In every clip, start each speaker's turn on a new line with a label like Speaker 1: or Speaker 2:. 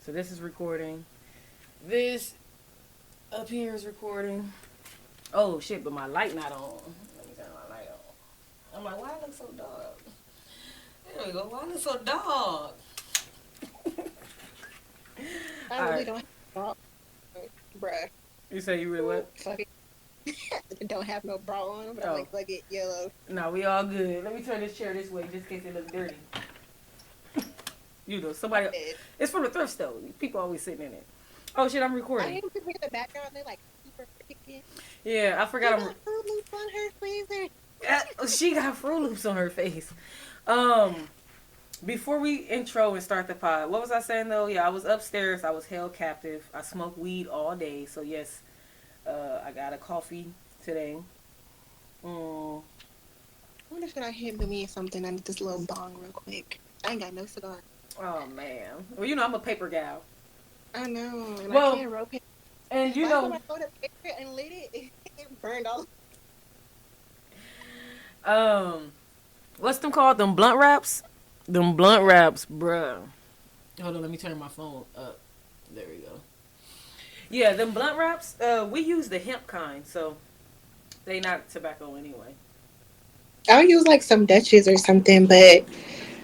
Speaker 1: So this is recording. This up here is recording. Oh shit, but my light not on. Let me turn my light on. I'm like, why it look so dark? There we go. Why it look so dark?
Speaker 2: I
Speaker 1: All
Speaker 2: really
Speaker 1: right.
Speaker 2: don't have bra, bruh.
Speaker 1: You say you really what?
Speaker 2: Fuck it. Don't have no bra on, but I'm
Speaker 1: Oh.
Speaker 2: like, fuck it, yellow.
Speaker 1: No, we all good. Let me turn this chair this way just in case it looks dirty. You know, somebody.
Speaker 2: Dead.
Speaker 1: It's from the thrift store. People always sitting in it. Oh shit, I'm
Speaker 2: I
Speaker 1: recording.
Speaker 2: hate when in the background, they're like super freaking.
Speaker 1: Yeah, I
Speaker 2: She
Speaker 1: forgot.
Speaker 2: got Fruit Loops on her freezer.
Speaker 1: She got Fruit Loops on her face. Before we intro and start the pod, what was I saying though? Yeah, I was upstairs. I was held captive. I smoked weed all day. So yes, I got a coffee today.
Speaker 2: I wonder if I hit me or something. I need this little bong real quick. I ain't got no cigar.
Speaker 1: Oh man. Well, you know I'm a paper gal.
Speaker 2: I know, and
Speaker 1: Well,
Speaker 2: I can't roll paper.
Speaker 1: and you
Speaker 2: Last time
Speaker 1: know,
Speaker 2: I rolled a paper and lit it, it burned all.
Speaker 1: um, what's them called? Them blunt wraps. Them blunt wraps, bruh. Hold on, let me turn my phone up. There we go. Yeah, them blunt wraps. We use the hemp kind, so they not tobacco anyway.
Speaker 2: I'll use like some Dutches or something, but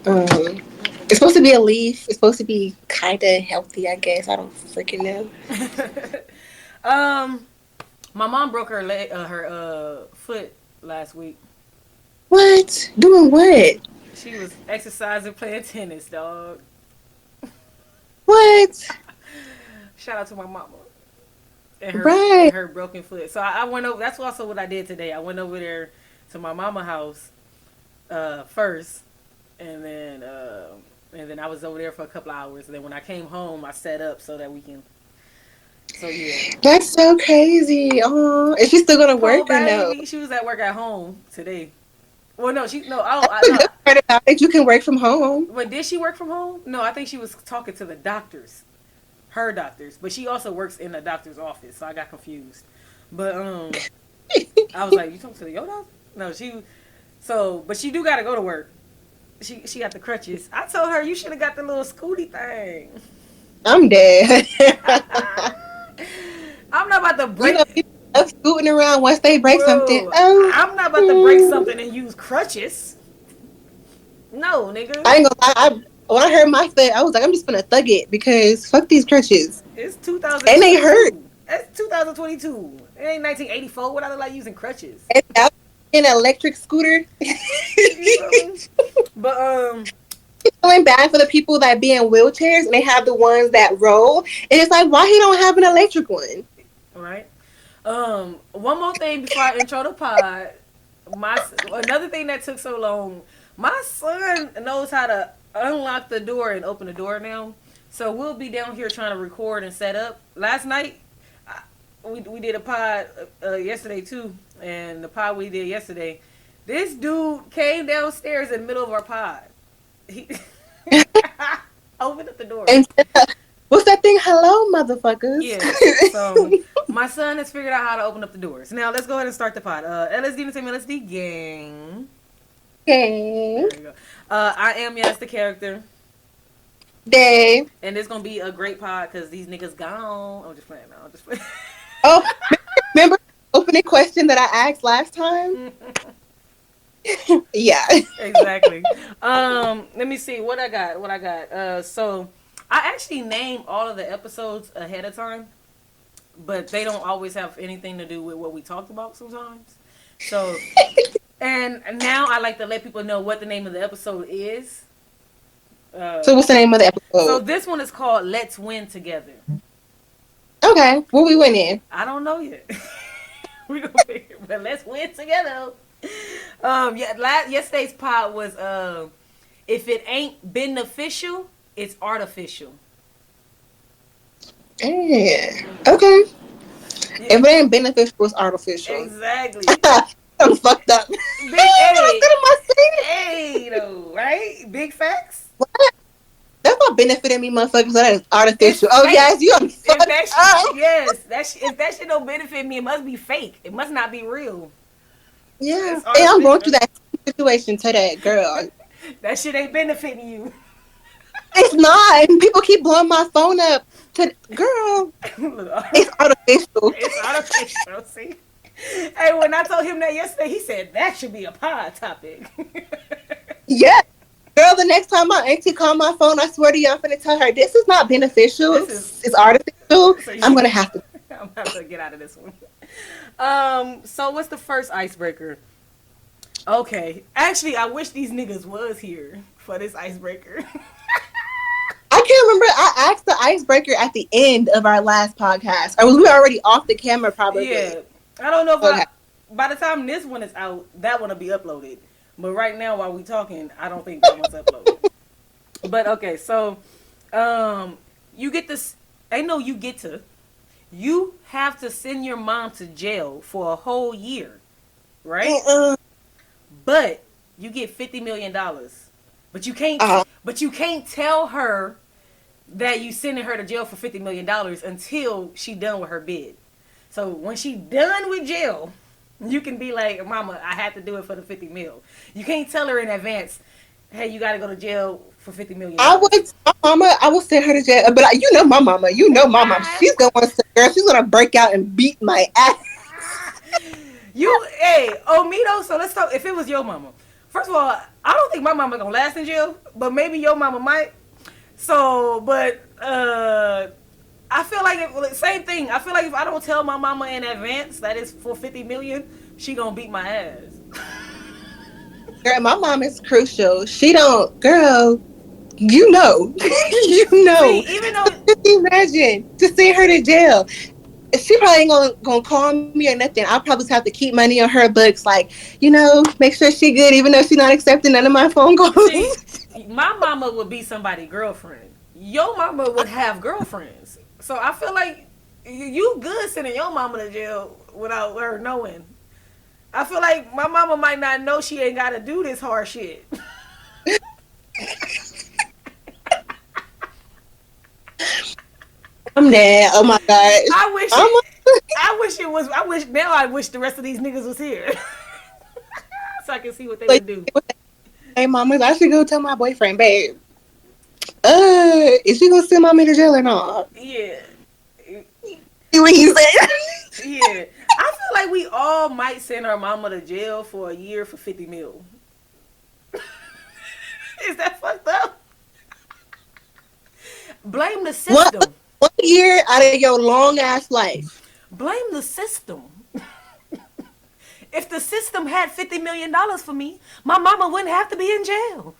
Speaker 2: it's supposed to be a leaf. It's supposed to be kind of healthy, I guess. I don't freaking know.
Speaker 1: um, my mom broke her leg, her foot last week.
Speaker 2: What? Doing what?
Speaker 1: She was exercising, playing tennis, dog.
Speaker 2: What?
Speaker 1: Shout out to my mama and
Speaker 2: Right.
Speaker 1: her broken foot. So I went over. That's also what I did today. I went over there to my mama house first, and then I was over there for a couple of hours. And then when I came home, I set up so that we can. So yeah.
Speaker 2: That's so crazy. Oh, is she still gonna
Speaker 1: Poor
Speaker 2: work or no?
Speaker 1: baby, she was at work at home today. Well, no, she no.
Speaker 2: That's
Speaker 1: I
Speaker 2: the
Speaker 1: no.
Speaker 2: good part about it. You can work from home.
Speaker 1: But did she work from home? No, I think she was talking to the doctors, her doctors. But she also works in the doctor's office, so I got confused. But I was like, "You talking to the yo doctor?" No, she. So, but she do got to go to work. She got the crutches. I told her you should have got the little scooty thing.
Speaker 2: I'm dead.
Speaker 1: I'm not about to
Speaker 2: You know,
Speaker 1: break,
Speaker 2: people love scooting around once they break something.
Speaker 1: bro.
Speaker 2: Oh,
Speaker 1: I'm not about to break something and use crutches. No, nigga.
Speaker 2: I ain't gonna lie. When I heard my foot, I was like, I'm just gonna thug it because fuck these crutches.
Speaker 1: It's
Speaker 2: And they hurt.
Speaker 1: 2022. That's 2022. It ain't 1984. What I look like using crutches.
Speaker 2: And that an electric scooter.
Speaker 1: You feel me? But
Speaker 2: Feeling bad for the people that be in wheelchairs and they have the ones that roll. And it's like, why he don't have an electric one?
Speaker 1: right. One more thing before I intro the pod. Another thing that took so long. My son knows how to unlock the door and open the door now. So we'll be down here trying to record and set up. Last night, we did a pod yesterday too, and the pod we did yesterday, this dude came downstairs in the middle of our pod. He opened up the door.
Speaker 2: And what's that thing? Hello, motherfuckers.
Speaker 1: Yes. So my son has figured out how to open up the doors. Now let's go ahead and start the pod. LSD Entertainment, LSD gang.
Speaker 2: Okay.
Speaker 1: There we go. I am Yaz the Character.
Speaker 2: Day.
Speaker 1: And it's gonna be a great pod because these niggas gone. I'm just playing now. I'm just playing.
Speaker 2: Oh, remember the opening question that I asked last time? Yeah.
Speaker 1: Exactly. Let me see what I got. So I actually name all of the episodes ahead of time, but they don't always have anything to do with what we talked about sometimes. So, and now I like to let people know what the name of the episode is.
Speaker 2: So what's the name of the episode?
Speaker 1: So this one is called "Let's Win Together."
Speaker 2: Okay, what we winning?
Speaker 1: I don't know yet. We gonna figure, but let's win together. Yesterday's pod was if it ain't beneficial, it's artificial.
Speaker 2: Yeah. Okay.
Speaker 1: Yeah,
Speaker 2: If it ain't beneficial, it's artificial.
Speaker 1: exactly.
Speaker 2: I'm fucked up.
Speaker 1: Big
Speaker 2: What am I saying?
Speaker 1: hey, though, right? Big facts.
Speaker 2: What? That's not benefiting me, motherfuckers. That is
Speaker 1: It's
Speaker 2: artificial. Oh
Speaker 1: fake.
Speaker 2: yes, you are
Speaker 1: If
Speaker 2: fucked
Speaker 1: that
Speaker 2: up.
Speaker 1: yes, if that shit don't benefit me, it must be fake. It must not be real.
Speaker 2: Yeah.
Speaker 1: It's
Speaker 2: And I'm going through
Speaker 1: artificial.
Speaker 2: that situation today, girl.
Speaker 1: That shit ain't benefiting you.
Speaker 2: It's not. And people keep blowing my phone up. Girl, it's artificial.
Speaker 1: It's artificial. See. Hey, when I told him that yesterday, he said that should be a pod topic.
Speaker 2: Yeah. Girl, the next time my auntie call my phone, I swear to you, I'm going to tell her, this is not beneficial.
Speaker 1: This is
Speaker 2: It's artificial.
Speaker 1: so
Speaker 2: I'm going to have to.
Speaker 1: I'm gonna have to get out of this one. So what's the first icebreaker? Okay. Actually, I wish these niggas was here for this icebreaker.
Speaker 2: I can't remember. I asked the icebreaker at the end of our last podcast. Or was we already off the camera probably?
Speaker 1: Yeah. I don't know if
Speaker 2: Okay.
Speaker 1: by the time this one is out, that one will be uploaded. But right now, while we talking, I don't think that one's uploaded. But okay, so you get this. I know you get to. You have to send your mom to jail for a whole year, right? But you get $50 million. But you can't. But you can't tell her that you sending her to jail for $50 million until she done with her bid. So when she done with jail, you can be like, "Mama, I had to do it for the 50 mil." You can't tell her in advance, "Hey, you got to go to jail for $50 million."
Speaker 2: I would, my mama, I will send her to jail. But you know my mama. You know my mama. She's going to, girl, she's going to break out and beat my ass.
Speaker 1: Me though. So let's talk. If it was your mama, first of all, I don't think my mama gonna last in jail, but maybe your mama might. So, but I feel like same thing. I feel like if I don't tell my mama in advance that it's for 50 million, she gonna beat my ass.
Speaker 2: Girl, my mom is crucial. She don't, girl. You know, you know.
Speaker 1: See, even though,
Speaker 2: just imagine to send her to jail. She probably ain't gonna call me or nothing. I'll probably have to keep money on her books, like, make sure she good, even though she's not accepting none of my phone calls.
Speaker 1: see, my mama would be somebody's girlfriend. Your mama would have girlfriends. So I feel like you good sending your mama to jail without her knowing. I feel like my mama might not know she ain't got to do this hard shit.
Speaker 2: I'm dead. Oh my god.
Speaker 1: I wish the rest of these niggas was here. So I can see what they would do.
Speaker 2: Hey, mamas, I should go tell my boyfriend, babe. Is she gonna send mommy to jail or not?
Speaker 1: Yeah.
Speaker 2: See what he said?
Speaker 1: Yeah. I feel like we all might send our mama to jail for a year for 50 mil. Is that fucked up? Blame the system.
Speaker 2: 1 year out of your long ass life.
Speaker 1: Blame the system. If the system had $50 million for me, my mama wouldn't have to be in jail.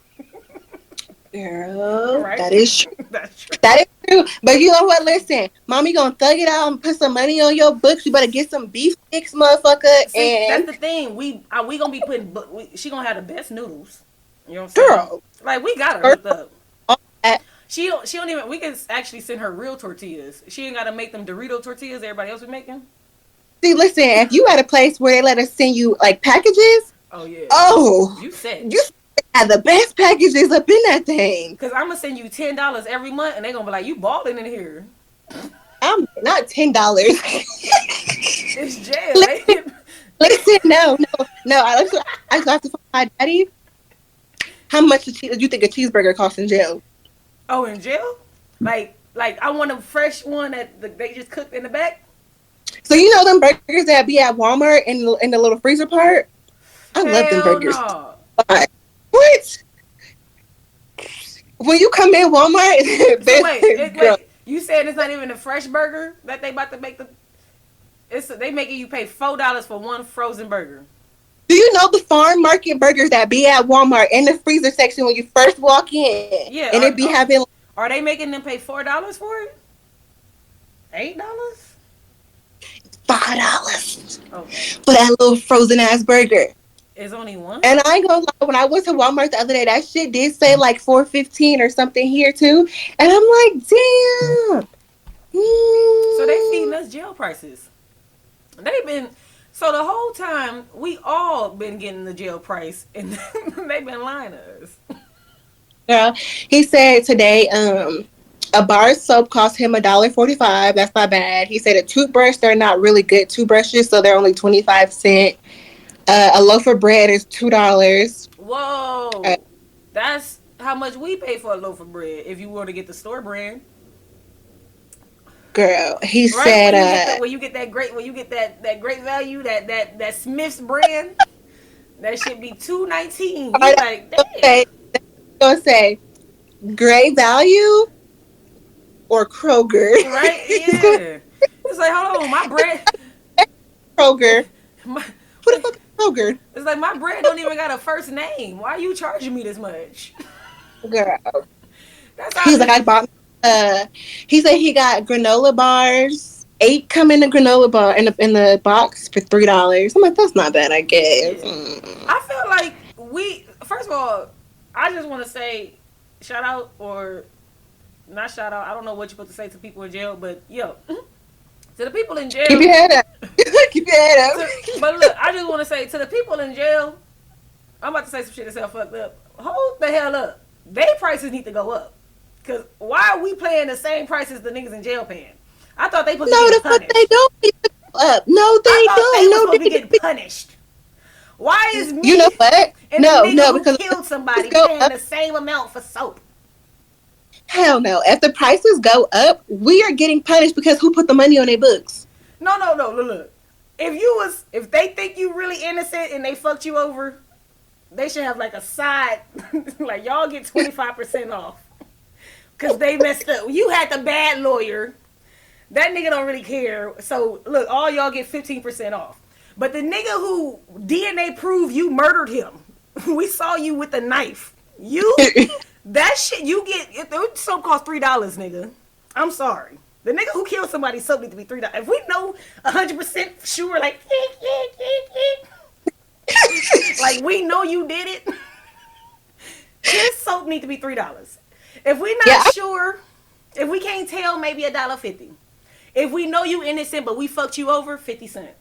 Speaker 2: Girl,
Speaker 1: Right?
Speaker 2: that is true.
Speaker 1: That's true.
Speaker 2: That is true. But you know what? Listen, mommy gonna thug it out and put some money on your books. You better get some beef sticks, motherfucker.
Speaker 1: See,
Speaker 2: and
Speaker 1: that's the thing. We gonna be putting. She gonna have the best noodles. You know what I'm saying?
Speaker 2: girl,
Speaker 1: Like we got her hooked up.
Speaker 2: that-
Speaker 1: She don't even. We can actually send her real tortillas. She ain't gotta make them Dorito tortillas everybody else be making.
Speaker 2: see, listen, if you at a place where they let us send you like packages,
Speaker 1: Oh yeah.
Speaker 2: you
Speaker 1: said.
Speaker 2: You have the best packages up in that thing.
Speaker 1: Cause I'm gonna send you $10 every month, and they gonna be like, "You balling in here."
Speaker 2: I'm not $10.
Speaker 1: It's jail.
Speaker 2: Listen, no. I just have to find my daddy. How much do you think a cheeseburger costs in jail?
Speaker 1: Oh, in jail? Like I want a fresh one that they just cooked in the back.
Speaker 2: So you know them burgers that be at Walmart in the little freezer part? I love them burgers.
Speaker 1: No.
Speaker 2: What? When you come in Walmart,
Speaker 1: So wait, you said it's not even a fresh burger that they about to make they making you pay $4 for one frozen burger.
Speaker 2: do you know the farm market burgers that be at Walmart in the freezer section when you first walk in?
Speaker 1: Yeah,
Speaker 2: and it be having.
Speaker 1: Are they making them pay $4 for it? $8?
Speaker 2: $5
Speaker 1: Okay.
Speaker 2: for that little frozen ass burger.
Speaker 1: It's only one?
Speaker 2: And I ain't gonna lie, when I went to Walmart the other day, that shit did say like $4.15 or something here too. And I'm like, damn.
Speaker 1: So they feeding us jail prices. So the whole time we all been getting the jail price, and they've been lying to us.
Speaker 2: Yeah, he said today, a bar of soap cost him $1.45. That's not bad. He said a toothbrush, they're not really good toothbrushes, so they're only 25 cents. A loaf of bread is $2.
Speaker 1: Whoa, that's how much we pay for a loaf of bread if you want to get the store brand.
Speaker 2: Girl, he
Speaker 1: Right?
Speaker 2: said,
Speaker 1: When you get that great value, that Smith's brand, that should be $2.19. You like, damn.
Speaker 2: gonna say great value or Kroger.
Speaker 1: Right?
Speaker 2: He's going
Speaker 1: Yeah. It's like, hold on, my bread.
Speaker 2: Kroger.
Speaker 1: My,
Speaker 2: Who the fuck is Kroger?
Speaker 1: it's like my bread don't even got a first name. Why are you charging me this much?
Speaker 2: Girl.
Speaker 1: That's how.
Speaker 2: He's like, I bought. He said he got granola bars. 8 come in a granola bar in the box for $3. I'm like, that's not bad, I guess.
Speaker 1: Yeah. I feel like first of all, I just want to say, shout out or not shout out. I don't know what you're supposed to say to people in jail, but yo, to the people in jail.
Speaker 2: Keep your head up. Keep your head up.
Speaker 1: But look, I just want to say to the people in jail, I'm about to say some shit that's hell fucked up. Hold the hell up. They prices need to go up. Cause why are we paying the same prices the niggas in jail paying? I thought they supposed to
Speaker 2: No,
Speaker 1: be
Speaker 2: the fuck
Speaker 1: punished.
Speaker 2: they don't need to go up. No, they
Speaker 1: I thought
Speaker 2: don't.
Speaker 1: they were
Speaker 2: No,
Speaker 1: supposed to be
Speaker 2: they
Speaker 1: getting punished. Why is me
Speaker 2: You know what?
Speaker 1: and
Speaker 2: No,
Speaker 1: the nigga
Speaker 2: no,
Speaker 1: who
Speaker 2: because
Speaker 1: killed somebody
Speaker 2: go
Speaker 1: paying
Speaker 2: up.
Speaker 1: the same amount for soap?
Speaker 2: Hell no. If the prices go up, we are getting punished because who put the money on their books?
Speaker 1: No, look. If they think you really innocent and they fucked you over, they should have like a side, like y'all get 25% off. Cause they messed up. You had the bad lawyer. That nigga don't really care. So look, all y'all get 15% off. But the nigga who DNA proved you murdered him, we saw you with the knife. That shit you get. Soap costs $3, nigga. I'm sorry. The nigga who killed somebody, soap need to be $3. If we know 100% sure, like, like we know you did it, this soap need to be $3. If we not sure, if we can't tell, maybe $1.50. If we know you innocent but we fucked you over, 50 cents.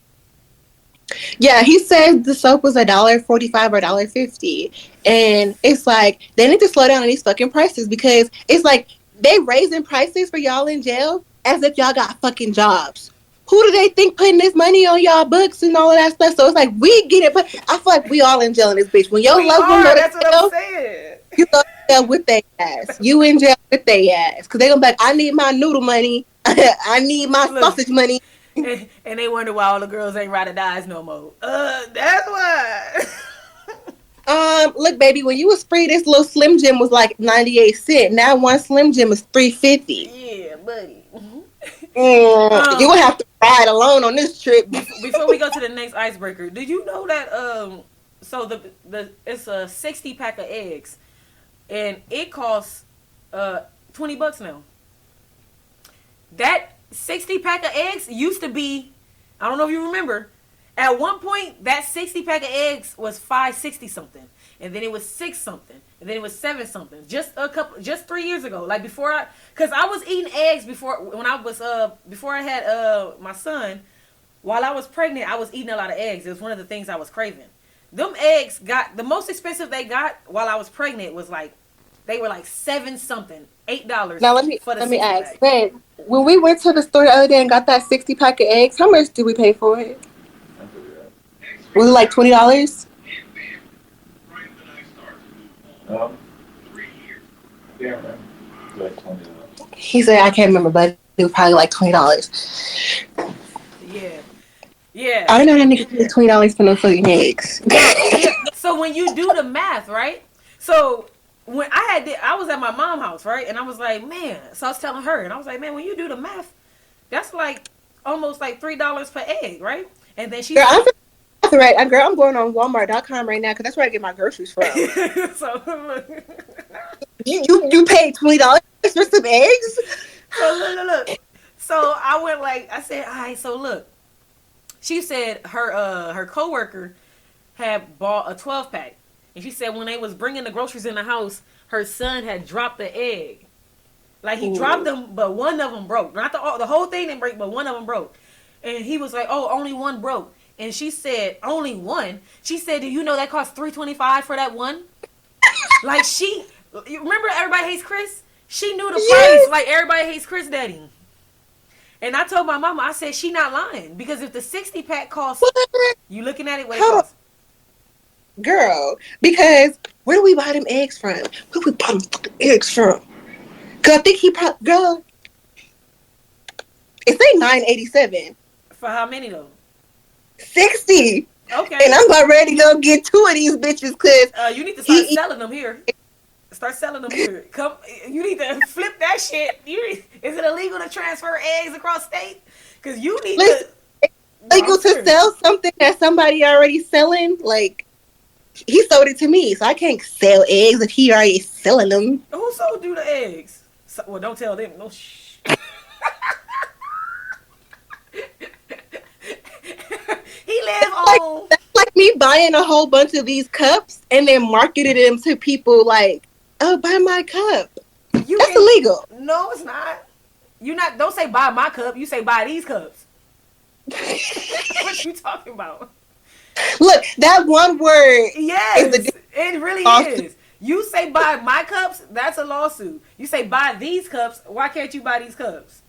Speaker 2: Yeah, he said the soap was $1.45 or $1.50, and it's like they need to slow down on these fucking prices because it's like they raising prices for y'all in jail as if y'all got fucking jobs. Who do they think putting this money on y'all books and all of that stuff? So it's like we get it, but I feel like we all in jail in this bitch. When your loved one go to
Speaker 1: that's what
Speaker 2: jail,
Speaker 1: I'm saying.
Speaker 2: you go to jail with their ass. You in jail with their ass because they gonna be like, I need my noodle money. I need my sausage money.
Speaker 1: And they wonder why all the girls ain't ride or dies no more. That's why.
Speaker 2: Look, baby, when you was free, this little Slim Jim was like 98 cents. Now one Slim Jim is $3.50.
Speaker 1: Yeah, buddy.
Speaker 2: You would have to ride alone on this trip.
Speaker 1: Before we go to the next icebreaker, did you know that so the it's a 60 pack of eggs, and it costs $20 now. That 60 pack of eggs used to be, I don't know if you remember, at one point that 60 pack of eggs was $5.60 something, and then it was $6 something, and then it was $7 something. Just 3 years ago, like cause I was eating eggs before I had my son. While I was pregnant, I was eating a lot of eggs. It was one of the things I was craving. Them eggs got the most expensive they got while I was pregnant was like they were like $7 something, $8.
Speaker 2: Now let me ask, Ben, when we went to the store the other day and got that 60 pack of eggs, how much did we pay for it? Was it like $20?
Speaker 3: Yeah, like $20.
Speaker 2: He said I can't remember, but it was probably like $20.
Speaker 1: Yeah.
Speaker 2: I don't know that nigga paid $20 for no fucking eggs.
Speaker 1: Yeah. So when you do the math, right? So when I was at my mom's house, right? And I was like, man. So I was telling her, and I was like, man, when you do the math, that's like almost like $3 per egg, right? And then she
Speaker 2: Girl, I'm going on Walmart.com right now because that's where I get my groceries from.
Speaker 1: So
Speaker 2: you paid $20 for some eggs?
Speaker 1: So look. So I said, all right, so look. She said her coworker had bought a 12 pack. And she said when they was bringing the groceries in the house, her son had dropped the egg. Like he dropped them, but one of them broke. Not the whole thing didn't break, but one of them broke. And he was like, "Oh, only one broke." And she said, "Only one?" She said, "Do you know that cost $3.25 for that one?" Like you remember Everybody Hates Chris? She knew the price. Like Everybody Hates Chris Daddy. And I told my mama, I said she not lying because if the 60 pack costs, you looking at it what it costs.
Speaker 2: girl, because where do we buy them eggs from? Where do we buy them fucking eggs from? Cause I think he probably, girl, it's like $9.87.
Speaker 1: For how many though?
Speaker 2: 60.
Speaker 1: Okay.
Speaker 2: And I'm about ready to go get 2 of these bitches because
Speaker 1: you need to start selling them here. Start selling them here. Come, you need to flip that shit. Is it illegal to transfer eggs across state? Because you need to.
Speaker 2: Legal to sell something that somebody already selling. Like, he sold it to me, so I can't sell eggs if he already selling them.
Speaker 1: Who sold you the eggs? Well, don't tell them. No shh. He lives on.
Speaker 2: That's like me buying a whole bunch of these cups and then marketing them to people like, oh, buy my cup. That's illegal.
Speaker 1: No, it's not. Don't say buy my cup. You say buy these cups. What you talking about?
Speaker 2: Look, that one word.
Speaker 1: Yes, it really is. You say buy my cups, that's a lawsuit. You say buy these cups, why can't you buy these cups?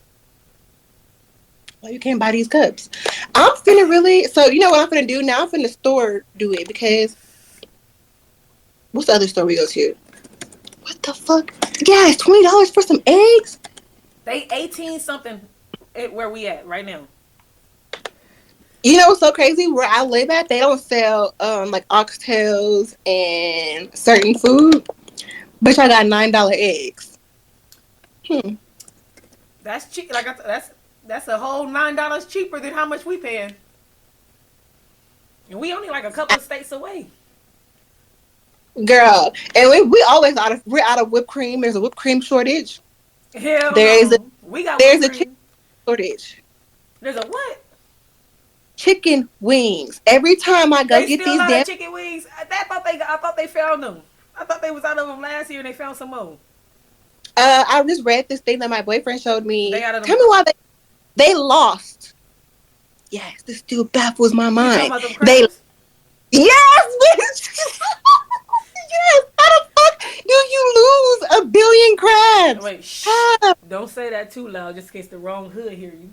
Speaker 2: Well, you can't buy these cups. I'm finna really, so you know what I'm finna do now? I'm finna store do it because, what's the other store we go to? What the fuck? Yeah, it's $20 for some eggs?
Speaker 1: They 18 something where we at right now.
Speaker 2: You know what's so crazy? Where I live at, they don't sell like oxtails and certain food, but I got $9 eggs.
Speaker 1: That's cheap. Like that's a whole $9 cheaper than how much we paying, and we only like a couple of states away.
Speaker 2: Girl, and we always we're out of whipped cream. There's a whipped cream shortage.
Speaker 1: Hell
Speaker 2: there's
Speaker 1: no.
Speaker 2: There's a chicken shortage.
Speaker 1: There's a what?
Speaker 2: Chicken wings. Every time I go get these damn
Speaker 1: chicken wings. I thought they found them. I thought they was out of them last year and they found some more.
Speaker 2: I just read this thing that my boyfriend showed me.
Speaker 1: Tell
Speaker 2: me why they lost. Yes, this still baffles my mind. Yes, bitch. Yes. How the fuck do you lose 1 billion crabs?
Speaker 1: Wait, shh. Don't say that too loud, just in case the wrong hood hear you.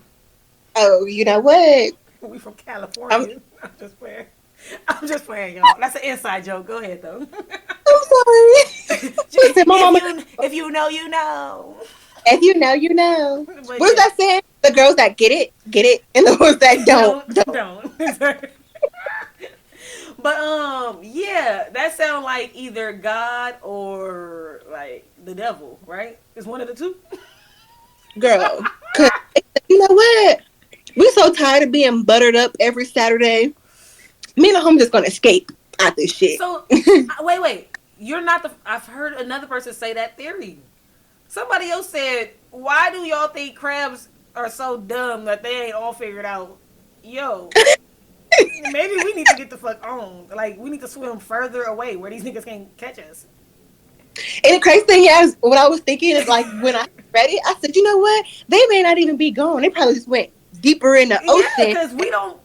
Speaker 2: Oh, you know what?
Speaker 1: We from California. I'm just playing, y'all. That's an inside joke. Go ahead, though.
Speaker 2: I'm sorry.
Speaker 1: If you know, you know.
Speaker 2: If you know, you know. What's that saying? The girls that get it, and the ones that don't.
Speaker 1: But yeah, that sounds like either God or like the devil, right? It's one of the two.
Speaker 2: Girl, 'cause you know what? We so tired of being buttered up every Saturday. Me and the homie just gonna escape out this shit.
Speaker 1: So wait, you're not the. I've heard another person say that theory. Somebody else said, "Why do y'all think crabs are so dumb that they ain't all figured out?" Yo. Maybe we need to get the fuck on. Like, we need to swim further away where these niggas can't catch us.
Speaker 2: And the crazy thing is, what I was thinking is, like, when I read it, I said, you know what? They may not even be gone. They probably just went deeper in the ocean.
Speaker 1: Yeah, because we don't...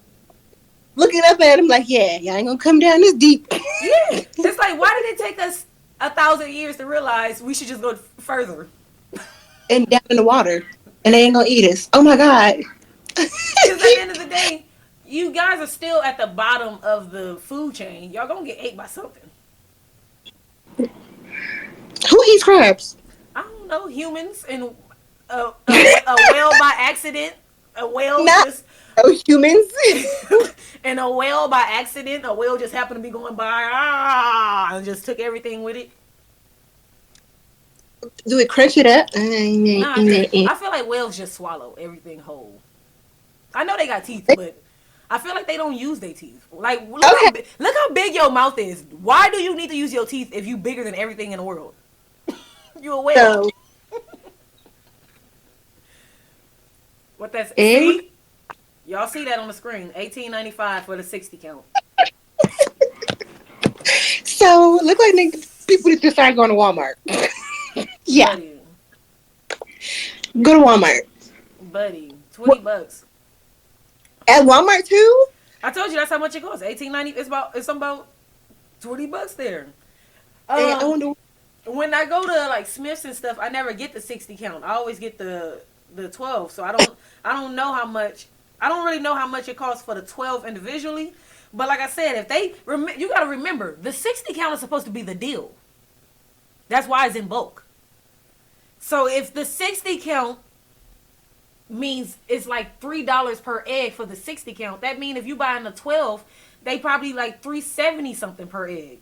Speaker 2: Looking up at them like, yeah, y'all ain't gonna come down this deep.
Speaker 1: Yeah. It's like, why did it take us 1,000 years to realize we should just go further?
Speaker 2: And down in the water. And they ain't gonna eat us. Oh, my God.
Speaker 1: Because at the end of the day, you guys are still at the bottom of the food chain. Y'all gonna get ate by something.
Speaker 2: Who eats crabs?
Speaker 1: I don't know. Humans and a whale by accident. A whale just...
Speaker 2: humans.
Speaker 1: And a whale by accident. A whale just happened to be going by and just took everything with it.
Speaker 2: Do it crunch it up?
Speaker 1: I feel like whales just swallow everything whole. I know they got teeth, but I feel like they don't use their teeth. Like, look how big your mouth is. Why do you need to use your teeth if you bigger than everything in the world? You a whale. No. What that's see? Y'all see that on the screen? $18.95 for the 60 count.
Speaker 2: So look like people just started going to Walmart. Yeah.
Speaker 1: Buddy.
Speaker 2: Go to Walmart.
Speaker 1: Buddy, $20.
Speaker 2: At Walmart too?
Speaker 1: I told you that's how much it costs. $18.90. It's about $20 there. When I go to like Smith's and stuff, I never get the 60 count. I always get the 12. So I don't know how much. I don't really know how much it costs for the 12 individually, But like I said, if they you got to remember the 60 count is supposed to be the deal. That's why it's in bulk. So if the 60 count means it's like $3 per egg for the 60 count, that means if you buying the 12, they probably like $3.70 something per egg.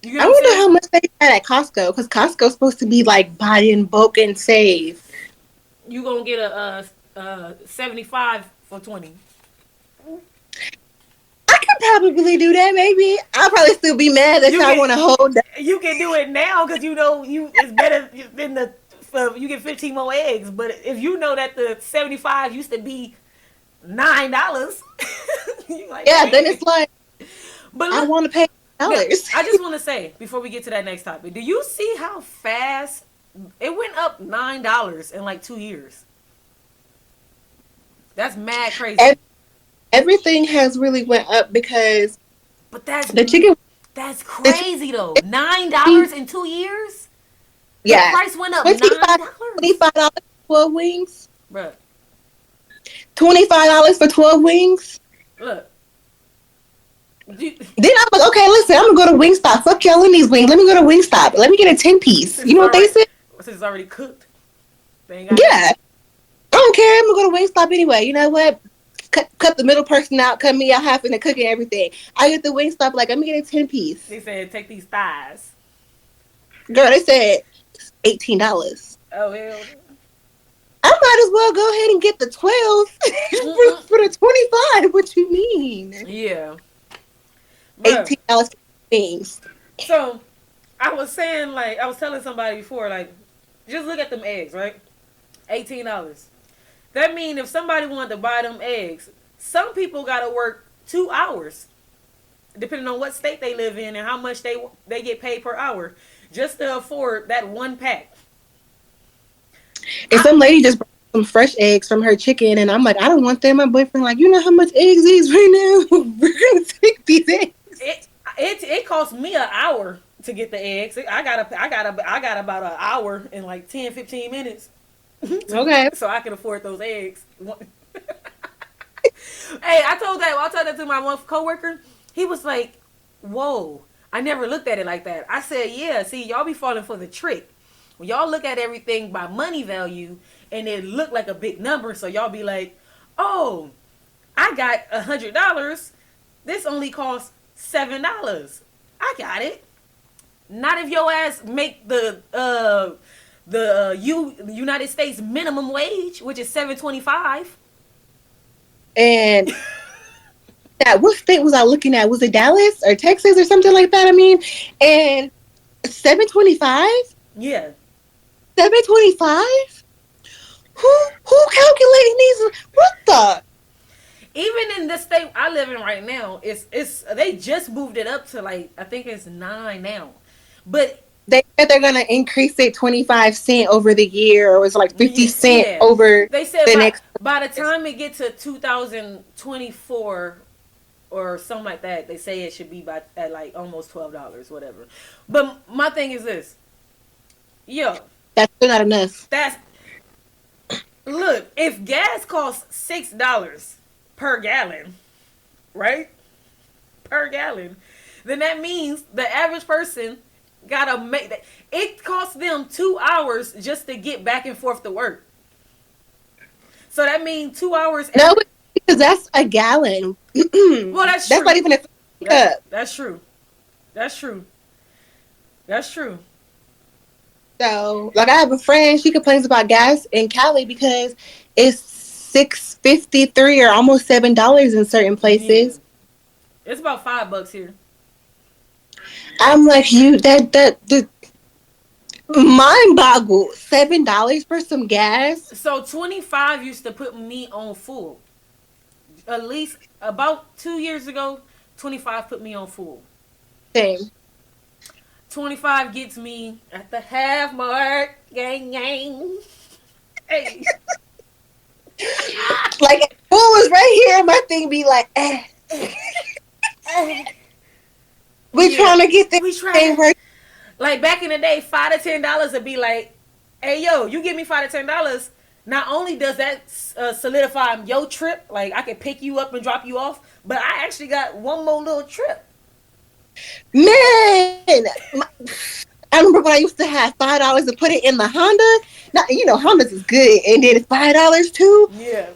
Speaker 1: You
Speaker 2: I wonder how much they had at Costco, because Costco's supposed to be like buy in bulk and save.
Speaker 1: You gonna get a 75 for 20.
Speaker 2: I could probably do that. Maybe I'll probably still be mad that I want to hold that.
Speaker 1: You can do it now because you know it's better than the you get 15 more eggs. But if you know that the 75 used to be $9, like,
Speaker 2: yeah, then it's like,
Speaker 1: but
Speaker 2: I want to pay dollars.
Speaker 1: I just want to say before we get to that next topic, do you see how fast it went up $9 in like 2 years? That's mad crazy.
Speaker 2: Everything has really went up because,
Speaker 1: but that's
Speaker 2: the chicken.
Speaker 1: That's crazy though. $9 in 2 years.
Speaker 2: Yeah,
Speaker 1: the price went up $9.
Speaker 2: $25 for 12 wings.
Speaker 1: Bruh.
Speaker 2: $25 for 12 wings.
Speaker 1: Look.
Speaker 2: Then I'm like, okay, listen, I'm gonna go to Wingstop. Fuck y'all in these wings. Let me go to Wingstop. Let me get a 10-piece. You know what they said?
Speaker 1: Since it's already cooked.
Speaker 2: Yeah. I don't care. I'm gonna go to Wingstop anyway. You know what? Cut the middle person out. Cut me out half in the cooking and everything. I get the Wingstop. Like, let me get a 10-piece.
Speaker 1: They said take these thighs.
Speaker 2: Girl, they said $18.
Speaker 1: Oh hell.
Speaker 2: I might as well go ahead and get the 12 for the 25. What you mean?
Speaker 1: Yeah.
Speaker 2: $18 for things.
Speaker 1: So, I was saying, like, I was telling somebody before, like, just look at them eggs, right? $18. That means if somebody wanted to buy them eggs, some people got to work 2 hours, depending on what state they live in and how much they get paid per hour, just to afford that one pack.
Speaker 2: And some lady just brought some fresh eggs from her chicken, and I'm like, I don't want them. My boyfriend like, you know how much eggs these right now? We're gonna take these eggs.
Speaker 1: It cost me an hour to get the eggs. I got about an hour in like 10-15 minutes.
Speaker 2: Okay.
Speaker 1: So I can afford those eggs. Hey, I told that to my one coworker. He was like, "Whoa, I never looked at it like that." I said, "Yeah, see, y'all be falling for the trick. When y'all look at everything by money value and it look like a big number, so y'all be like, oh, I got $100. This only costs $7. I got it. Not if your ass make the United States minimum wage, which is $7.25.
Speaker 2: And what state was I looking at? Was it Dallas or Texas or something like that? I mean, and $7.25.
Speaker 1: Yeah.
Speaker 2: $7.25. Who calculating these? What the?
Speaker 1: Even in the state I live in right now, it's they just moved it up to like I think it's 9 now, but
Speaker 2: they said they're gonna increase it 25 cents over the year, or it was like 50 cents over.
Speaker 1: They said
Speaker 2: the
Speaker 1: by the time it gets to 2024 or something like that, they say it should be at like almost $12, whatever. But my thing is this,
Speaker 2: that's still not enough.
Speaker 1: Look, if gas costs $6 per gallon, right? Per gallon, then that means the average person gotta make that. It costs them 2 hours just to get back and forth to work. So that means 2 hours.
Speaker 2: No, because that's a gallon.
Speaker 1: Well, that's true.
Speaker 2: That's not even a cup.
Speaker 1: That's true. That's true. That's true.
Speaker 2: So, like, I have a friend. She complains about gas in Cali because it's $6.53 or almost $7 in certain places.
Speaker 1: Yeah. It's about $5 here.
Speaker 2: I'm like, that mind boggled. $7 for some gas.
Speaker 1: So 25 used to put me on full. At least about 2 years ago, 25 put me on full.
Speaker 2: Same.
Speaker 1: 25 gets me at the half mark. Gang, gang. Hey.
Speaker 2: Like, if food was right here, my thing be like, We trying to get this thing right.
Speaker 1: Like back in the day, $5 to $10 would be like, hey yo, you give me $5 to $10, not only does that solidify your trip, like I can pick you up and drop you off, but I actually got one more little trip.
Speaker 2: Man, I remember when I used to have $5 to put it in the Honda. Now, Hondas is good, and then it's $5 too.
Speaker 1: Yeah.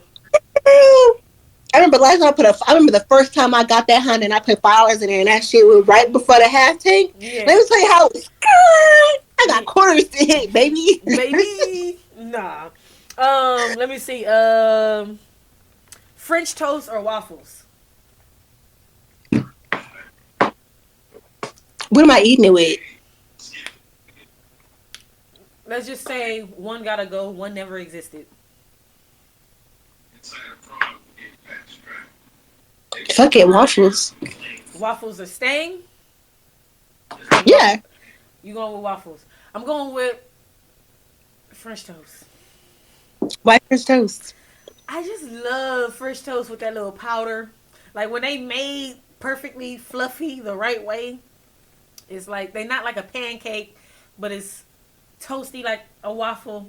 Speaker 2: I remember last time I remember the first time I got that Honda and I put $5 in there, and that shit was right before the half tank.
Speaker 1: Yeah.
Speaker 2: Let me tell you how it was good. I got quarters to hit, baby.
Speaker 1: Baby. Nah. Let me see. French toast or waffles?
Speaker 2: What am I eating it with?
Speaker 1: Let's just say one gotta go, one never existed.
Speaker 2: Fuck it, waffles.
Speaker 1: Waffles are staying?
Speaker 2: Yeah.
Speaker 1: You going with waffles? I'm going with French toast.
Speaker 2: White French toast.
Speaker 1: I just love French toast with that little powder. Like when they made perfectly fluffy the right way, it's like they're not like a pancake, but it's toasty like a waffle.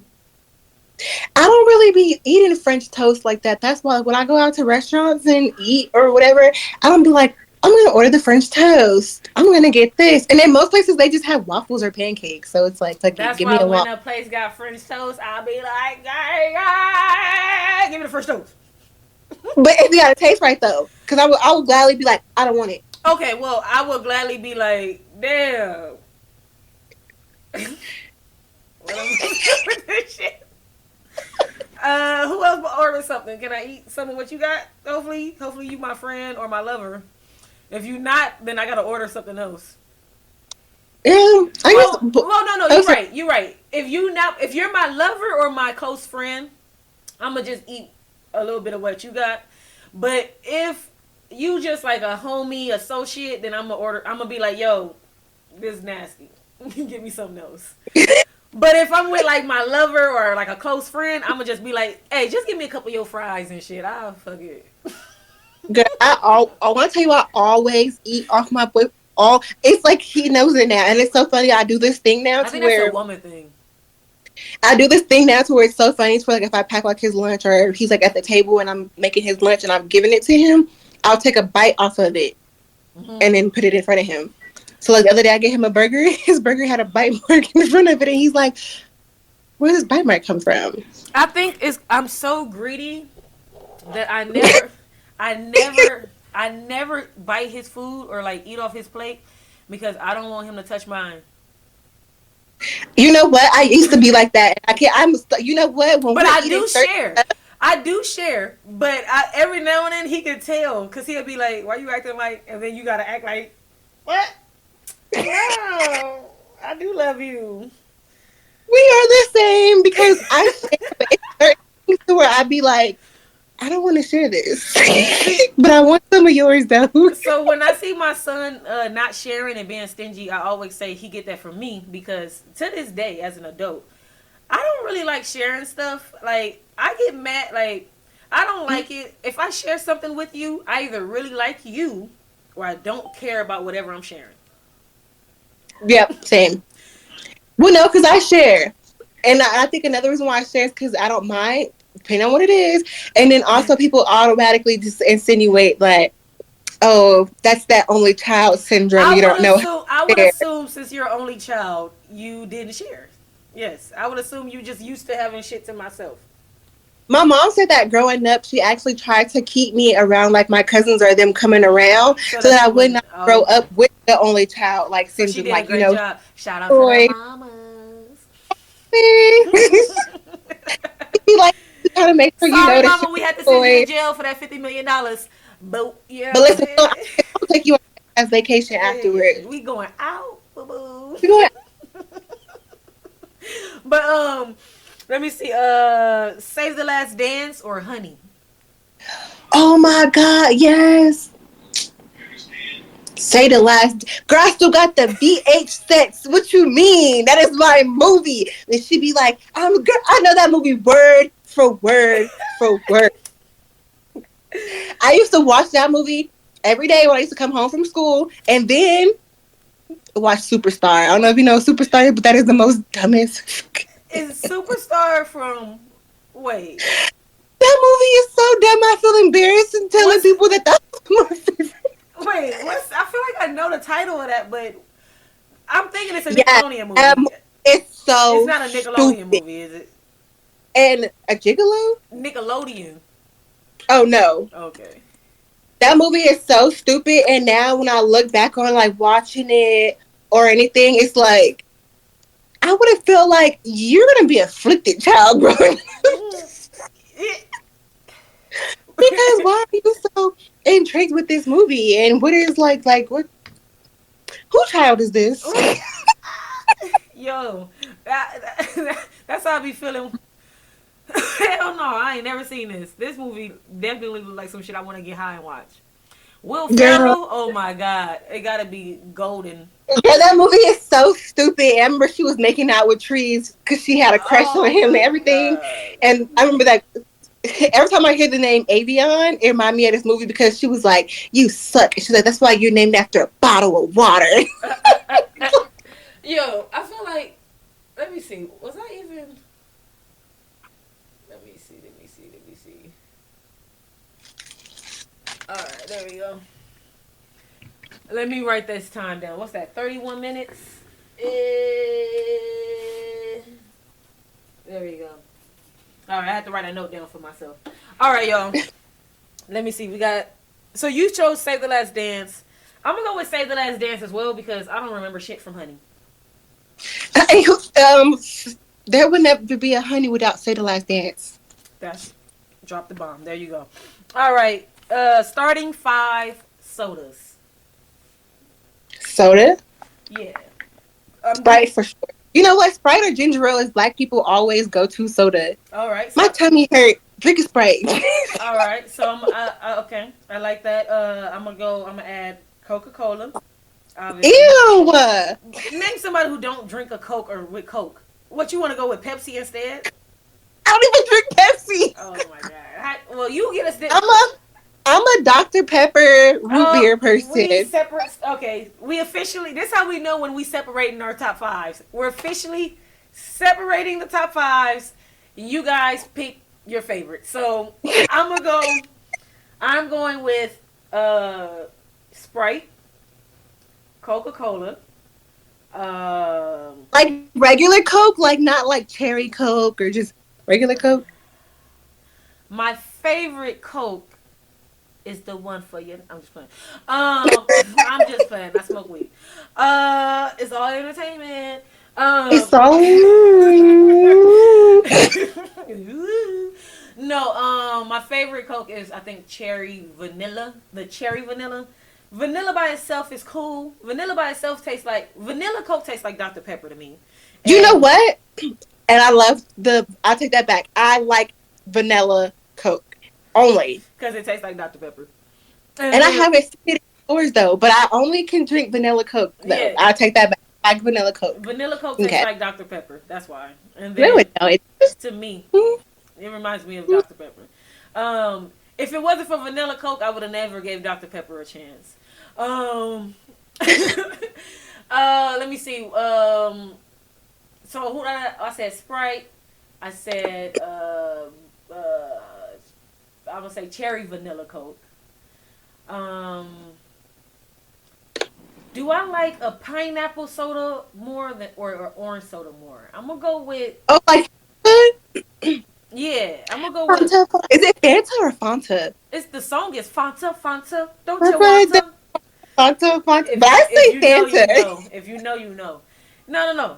Speaker 2: I don't really be eating French toast like that. That's why when I go out to restaurants and eat or whatever, I don't be like, I'm going to order the French toast. I'm going to get this. And then most places, they just have waffles or pancakes. So it's like
Speaker 1: That's
Speaker 2: give
Speaker 1: why
Speaker 2: me a
Speaker 1: when
Speaker 2: waffle.
Speaker 1: a place got French toast, I'll be like, hey, give me the French toast.
Speaker 2: But if you got to taste right, though. Because I would gladly be like, I don't want it.
Speaker 1: Okay, well, I would gladly be like, damn. What am I doing with this shit? Who else will order something? Can I eat some of what you got? Hopefully you my friend or my lover. If you not, then I gotta order something else.
Speaker 2: Yeah, I guess.
Speaker 1: No, you're right. If you're my lover or my close friend, I'ma just eat a little bit of what you got. But if you just like a homie associate, then I'm gonna be like, yo, this is nasty. Give me something else. But if I'm with like my lover or like a close friend, I'm gonna just be like, hey, just give me a couple of your fries and shit. I'll fuck it.
Speaker 2: Girl, I want to tell you, I always eat off my boy. It's like he knows it now, and it's so funny. I do this thing now
Speaker 1: I think that's a woman thing.
Speaker 2: I do this thing now to where it's so funny. It's like if I pack like his lunch or he's like at the table and I'm making his lunch and I'm giving it to him, I'll take a bite off of it and then put it in front of him. So like the other day I gave him a burger. His burger had a bite mark in front of it, and he's like, "Where does this bite mark come from?"
Speaker 1: I think I'm so greedy that I never bite his food or like eat off his plate because I don't want him to touch mine.
Speaker 2: You know what? I used to be like that. You know what?
Speaker 1: But I do share. I do share. But every now and then he can tell because he'll be like, "Why you acting like?" And then you gotta act like, "What? No, I do love you."
Speaker 2: We are the same because I share. But it's certain things to where I'd be like, I don't want to share this, but I want some of yours though.
Speaker 1: So when I see my son not sharing and being stingy, I always say he get that from me because to this day, as an adult, I don't really like sharing stuff. Like I get mad. Like I don't like it. If I share something with you, I either really like you or I don't care about whatever I'm sharing.
Speaker 2: Yep, same. Well, no, because I share, and I think another reason why I share is because I don't mind. Depending on what it is, and then also people automatically just insinuate like, "Oh, that's that only child syndrome." You don't know.
Speaker 1: I would assume since you're only child, you didn't share. Yes, I would assume you just used to having shit to myself.
Speaker 2: My mom said that growing up, she actually tried to keep me around like my cousins or them coming around, so that I would not grow up with the only child like syndrome.
Speaker 1: She did
Speaker 2: like
Speaker 1: a great job. Shout out
Speaker 2: boy.
Speaker 1: to the mamas.
Speaker 2: Be like. How to make sure
Speaker 1: Sorry,
Speaker 2: you know
Speaker 1: mama, we had to send you to jail for that $50 million. But yeah,
Speaker 2: but listen, I'll take you on a vacation afterwards.
Speaker 1: We going out, boo boo.
Speaker 2: We going.
Speaker 1: But let me see. Save the Last Dance or Honey.
Speaker 2: Oh my God, yes. Say the last. Girl, I still got the VH sets. What you mean? That is my movie. And she be like, girl, I know that movie word for word for word. I used to watch that movie every day when I used to come home from school, and then watch Superstar. I don't know if you know Superstar, but that is the most dumbest.
Speaker 1: Is Superstar from Wait.
Speaker 2: That movie is so dumb. I feel embarrassed in telling people that that's my favorite.
Speaker 1: Wait, what's? I feel like I know the title of that, but I'm thinking it's a
Speaker 2: Yeah,
Speaker 1: Nickelodeon movie.
Speaker 2: it's
Speaker 1: It's
Speaker 2: so
Speaker 1: not a Nickelodeon
Speaker 2: stupid.
Speaker 1: movie, is it?
Speaker 2: And a gigolo?
Speaker 1: Nickelodeon.
Speaker 2: Oh no.
Speaker 1: Okay.
Speaker 2: That movie is so stupid, and now when I look back on like watching it or anything, it's like I would have felt like you're gonna be afflicted child growing up. Because why are you so intrigued with this movie? And what is like what? Whose child is this?
Speaker 1: Yo, that's how I be feeling. Hell no, I ain't never seen this. This movie definitely look like some shit I want to get high and watch. Will
Speaker 2: Girl,
Speaker 1: Ferrell, oh my god, it gotta be golden.
Speaker 2: yeah, that movie is so stupid. I remember she was making out with trees because she had a crush on him and everything.
Speaker 1: God.
Speaker 2: And I remember that every time I hear the name Avion, it reminds me of this movie because she was like, "You suck." And she's like, "That's why you're named after a bottle of water."
Speaker 1: Yo, I feel like, let me see, was I even? Let me see. All right, there we go. Let me write this time down. What's that? 31 minutes. There we go. All right, I have to write a note down for myself. All right, y'all. Let me see. We got. So you chose Save the Last Dance. I'm gonna go with Save the Last Dance as well because I don't remember shit from Honey.
Speaker 2: There would never be a Honey without Say the Last Dance.
Speaker 1: That's drop the bomb. There you go. All right. Starting 5 sodas.
Speaker 2: Soda?
Speaker 1: Yeah.
Speaker 2: Sprite for sure. You know what? Sprite or ginger ale is black people always go to soda.
Speaker 1: All right. So,
Speaker 2: my tummy hurt. Drink a Sprite.
Speaker 1: all right. So okay. I like that. I'm gonna add Coca-Cola. Obviously.
Speaker 2: Ew.
Speaker 1: Name somebody who don't drink a Coke or with Coke. What, you want to go with Pepsi instead?
Speaker 2: I don't even drink Pepsi.
Speaker 1: Oh my god. Well, you get us.
Speaker 2: I'm a Dr. Pepper root beer person.
Speaker 1: We officially. This is how we know when we separating our top 5s. We're officially separating the top 5s. You guys pick your favorite. So I'm going with Sprite, Coca-Cola.
Speaker 2: Like regular Coke, like not like cherry Coke or just regular Coke.
Speaker 1: My favorite Coke is the one for you. I'm just playing. I'm just playing. I smoke weed. It's all entertainment.
Speaker 2: It's all.
Speaker 1: No. My favorite Coke is, I think, cherry vanilla. The cherry vanilla. Vanilla by itself is cool. Vanilla by itself tastes like vanilla Coke tastes like Dr. Pepper to me.
Speaker 2: You know what? And I take that back. I like vanilla Coke only
Speaker 1: because it tastes like Dr. Pepper.
Speaker 2: And I haven't seen it in stores though, but I only can drink vanilla Coke though. Yeah. I take that back. I like vanilla Coke.
Speaker 1: Vanilla Coke tastes like Dr. Pepper. That's why. And then to me, it reminds me of Dr. Pepper. If it wasn't for vanilla Coke, I would have never gave Dr. Pepper a chance. Let me see. So who I said Sprite. I said I'm gonna say cherry vanilla Coke. Do I like a pineapple soda more than or orange soda more? I'm gonna go with.
Speaker 2: Oh, like.
Speaker 1: Yeah, I'm gonna go
Speaker 2: with. Is it Fanta or Fanta?
Speaker 1: The song is Fanta. Don't you want to?
Speaker 2: Fanta. But I say Fanta.
Speaker 1: If you know, you know. No.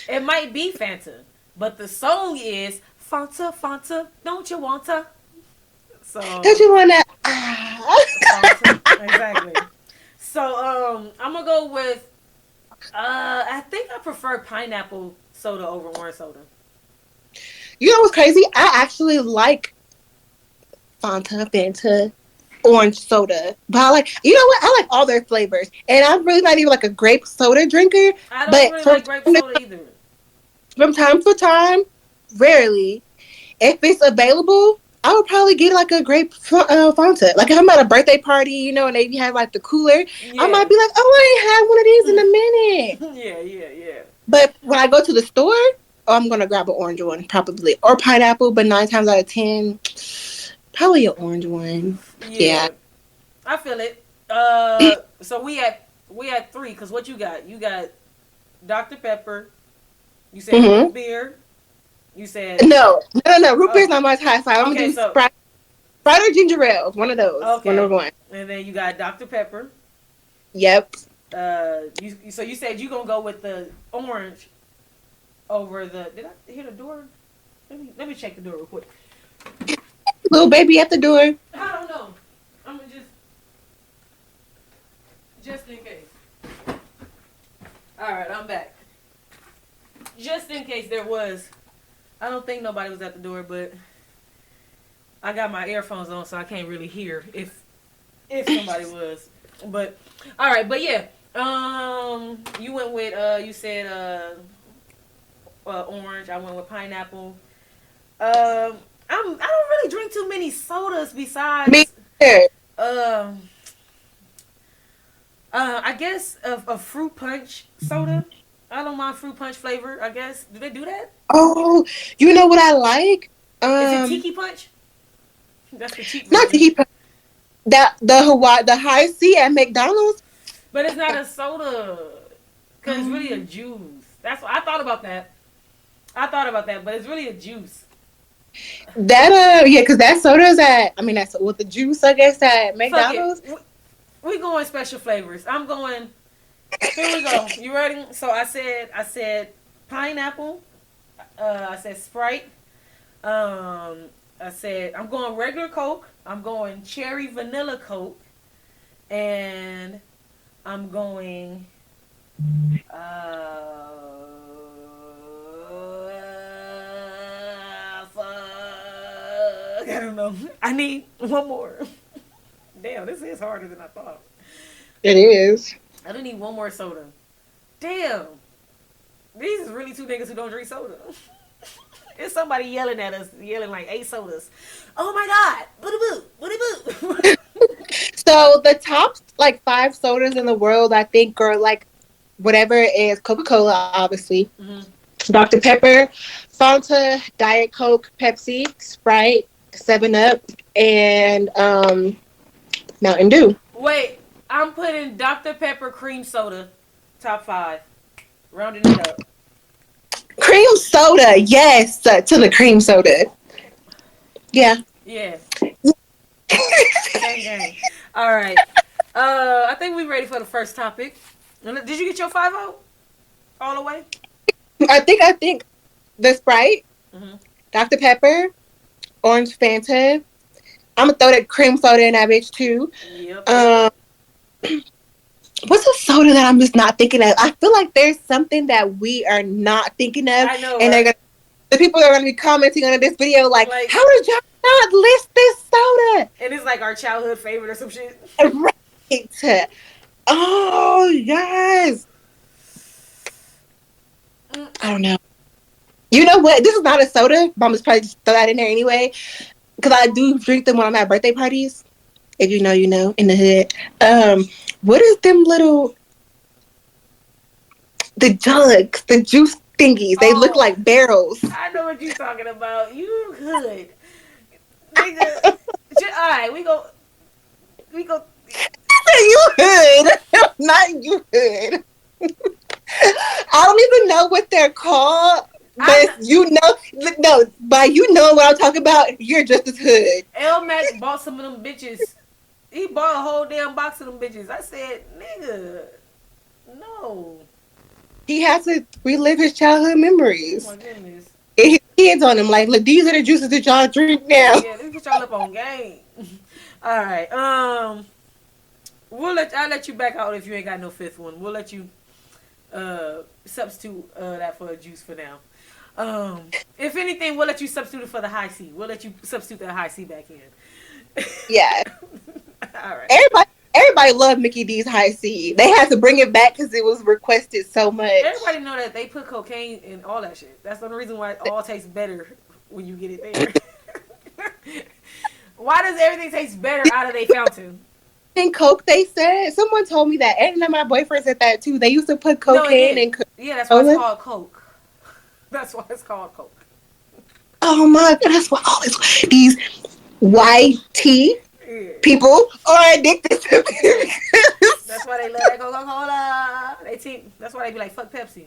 Speaker 1: It might be Fanta, but the song is Fanta. Don't you want to? So.
Speaker 2: Don't you want to?
Speaker 1: Exactly. So I'm gonna go with. I think I prefer pineapple soda over orange soda.
Speaker 2: You know what's crazy? I actually like Fanta, orange soda. But I like, you know what? I like all their flavors. And I'm really not even like a grape soda drinker.
Speaker 1: I don't really like grape soda either.
Speaker 2: From time to time, rarely, if it's available, I would probably get like a grape Fanta. Like if I'm at a birthday party, you know, and they have like the cooler, I might be like, oh, I ain't had one of these in a minute.
Speaker 1: Yeah.
Speaker 2: But when I go to the store, oh, I'm gonna grab an orange one probably, or pineapple. But 9 times out of 10, probably an orange one. Yeah.
Speaker 1: I feel it. So we at 3 because what you got? You got Dr. Pepper. You said root beer. You said
Speaker 2: no. Root beer's not my high side. I'm gonna do
Speaker 1: so
Speaker 2: Sprite or ginger ale. One of those.
Speaker 1: Okay.
Speaker 2: One of one.
Speaker 1: And then you got Dr. Pepper.
Speaker 2: Yep.
Speaker 1: So you said you gonna go with the orange over the. Did I hear the door? Let me check the door real quick.
Speaker 2: Little baby at the door.
Speaker 1: I don't know. I'm gonna just in case. All right, I'm back. Just in case there was. I don't think nobody was at the door, but I got my earphones on, so I can't really hear if somebody was. But all right, but yeah. You went with you said orange. I went with pineapple. I don't really drink too many sodas besides.
Speaker 2: Me too.
Speaker 1: I guess a fruit punch soda. I don't mind fruit punch flavor. I guess do they do that?
Speaker 2: Oh, you know what I like?
Speaker 1: Is it tiki punch? That's the cheap.
Speaker 2: Not tiki punch. The high C at McDonald's.
Speaker 1: But it's not a soda, cause it's really a juice. That's what I thought about that. But it's really a juice.
Speaker 2: That yeah, cause that soda's that's with the juice, I guess, at McDonald's.
Speaker 1: We going special flavors. I'm going. Here we go. You ready? So I said pineapple. I said Sprite. I said I'm going regular Coke. I'm going cherry vanilla Coke, and I'm going. I don't know. I need one more. Damn, this is harder than I thought.
Speaker 2: It is.
Speaker 1: I do need one more soda. Damn. These is really 2 niggas who don't drink soda. It's somebody yelling at us, yelling like 8 sodas. Oh my God. Booty boo. Booty boo.
Speaker 2: So the top 5 sodas in the world, I think, are whatever is Coca-Cola, obviously. Mm-hmm. Dr. Pepper, Fanta, Diet Coke, Pepsi, Sprite, 7-Up, and Mountain Dew.
Speaker 1: Wait, I'm putting Dr. Pepper cream soda, top 5. Rounding it up.
Speaker 2: Cream soda, yes, to the cream soda. Yeah.
Speaker 1: Yeah. Same game. All right. I think we're ready for the first topic. Did you get your 5-0 all the way?
Speaker 2: I think the Sprite, Dr. Pepper, Orange Fanta. I'm gonna throw that cream soda in that bitch too. Yep. What's a soda that I'm just not thinking of? I feel like there's something that we are not thinking of. I know, and right? The people are gonna be commenting on this video like how did y'all not list this soda?
Speaker 1: And it's like our childhood favorite or some shit.
Speaker 2: Right. Oh yes. I don't know. You know what? This is not a soda, but I'm just probably just throw that in there anyway. Because I do drink them when I'm at birthday parties. If you know, you know, in the hood. What is them little... The jugs, the juice thingies. They look like barrels.
Speaker 1: I know what you're talking about. You hood. Nigga. Alright, we go...
Speaker 2: You hood. Not you hood. I don't even know what they're called. But you know what I'm talking about. You're just as hood.
Speaker 1: L Mac bought some of them bitches. He bought a whole damn box of them bitches. I said, nigga, no.
Speaker 2: He has to relive his childhood memories.
Speaker 1: Oh my goodness.
Speaker 2: And his kids on him like, look, these are the juices that y'all drink now.
Speaker 1: Yeah, let's get y'all up on game. All right. I'll let you back out if you ain't got no 5th one. We'll let you substitute that for a juice for now. If anything, we'll let you substitute it for the high C. We'll let you substitute that high C back in.
Speaker 2: Yeah.
Speaker 1: All right.
Speaker 2: Everybody loved Mickey D's high C. They had to bring it back because it was requested so much.
Speaker 1: Everybody know that they put cocaine in all that shit. That's the only reason why it all tastes better when you get it there. Why does everything taste better out of their fountain?
Speaker 2: In Coke, they said. Someone told me that. And my boyfriend said that too. They used to put cocaine in Coke.
Speaker 1: Yeah, that's why it's called Coke. That's why it's called Coke.
Speaker 2: Oh my god, that's why all these YT
Speaker 1: Yeah.
Speaker 2: people are addicted to this.
Speaker 1: That's why they love that Coca-Cola. That's why they be like, fuck Pepsi.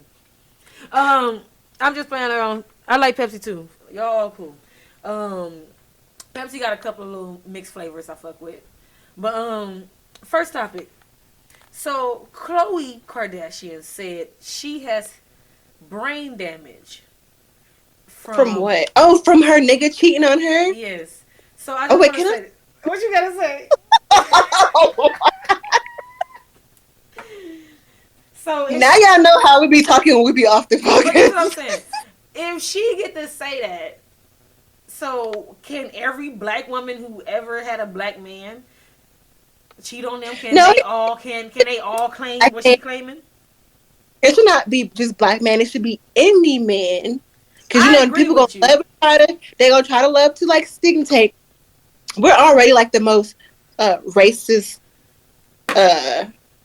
Speaker 1: I'm just playing around. I like Pepsi too. Y'all all cool. Pepsi got a couple of little mixed flavors I fuck with. But first topic. So Khloe Kardashian said she has brain damage
Speaker 2: From what? Oh, from her nigga cheating on her?
Speaker 1: Yes. So I just
Speaker 2: wait,
Speaker 1: want to say, what you gotta say? So
Speaker 2: now y'all know how we be talking when we be off the
Speaker 1: but this is what I'm
Speaker 2: podcast.
Speaker 1: saying. If she get to say that, so can every black woman who ever had a black man cheat on them? Can
Speaker 2: No,
Speaker 1: they all claim what
Speaker 2: I
Speaker 1: she
Speaker 2: can't.
Speaker 1: claiming?
Speaker 2: It should not be just black men. It should be any man. Because
Speaker 1: I agree
Speaker 2: people gonna
Speaker 1: with you.
Speaker 2: they gonna try to love to like stigmatize. We're already like the most racist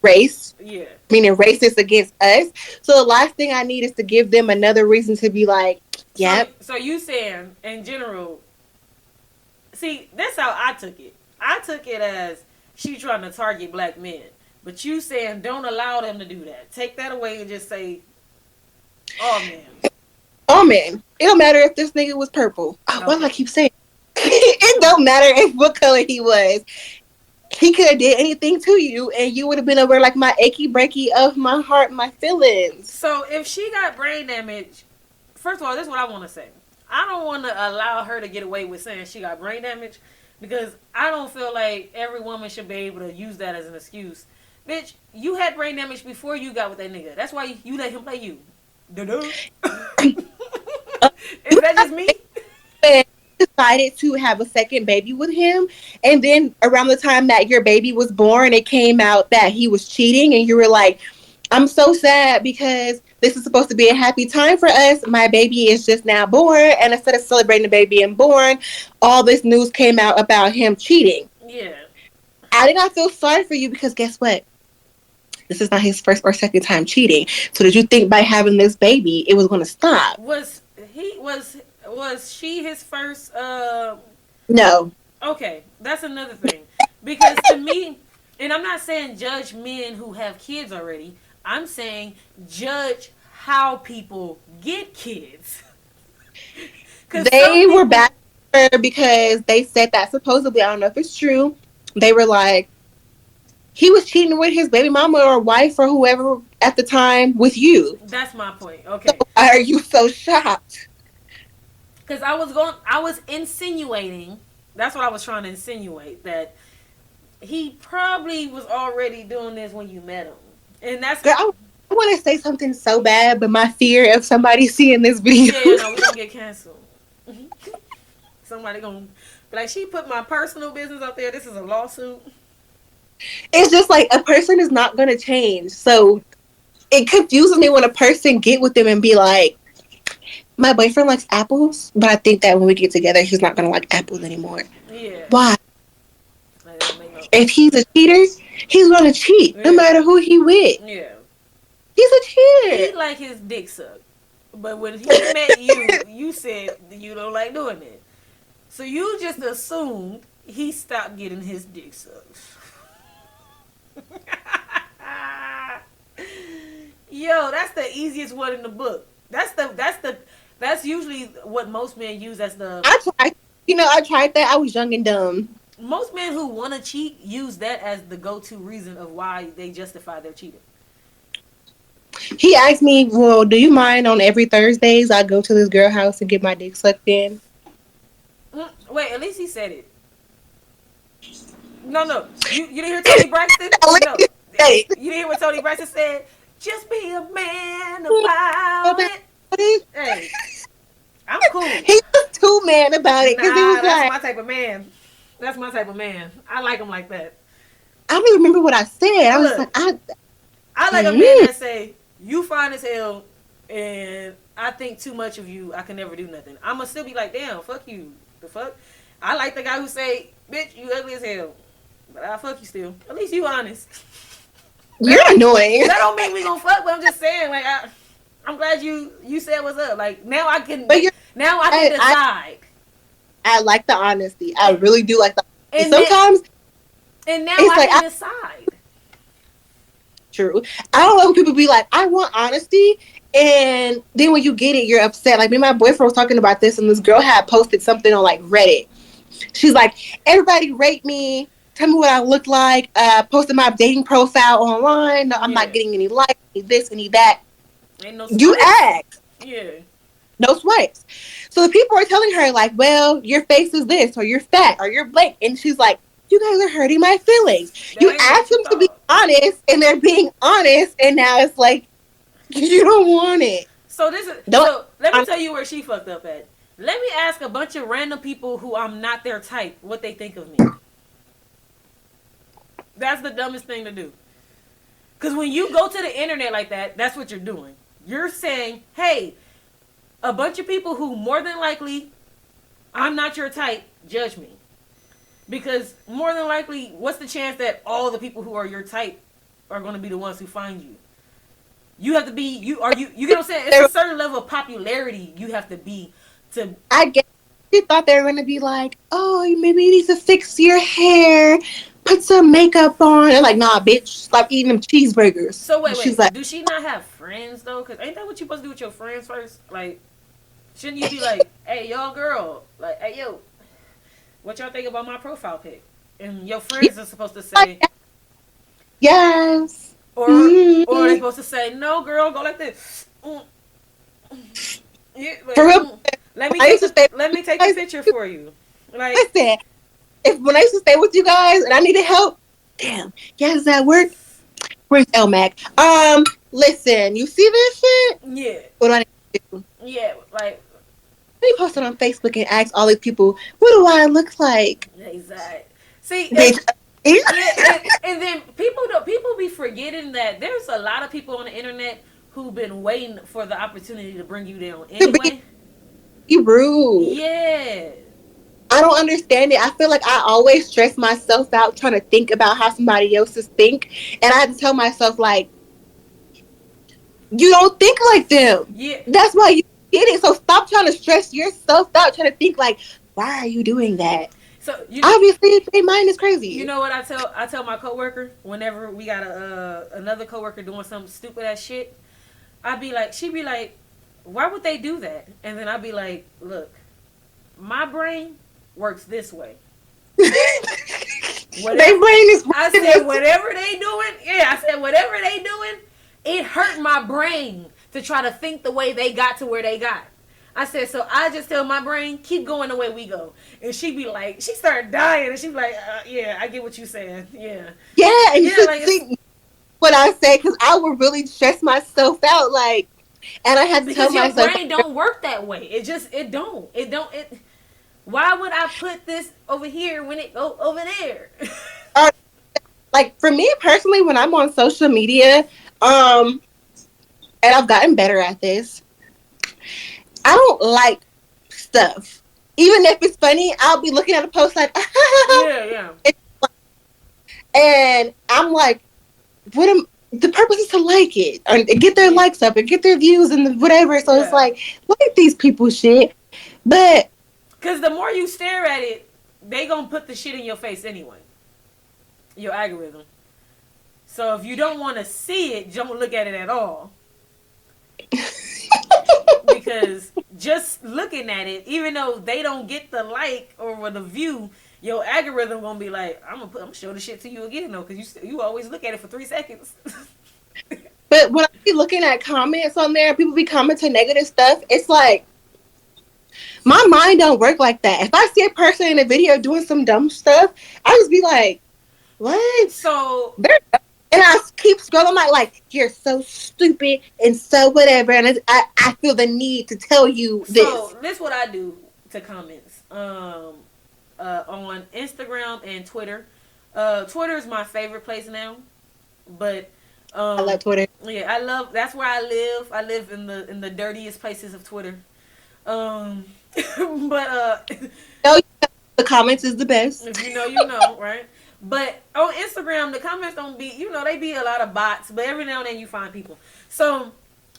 Speaker 2: race,
Speaker 1: Yeah.
Speaker 2: meaning racist against us. So the last thing I need is to give them another reason to be like, yep.
Speaker 1: So you saying in general? See, that's how I took it. I took it as she trying to target black men. But you saying don't allow them to do that. Take that away and just say, oh man.
Speaker 2: Oh man, it don't matter if this nigga was purple. Oh,
Speaker 1: Okay.
Speaker 2: what I keep saying. It don't matter if what color he was. He could have did anything to you, and you would have been over like my achy breaky of my heart, my feelings.
Speaker 1: So if she got brain damage, first of all, this is what I want to say. I don't want to allow her to get away with saying she got brain damage because I don't feel like every woman should be able to use that as an excuse. Bitch, you had brain damage before you got with that nigga. That's why you let him play you. Is that just me?
Speaker 2: And decided to have a second baby with him, and then around the time that your baby was born, it came out that he was cheating, and you were like, I'm so sad because this is supposed to be a happy time for us. My baby is just now born, and instead of celebrating the baby being born, all this news came out about him cheating.
Speaker 1: Yeah.
Speaker 2: I did not feel sorry for you because guess what? This is not his first or second time cheating. So did you think by having this baby, it was going to stop?
Speaker 1: Was she his first
Speaker 2: No.
Speaker 1: okay, that's another thing. Because to me, and I'm not saying judge men who have kids already. I'm saying judge how people get kids.
Speaker 2: They were bad at her because they said that supposedly, I don't know if it's true, they were like, he was cheating with his baby mama or wife or whoever at the time with you.
Speaker 1: That's my point. Okay.
Speaker 2: So why are you so shocked?
Speaker 1: Because I was insinuating, that's what I was trying to insinuate, that he probably was already doing this when you met him. And that's...
Speaker 2: Girl, I want to say something so bad, but my fear of somebody seeing this video.
Speaker 1: Yeah, no, we're going to get canceled. Somebody going to be like, she put my personal business up there. This is a lawsuit.
Speaker 2: It's just like a person is not going to change. So it confuses me when a person get with them and be like, my boyfriend likes apples, but I think that when we get together, he's not going to like apples anymore.
Speaker 1: Yeah.
Speaker 2: Why? If he's a cheater, he's going to cheat, no matter who he with.
Speaker 1: Yeah.
Speaker 2: He's a cheater.
Speaker 1: He like his dick sucked. But when he met you, you said you don't like doing it. So you just assumed he stopped getting his dick sucked. Yo, that's the easiest one in the book. That's usually what most men use as the...
Speaker 2: I tried that. I was young and dumb.
Speaker 1: Most men who want to cheat use that as the go-to reason of why they justify their cheating.
Speaker 2: He asked me, well, do you mind on every Thursdays I go to this girl house and get my dick sucked in?
Speaker 1: Wait, at least he said it. No. You didn't hear Tony Braxton? No. You didn't hear what Tony Braxton said? Just be a man about it. Hey, I'm cool.
Speaker 2: He was too mad about it.
Speaker 1: Nah,
Speaker 2: He was
Speaker 1: that's
Speaker 2: like,
Speaker 1: my type of man. That's my type of man. I like him like that.
Speaker 2: I don't even remember what I said. I was
Speaker 1: Look,
Speaker 2: like,
Speaker 1: I like a man that say, you fine as hell, and I think too much of you, I can never do nothing. I'ma still be like, damn, fuck you. The fuck? I like the guy who say, bitch, you ugly as hell. But I'll fuck you still. At least you honest.
Speaker 2: You're annoying.
Speaker 1: That don't mean we gonna fuck, but I'm just saying, like, I'm glad you said what's up. Like now I can
Speaker 2: But you're
Speaker 1: decide.
Speaker 2: I like the honesty. I really do like the honesty.
Speaker 1: And
Speaker 2: Sometimes
Speaker 1: and now
Speaker 2: it's
Speaker 1: I
Speaker 2: like
Speaker 1: can decide.
Speaker 2: true. I don't know when people be like, I want honesty, and then when you get it, you're upset. Like me and my boyfriend was talking about this, and this girl had posted something on like Reddit. She's like, everybody rate me, tell me what I look like, posted my dating profile online. No, I'm not getting any likes, any this, any that.
Speaker 1: Ain't no
Speaker 2: You
Speaker 1: swipes.
Speaker 2: ask.
Speaker 1: Yeah.
Speaker 2: No swipes. So the people are telling her, like, well, your face is this, or you're fat, or you're blank. And she's like, you guys are hurting my feelings.
Speaker 1: That
Speaker 2: You
Speaker 1: ain't
Speaker 2: ask them
Speaker 1: what
Speaker 2: to be
Speaker 1: thought.
Speaker 2: honest, and they're being honest, and now it's like, you don't want it.
Speaker 1: So this is
Speaker 2: Don't.
Speaker 1: so let me tell you where she fucked up at. Let me ask a bunch of random people who I'm not their type what they think of me. That's the dumbest thing to do. Because when you go to the internet like that, that's what you're doing. You're saying, hey, a bunch of people who more than likely, I'm not your type, judge me. Because more than likely, what's the chance that all the people who are your type are going to be the ones who find you? You have to be, you get what I'm saying? It's a certain level of popularity you have to be to.
Speaker 2: I guess she thought they were going to be like, oh, maybe you need to fix your hair, put some makeup on. And like, nah, bitch, stop eating them cheeseburgers.
Speaker 1: So wait,
Speaker 2: She's like,
Speaker 1: do she not have friends though? Because ain't that what you supposed to do with your friends first? Like, shouldn't you be like, hey, y'all girl, like, hey, yo, what y'all think about my profile pic? And your friends are supposed to say,
Speaker 2: yes.
Speaker 1: or they're supposed to say, no, girl, go like this. Yeah, like,
Speaker 2: For real,
Speaker 1: let me take a picture for you. Like,
Speaker 2: listen, when I used to stay with you guys and I needed help, damn, yes, that work. Where's Mac? Listen, you see this shit?
Speaker 1: Yeah.
Speaker 2: What do I need to do?
Speaker 1: Yeah, like.
Speaker 2: Let me post it on Facebook and ask all these people, what do I look like?
Speaker 1: Exactly. See,
Speaker 2: Bitch.
Speaker 1: and then people be forgetting that there's a lot of people on the internet who've been waiting for the opportunity to bring you down anyway.
Speaker 2: You rude.
Speaker 1: Yeah.
Speaker 2: I don't understand it. I feel like I always stress myself out trying to think about how somebody else's think, and I have to tell myself like, you don't think like them.
Speaker 1: Yeah.
Speaker 2: That's why you get it. So stop trying to stress yourself out, trying to think like, why are you doing that?
Speaker 1: So
Speaker 2: obviously, their mind is crazy.
Speaker 1: You know what I tell my coworker whenever we got another coworker doing some stupid ass shit. She'd be like, why would they do that? And then I'd be like, look, my brain works this way.
Speaker 2: Their brain is.
Speaker 1: I said whatever they doing. Yeah, I said whatever they doing. It hurt my brain to try to think the way they got to where they got. I said, so I just tell my brain, keep going the way we go. And she'd be like, she started dying, and she'd be like, yeah, I get what you're saying. Yeah.
Speaker 2: Yeah, and
Speaker 1: yeah,
Speaker 2: you should think what I say, because I would really stress myself out, like, and I had to tell myself.
Speaker 1: Because your brain don't work that way. It don't. Why would I put this over here when it go over there?
Speaker 2: Like, for me personally, when I'm on social media, and I've gotten better at this, I don't like stuff. Even if it's funny, I'll be looking at a post like,
Speaker 1: yeah.
Speaker 2: And I'm like, the purpose is to like it and get their likes up and get their views and whatever. So it's like, look at these people shit. But
Speaker 1: because the more you stare at it, they gonna put the shit in your face anyway. Your algorithm. So if you don't want to see it, don't look at it at all. Because just looking at it, even though they don't get the like or the view, your algorithm gonna be like, I'm gonna show the shit to you again though, because you always look at it for 3 seconds.
Speaker 2: But when I be looking at comments on there, people be commenting negative stuff. It's like, my mind don't work like that. If I see a person in a video doing some dumb stuff, I just be like, what?
Speaker 1: So
Speaker 2: and I keep scrolling like, you're so stupid and so whatever. And I feel the need to tell you this.
Speaker 1: So this is what I do to comments on Instagram and Twitter. Twitter is my favorite place now, but
Speaker 2: I love Twitter.
Speaker 1: Yeah, that's where I live. I live in the dirtiest places of Twitter. But
Speaker 2: the comments is the best.
Speaker 1: If you know, you know, right? But on Instagram, the comments don't be, they be a lot of bots, but every now and then you find people. So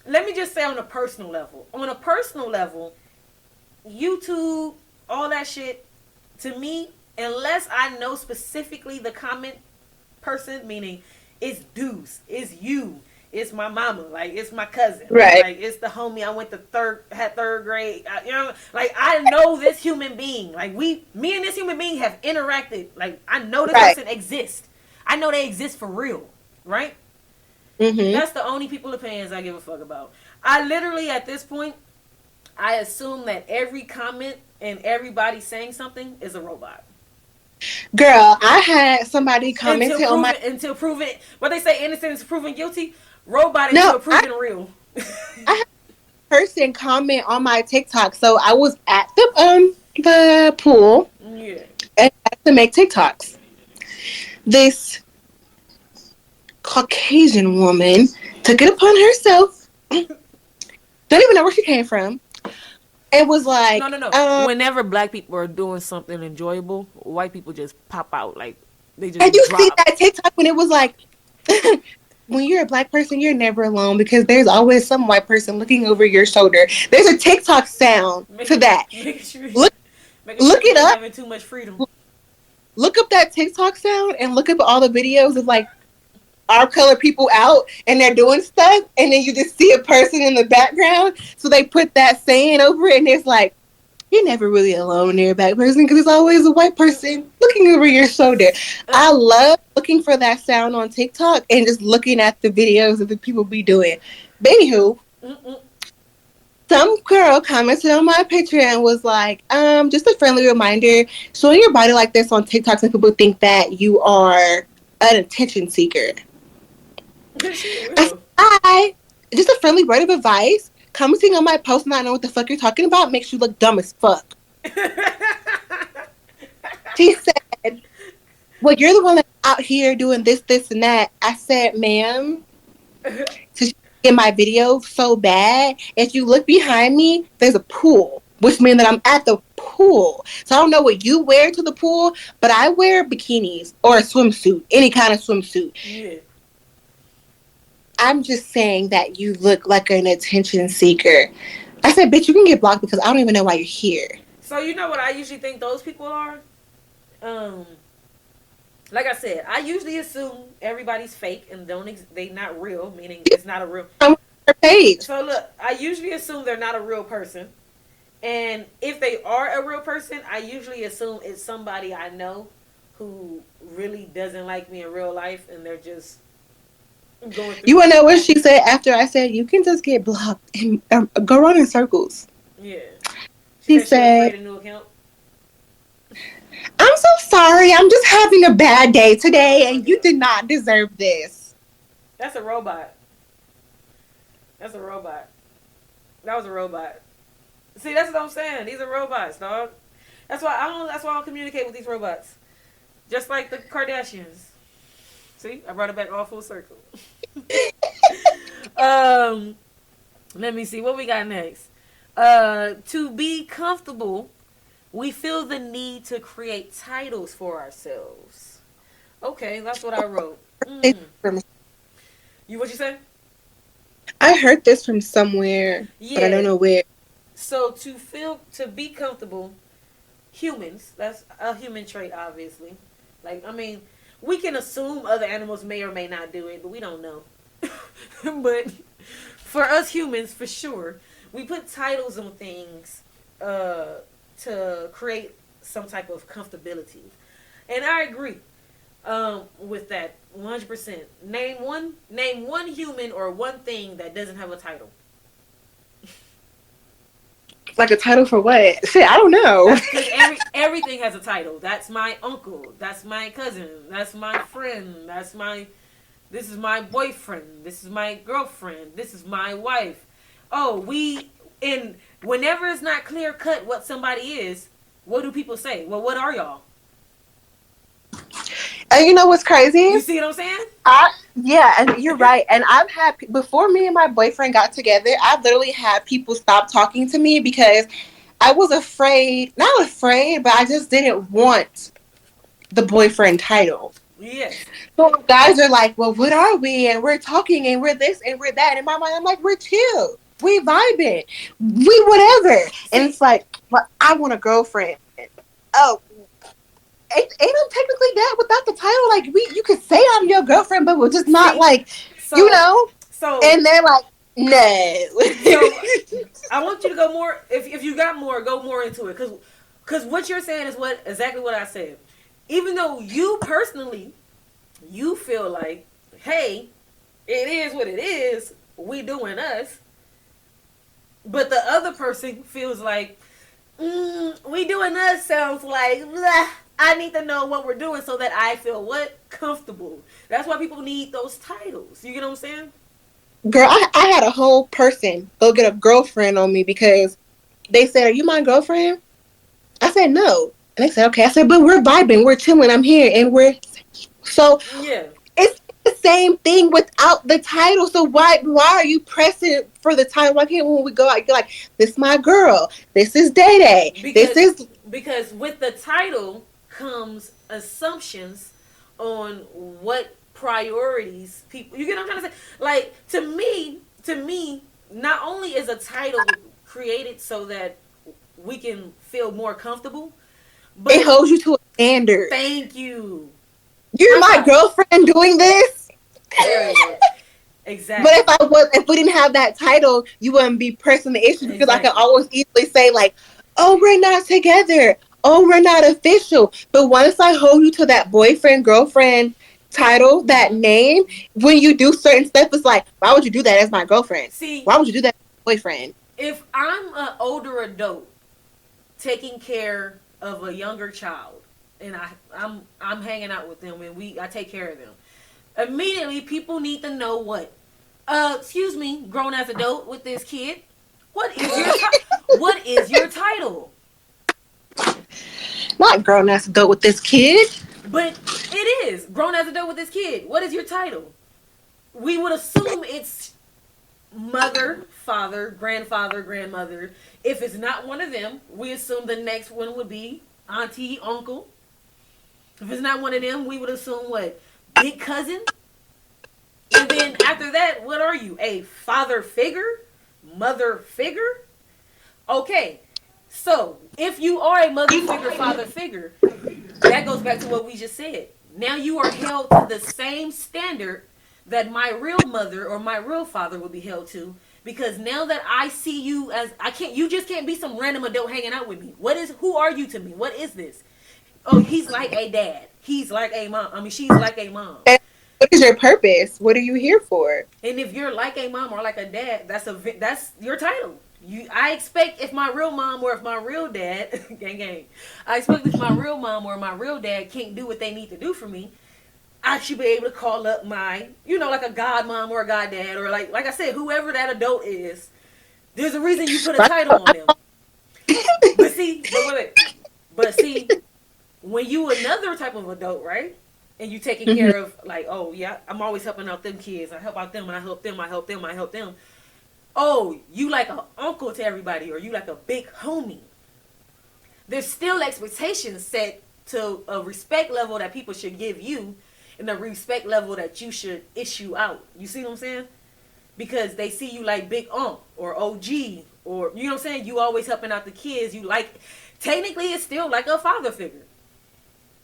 Speaker 1: let me just say on a personal level. On a personal level, YouTube, all that shit, to me, unless I know specifically the comment person, meaning it's Deuce, it's you, it's my mama, like it's my cousin,
Speaker 2: Right.
Speaker 1: like it's the homie I went to third grade, you know, like I know this human being, like me and this human being have interacted, like I know this
Speaker 2: Right.
Speaker 1: person exists, I know they exist for real, right?
Speaker 2: Mm-hmm.
Speaker 1: That's the only people opinions I give a fuck about. I literally at this point, I assume that every comment and everybody saying something is a robot.
Speaker 2: Girl, I had somebody commented on my.
Speaker 1: Until proven, what they say, innocent is proven guilty. Robot
Speaker 2: No,
Speaker 1: until proven real.
Speaker 2: I had a person comment on my TikTok. So I was at the pool
Speaker 1: Yeah.
Speaker 2: and I had to make TikToks. This Caucasian woman took it upon herself. Don't even know where she came from. It was like
Speaker 1: No. Whenever black people are doing something enjoyable, white people just pop out, like they just
Speaker 2: and you see
Speaker 1: drop.
Speaker 2: that TikTok when it was like, when you're a black person, you're never alone because there's always some white person looking over your shoulder. There's a TikTok sound to that. Look it up.
Speaker 1: Having too much freedom.
Speaker 2: Look up that TikTok sound and look up all the videos of like our color people out and they're doing stuff, and then you just see a person in the background. So they put that saying over it, and it's like, you're never really alone there, black person, because there's always a white person looking over your shoulder. I love looking for that sound on TikTok and just looking at the videos that the people be doing. But anywho, some girl commented on my picture and was like, just a friendly reminder, showing your body like this on TikTok, some people think that you are an attention seeker. Hi, just a friendly word of advice. Commenting on my post and not know what the fuck you're talking about makes you look dumb as fuck. She said, well, you're the one that's out here doing this, and that. I said, ma'am, to get my video so bad, if you look behind me, there's a pool, which means that I'm at the pool. So I don't know what you wear to the pool, but I wear bikinis or a swimsuit, any kind of swimsuit.
Speaker 1: Yeah.
Speaker 2: I'm just saying that you look like an attention seeker. I said, bitch, you can get blocked because I don't even know why you're here.
Speaker 1: So you know what I usually think those people are? Like I said, I usually assume everybody's fake and they not real, meaning it's not a real
Speaker 2: page.
Speaker 1: So look, I usually assume they're not a real person. And if they are a real person, I usually assume it's somebody I know who really doesn't like me in real life, and they're just going through.
Speaker 2: You want to know what she said after I said, you can just get blocked and go around in circles?
Speaker 1: Yeah.
Speaker 2: She said,
Speaker 1: create a new account.
Speaker 2: I'm so sorry. I'm just having a bad day today, and you did not deserve this.
Speaker 1: That's a robot. That was a robot. See, that's what I'm saying. These are robots, dog. That's why I don't communicate with these robots. Just like the Kardashians. See, I brought it back all full circle. Let me see what we got next. To be comfortable, we feel the need to create titles for ourselves. Okay, that's what I wrote. What you say?
Speaker 2: I heard this from somewhere, but I don't know where.
Speaker 1: So to be comfortable, humans, that's a human trait, obviously. Like, I mean, we can assume other animals may or may not do it, but we don't know. But for us humans, for sure, we put titles on things to create some type of comfortability. And I agree with that 100%. Name one human or one thing that doesn't have a title.
Speaker 2: Like a title for what? Shit, I don't know.
Speaker 1: Because everything has a title. That's my uncle. That's my cousin. That's my friend. This is my boyfriend. This is my girlfriend. This is my wife. Oh, whenever it's not clear cut what somebody is, what do people say? Well, what are y'all?
Speaker 2: And you know what's crazy?
Speaker 1: You see what I'm saying?
Speaker 2: Yeah, and you're right. And I've had, before me and my boyfriend got together, I've literally had people stop talking to me because I was afraid, not afraid, but I just didn't want the boyfriend title.
Speaker 1: Yes.
Speaker 2: So guys are like, well, what are we? And we're talking and we're this and we're that. And in my mind, I'm like, we're chill. We vibing. We whatever. And
Speaker 1: See,
Speaker 2: it's like, well, I want a girlfriend. Oh, ain't I'm technically that without the title? Like, you could say I'm your girlfriend, but we're just not
Speaker 1: see,
Speaker 2: like, you
Speaker 1: so,
Speaker 2: know?
Speaker 1: so,
Speaker 2: And they're like, no.
Speaker 1: so, I want you to go more. If you got more, go more into it, because what you're saying is exactly what I said. Even though you personally, you feel like, hey, it is what it is. We doing us, but the other person feels like, we doing us sounds like, blah. I need to know what we're doing so that I feel what? Comfortable. That's why people need those titles. You get what I'm saying?
Speaker 2: Girl, I had a whole person go get a girlfriend on me because they said, are you my girlfriend? I said, no. And they said, okay. I said, but we're vibing, we're chilling, I'm here, and we're... So,
Speaker 1: Yeah.
Speaker 2: it's the same thing without the title. So why are you pressing for the title? Why can't when we go out, you're like, this is my girl, this is DAE DAE, this
Speaker 1: Because
Speaker 2: is...
Speaker 1: because with the title comes assumptions on what priorities people, you get what I'm trying to say? Like, to me, not only is a title created so that we can feel more comfortable,
Speaker 2: It
Speaker 1: but
Speaker 2: holds you to a standard.
Speaker 1: thank you.
Speaker 2: You're
Speaker 1: High
Speaker 2: my
Speaker 1: five.
Speaker 2: girlfriend doing this?
Speaker 1: There you go.
Speaker 2: But
Speaker 1: Exactly.
Speaker 2: if we didn't have that title, you wouldn't be pressing the issue because I can
Speaker 1: Exactly.
Speaker 2: always easily say like, "Oh, we're not together. Oh, we're not official." But once I hold you to that boyfriend girlfriend title, that
Speaker 1: Mm-hmm.
Speaker 2: name, when you do certain stuff, it's like, why would you do that as my girlfriend?
Speaker 1: See,
Speaker 2: Why would you do that as my boyfriend?
Speaker 1: if I'm an older adult taking care of a younger child, and I'm hanging out with them, and I take care of them, immediately people need to know what. Excuse me, grown as adult with this kid. What is your title?
Speaker 2: Not grown ass adult with this kid.
Speaker 1: But it is grown as adult with this kid. What is your title? We would assume it's mother, father, grandfather, grandmother. If it's not one of them, we assume the next one would be auntie, uncle. If it's not one of them, we would assume what? Big cousin? And then after that, what are you? A father figure? Mother figure? Okay. So, if you are a mother figure, father figure, that goes back to what we just said. Now you are held to the same standard that my real mother or my real father will be held to, because now that I see you as, you just can't be some random adult hanging out with me. Who are you to me? What is this? Oh, he's like a dad. He's like a mom. I mean, she's like a mom.
Speaker 2: And what is your purpose? What are you here for?
Speaker 1: And if you're like a mom or like a dad, that's your title. I expect if my real mom or if my real dad, gang gang, I expect if my real mom or my real dad can't do what they need to do for me, I should be able to call up my, like a god mom or a god dad, or like I said, whoever that adult is. There's a reason you put a title on them. But see, but see, when you another type of adult, right? And you taking care of, like, oh yeah, I'm always helping out them kids. I help out them and I help them. I help them. I help them. Oh, you like an uncle to everybody, or you like a big homie. There's still expectations set to a respect level that people should give you, and a respect level that you should issue out. You see what I'm saying? Because they see you like big unc or OG, or you know what I'm saying. You always helping out the kids. You like, technically, it's still like a father figure.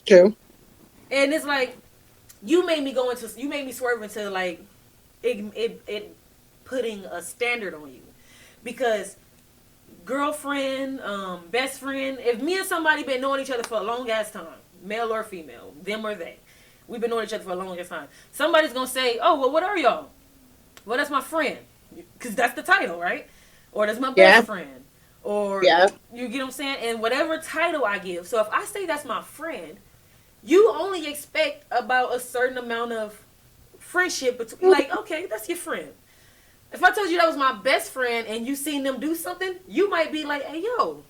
Speaker 2: True.
Speaker 1: And it's like, you made me swerve into like it putting a standard on you, because girlfriend, best friend, if me and somebody been knowing each other for a long ass time, male or female, them or they, we've been knowing each other for a long ass time, somebody's gonna say, oh well, what are y'all? Well, that's my friend, because that's the title, right? Or that's my best friend, or you get what I'm saying. And whatever title I give, so if I say that's my friend, you only expect about a certain amount of friendship between, like, okay, that's your friend. If I told you that was my best friend and you seen them do something, you might be like, hey, yo,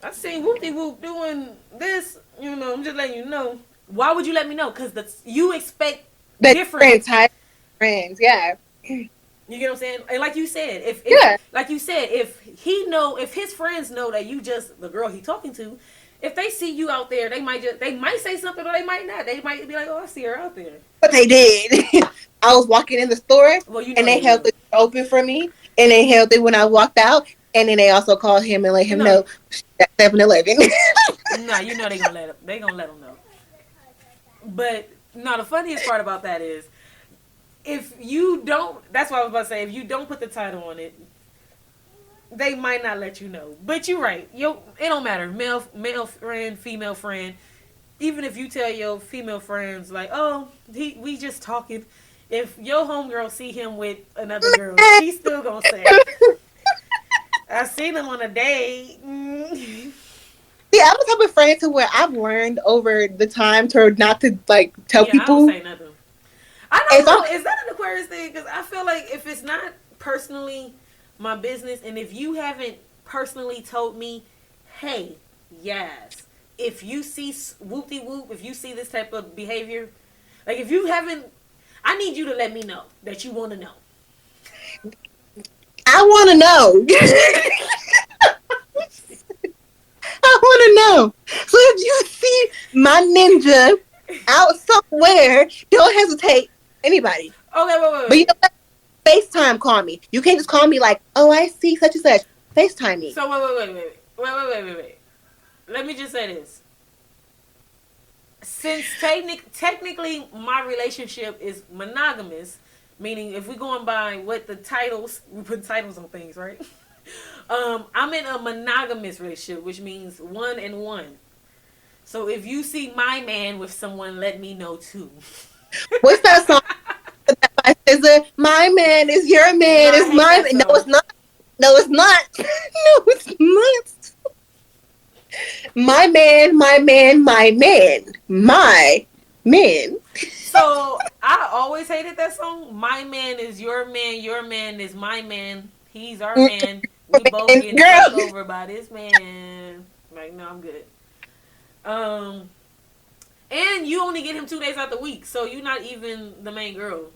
Speaker 1: I seen Whoopty Whoop doing this. I'm just letting you know. Why would you let me know? Because you expect different
Speaker 2: type friends, yeah.
Speaker 1: You get what I'm saying? And like you said, if his friends know that you just the girl he talking to, if they see you out there, they might say something or they might not. They might be like, "Oh, I see her out there."
Speaker 2: But they did. I was walking in the store,
Speaker 1: Well, you know
Speaker 2: and they
Speaker 1: they
Speaker 2: held
Speaker 1: will.
Speaker 2: it open for me, and they held it when I walked out, and then they also called him and let him
Speaker 1: No,
Speaker 2: know at 7-Eleven.
Speaker 1: no, you know they gonna let them. They gonna let them know. But no, the funniest part about that is if you don't. That's what I was about to say. If you don't put the title on it, they might not let you know. But you're right. It don't matter. Male friend, female friend. Even if you tell your female friends like, "Oh, we just talking," if your homegirl see him with another girl, she's still gonna say, "I seen him on a date."
Speaker 2: See, I'm the type of friend to where I've learned over the time to not to like tell
Speaker 1: Yeah, I don't
Speaker 2: people.
Speaker 1: say nothing. I don't know. Is that an Aquarius thing? Because I feel like if it's not personally my business, and if you haven't personally told me, "Hey, yes," if you see whoop de whoop, if you see this type of behavior, like if you haven't, I need you to let me know that you want to know.
Speaker 2: I want to know. I want to know. So if you see my ninja out somewhere, don't hesitate. Anybody.
Speaker 1: Okay,
Speaker 2: But you
Speaker 1: wait.
Speaker 2: know what? FaceTime call me. You can't just call me like, oh, I see such and such. FaceTime me.
Speaker 1: So wait. Let me just say this. Since technically my relationship is monogamous, meaning if we're going by what the titles, we put titles on things, right? I'm in a monogamous relationship, which means one and one. So if you see my man with someone, let me know too.
Speaker 2: What's that song? Is it my man is your man
Speaker 1: No, I
Speaker 2: is
Speaker 1: hate
Speaker 2: my
Speaker 1: that
Speaker 2: man? No,
Speaker 1: song.
Speaker 2: it's not. No, it's not. No, it's not. My man, my man, my man, my man.
Speaker 1: So I always hated that song. My man is your man is my man. He's our man. We both
Speaker 2: And
Speaker 1: getting fucked
Speaker 2: girl,
Speaker 1: over by this man. Like, no, I'm good. Um, and you only get him 2 days out the week, so you're not even the main girl.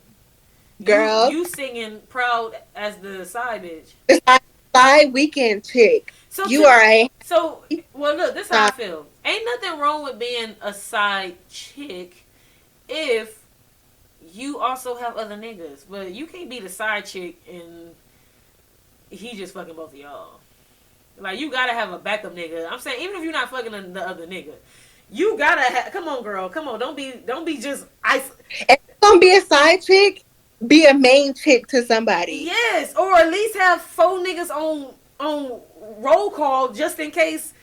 Speaker 2: girl,
Speaker 1: You singing proud as the side bitch.
Speaker 2: it's like side weekend chick.
Speaker 1: So
Speaker 2: You are a
Speaker 1: so well look, this is how I feel. Ain't nothing wrong with being a side chick if you also have other niggas. But you can't be the side chick and he just fucking both of y'all. Like you gotta have a backup nigga. I'm saying even if you're not fucking the other nigga, you gotta have. Come on, girl. Come on. Don't be just ice.
Speaker 2: if you're gonna be a side chick, be a main chick to somebody.
Speaker 1: Yes, or at least have 4 niggas on roll call just in case.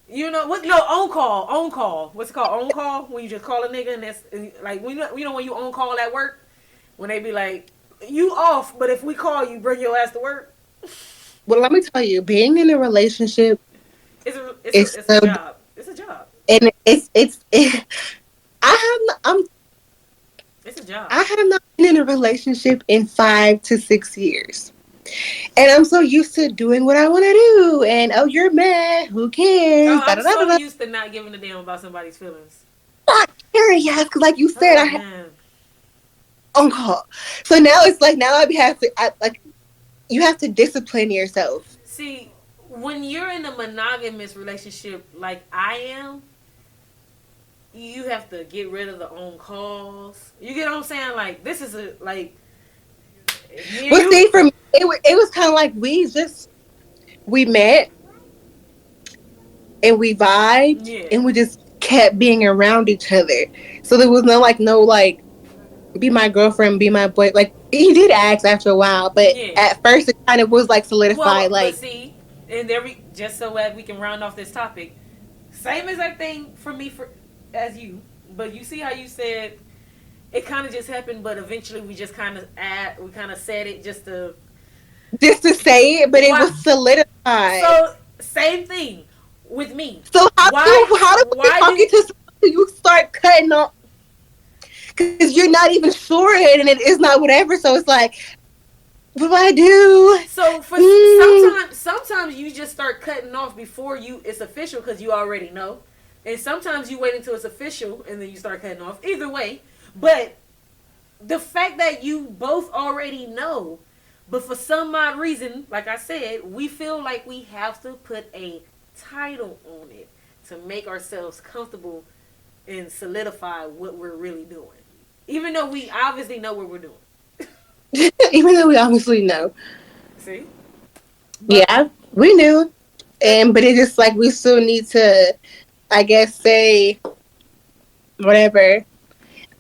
Speaker 1: You know what? No, on call. What's it called? On call when you just call a nigga and that's like when when you on call at work when they be like you off, but if we call you, bring your ass to work.
Speaker 2: Well, let me tell you, being in a relationship
Speaker 1: It's
Speaker 2: so
Speaker 1: a job. It's a job.
Speaker 2: and I'm
Speaker 1: It's a job.
Speaker 2: I have not been in a relationship in 5 to 6 years. And I'm so used to doing what I want to do. And, oh, you're mad. Who cares?
Speaker 1: Oh,
Speaker 2: Da,
Speaker 1: I'm
Speaker 2: da, da, da,
Speaker 1: so
Speaker 2: da.
Speaker 1: used to not giving a damn about somebody's feelings.
Speaker 2: Not caring, yes, because like you said,
Speaker 1: Oh
Speaker 2: I had
Speaker 1: man.
Speaker 2: on call. So now it's like, now you have to discipline yourself.
Speaker 1: See, when you're in a monogamous relationship like I am, you have to get rid of the on calls. You get what I'm saying? Like this is a like.
Speaker 2: But see, for me, it was kind of like we met and we vibed
Speaker 1: Yeah.
Speaker 2: and we just kept being around each other. So there was no like be my girlfriend, be my boy. Like he did ask after a while, but
Speaker 1: Yeah.
Speaker 2: at first it kind of was like solidified.
Speaker 1: Well, but
Speaker 2: Like
Speaker 1: see, and just so that we can round off this topic, same exact thing for me as you. But you see how you said it kind of just happened, but eventually we just kind of said it just to
Speaker 2: say it, but it
Speaker 1: why.
Speaker 2: was solidified.
Speaker 1: So same thing with me.
Speaker 2: So how
Speaker 1: Why?
Speaker 2: do when you're
Speaker 1: Why
Speaker 2: talking
Speaker 1: do?
Speaker 2: to somebody, you start cutting off because you're not even sure it and it is not whatever. So it's like, what do I do?
Speaker 1: So for sometimes you just start cutting off before it's official because you already know, and sometimes you wait until it's official and then you start cutting off. Either way, but the fact that you both already know, but for some odd reason, like I said, we feel like we have to put a title on it to make ourselves comfortable and solidify what we're really doing. Even though we obviously know what we're doing.
Speaker 2: Even though we obviously know.
Speaker 1: See? But,
Speaker 2: Yeah, we knew. But it's just like we still need to, I guess, say whatever.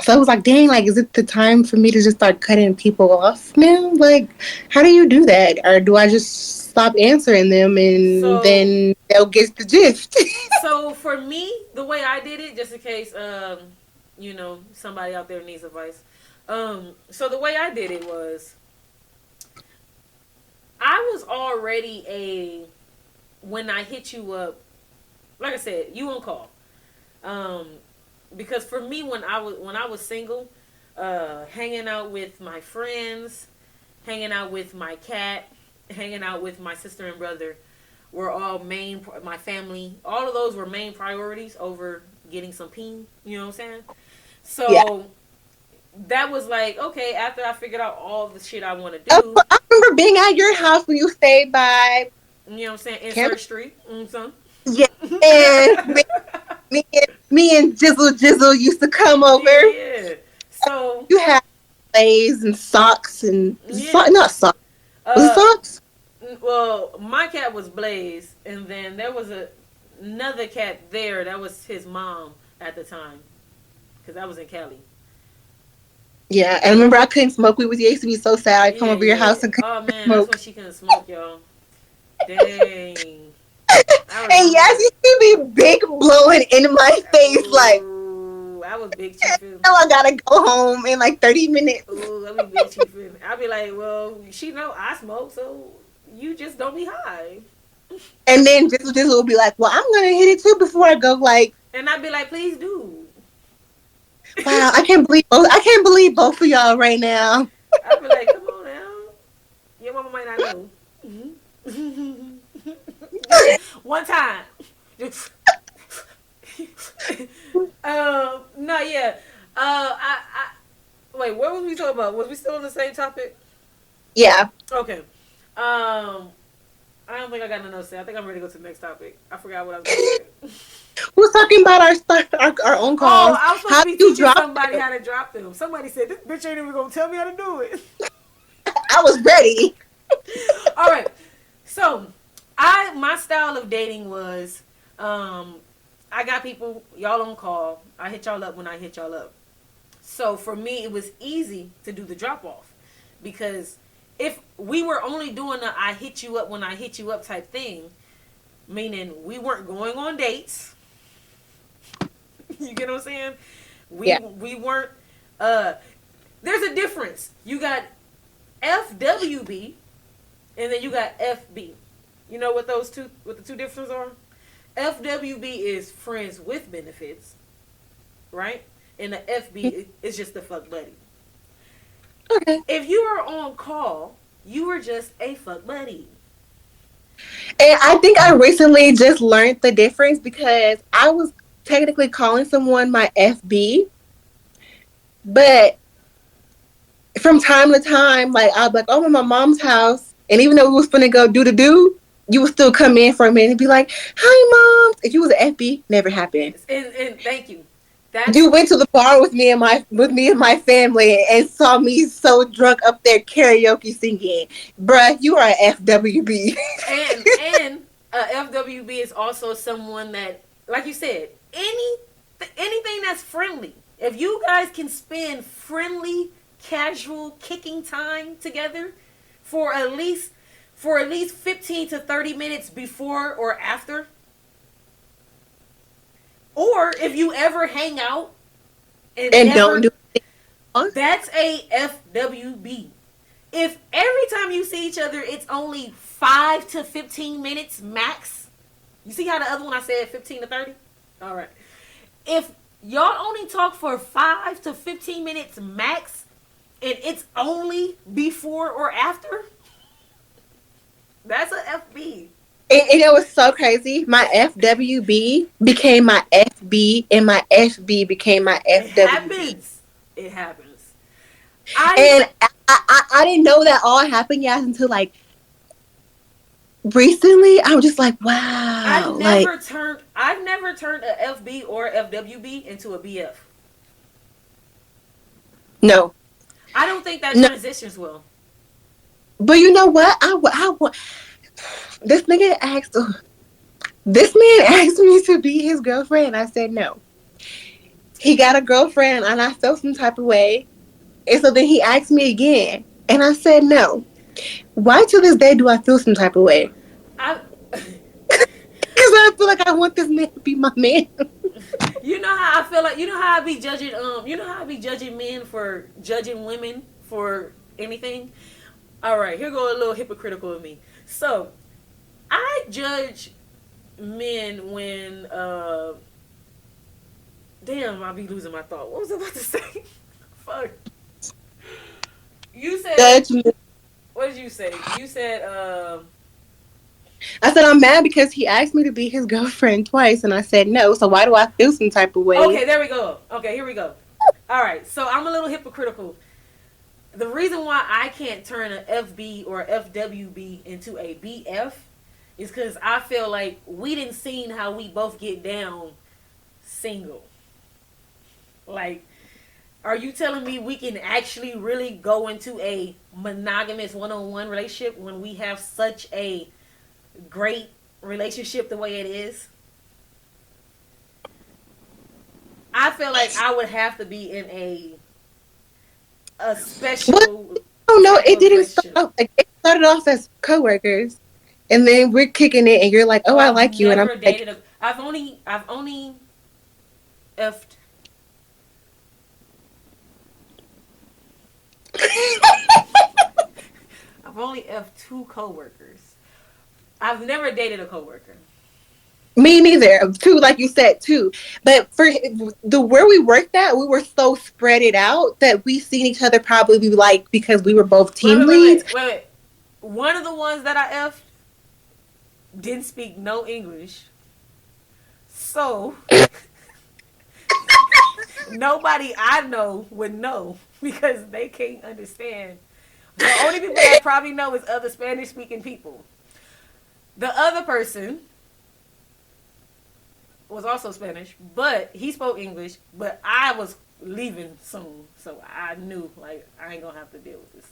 Speaker 2: So I was like, dang, like, is it the time for me to just start cutting people off now? Like, how do you do that? Or do I just stop answering them and then they'll get the gist?
Speaker 1: So for me, the way I did it, just in case, somebody out there needs advice. So the way I did it was, I was already when I hit you up, like I said, you on call. Because for me, when I was single, hanging out with my friends, hanging out with my cat, hanging out with my sister and brother, were all my family. All of those were main priorities over getting some peen. You know what I'm saying? So that was like, okay, after I figured out all the shit I want to do.
Speaker 2: I remember being at your house when you stayed by.
Speaker 1: You know what I'm saying? Insert Street.
Speaker 2: Yeah, and me and Jizzle used to come over.
Speaker 1: Yeah. So
Speaker 2: you had Blaze and socks and not socks. Was it socks?
Speaker 1: Well, my cat was Blaze, and then there was another cat there. That was his mom at the time, because I was in Cali.
Speaker 2: Yeah, and I remember I couldn't smoke weed with you. I used to be so sad. I'd come over your house and couldn't
Speaker 1: man,
Speaker 2: smoke.
Speaker 1: that's when she couldn't smoke, y'all. Dang.
Speaker 2: And Yaz used to be big blowing in my face, like,
Speaker 1: I was big chiefing.
Speaker 2: Now I gotta go home in like 30 minutes.
Speaker 1: Ooh, I be big chiefing. I'd be like, well, she know I smoke, so you just don't be high.
Speaker 2: And then Jizzle will be like, well, I'm gonna hit it too before I go, like.
Speaker 1: And I'd be like, please do.
Speaker 2: Wow, I can't believe both of y'all right now.
Speaker 1: I'd be like, come on now. Your mama might not know. One time. No, yeah. Wait, what was we talking about? Was we still on the same topic?
Speaker 2: Yeah.
Speaker 1: Okay. I don't think I got nothing to say. I think I'm ready to go to the next topic. I forgot what I was going to say.
Speaker 2: We were talking about our own calls.
Speaker 1: Oh, I was supposed to be teaching somebody how to drop them. Somebody said, this bitch ain't even going to tell me how to do it.
Speaker 2: I was ready.
Speaker 1: All right. So, my style of dating was, I got people, y'all on call. I hit y'all up when I hit y'all up. So, for me, it was easy to do the drop-off. Because if we were only doing the I hit you up when I hit you up type thing, meaning we weren't going on dates. You get what I'm saying? We weren't, there's a difference. You got FWB and then you got FB. You know what the two differences are? FWB is friends with benefits, right? And the FB is just the fuck buddy.
Speaker 2: Okay.
Speaker 1: If you are on call, you were just a fuck buddy.
Speaker 2: And I think I recently just learned the difference because I was technically calling someone my FB, but from time to time, like I'll be like, oh, I'm at my mom's house, and even though we was finna go do, you would still come in for a minute and be like, hi, Mom. If you was an FB, never happened.
Speaker 1: And thank you.
Speaker 2: You went to the bar with me and my family and saw me so drunk up there karaoke singing. Bruh, you are an FWB.
Speaker 1: and FWB is also someone that, like you said, anything that's friendly. If you guys can spend friendly, casual, kicking time together for at least 15 to 30 minutes before or after, or if you ever hang out and
Speaker 2: don't do it,
Speaker 1: that's a FWB. If every time you see each other, it's only 5 to 15 minutes max. You see how the other one I said 15 to 30? All right. If y'all only talk for 5 to 15 minutes max, and it's only before or after, that's a FB.
Speaker 2: And it was so crazy. My FWB became my FB, and my FB became my FWB.
Speaker 1: It happens.
Speaker 2: I didn't know that all happened yet until like recently. I was just like, wow.
Speaker 1: I've never turned a FB or FWB into a BF.
Speaker 2: No.
Speaker 1: I don't think that
Speaker 2: No.
Speaker 1: transitions well.
Speaker 2: But you know what? This nigga asked, this man asked me to be his girlfriend. I said no. He got a girlfriend, and I felt some type of way. And so then he asked me again, and I said no. Why to this day do I feel some type of way?
Speaker 1: I,
Speaker 2: Because I feel like I want this man to be my man.
Speaker 1: you know how I feel like, you know how I be judging, you know how I be judging men for judging women for anything. All right, here go a little hypocritical of me. So, I judge men when, damn, I be losing my thought. What was I about to say? Fuck. You said,
Speaker 2: Judge me.
Speaker 1: what did you say? You said,
Speaker 2: I said I'm mad because he asked me to be his girlfriend twice, and I said no. So why do I feel some type of way?
Speaker 1: okay, there we go. Okay, here we go. All right, so I'm a little hypocritical. The reason why I can't turn an FB or FWB into a BF is because I feel like we didn't seen how we both get down single. Like, are you telling me we can actually really go into a monogamous one-on-one relationship when we have such a great relationship the way it is? I feel like I would have to be in a special.
Speaker 2: What? Oh no, it didn't
Speaker 1: relationship.
Speaker 2: start. Like, it started off as coworkers, and then we're kicking it, and you're like, "Oh, I like you," and I'm like,
Speaker 1: I've only effed. I've only effed 2 coworkers. I've never dated a coworker.
Speaker 2: me neither. Too, like you said, too. But for the where we worked at, we were so spread it out that we seen each other probably like because we were both team leads.
Speaker 1: Wait. One of the ones that I effed didn't speak no English. So nobody I know would know because they can't understand. The only people that probably know is other Spanish speaking people. The other person was also Spanish, but he spoke English, but I was leaving soon, so I knew like I ain't gonna have to deal with this.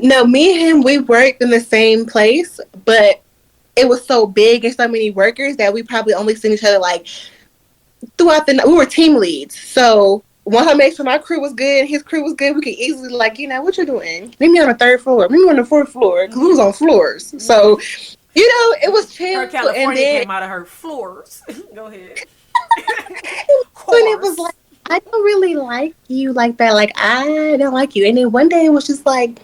Speaker 2: No, me and him, we worked in the same place, but it was so big and so many workers that we probably only seen each other like throughout the night. We were team leads, so once I made sure my crew was good, his crew was good, we could easily like, what you doing? Meet me on the 3rd floor, meet me on the 4th floor, because we was on floors. So, it was chill.
Speaker 1: Her California
Speaker 2: and then,
Speaker 1: came out of her floors. Go ahead.
Speaker 2: when it was like, I don't really like you like that. Like, I don't like you. And then one day it was just like,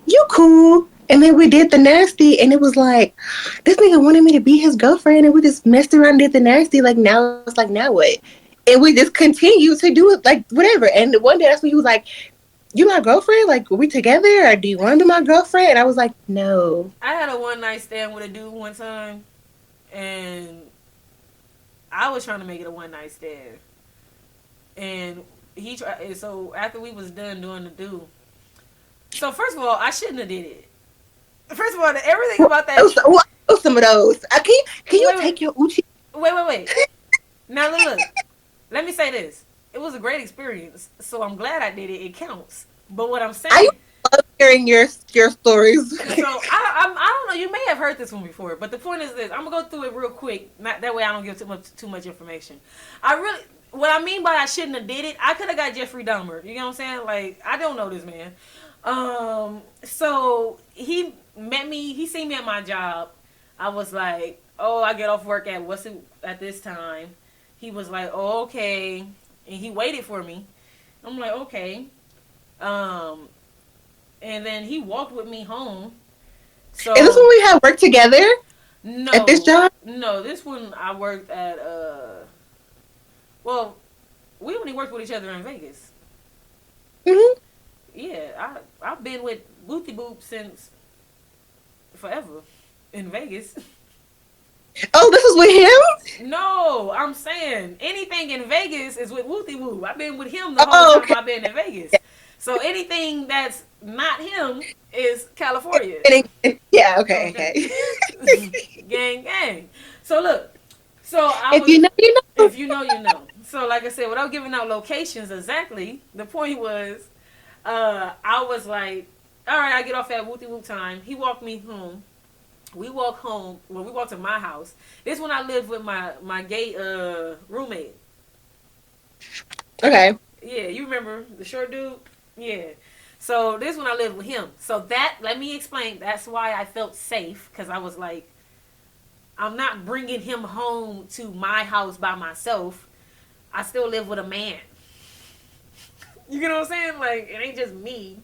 Speaker 2: you cool. And then we did the nasty, and it was like, this nigga wanted me to be his girlfriend, and we just messed around and did the nasty. Like, now it's like, now what? And we just continued to do it, like, whatever. And one day that's when he was like, you my girlfriend? Like, are we together? Or do you want to be my girlfriend? And I was like, no.
Speaker 1: I had a one night stand with a dude one time, and I was trying to make it a one night stand. And he tried. So after we was done doing the do, so first of all, I shouldn't have did it. First of all, everything about that.
Speaker 2: What some of those? Can you take your Uchi?
Speaker 1: Wait. Now look. Let me say this. It was a great experience, so I'm glad I did it. It counts. But what I'm saying,
Speaker 2: I love hearing your stories.
Speaker 1: So I don't know. You may have heard this one before, but the point is this. I'm gonna go through it real quick. Not that way I don't give too much information. What I mean by I shouldn't have did it. I could have got Jeffrey Dahmer. You know what I'm saying? Like, I don't know this man. So he met me. He seen me at my job. I was like, oh, I get off work at this time. He was like, oh, okay. And he waited for me. I'm like, okay. And then he walked with me home. So
Speaker 2: Is this when we had worked together?
Speaker 1: No.
Speaker 2: At this job?
Speaker 1: No, this one I worked at, well, we only worked with each other in Vegas.
Speaker 2: Mm-hmm.
Speaker 1: Yeah, I've been with Booty Boop since forever in Vegas.
Speaker 2: Oh, this is with him?
Speaker 1: No, I'm saying anything in Vegas is with Wooty Woo. I've been with him the whole time I've been in Vegas. So anything that's not him is California.
Speaker 2: Yeah, okay.
Speaker 1: Gang. So look. So I
Speaker 2: If
Speaker 1: was,
Speaker 2: you know, you know.
Speaker 1: if you know, you know. So like I said, without giving out locations exactly, the point was, I was like, all right, I get off at Wooty Woo time. He walked me home. We walk home. When we walk to my house, this when I lived with my gay roommate.
Speaker 2: Okay.
Speaker 1: Yeah, you remember the short dude? Yeah. So this when I lived with him. So that, let me explain. That's why I felt safe, because I was like, I'm not bringing him home to my house by myself. I still live with a man. You get what I'm saying? Like, it ain't just me.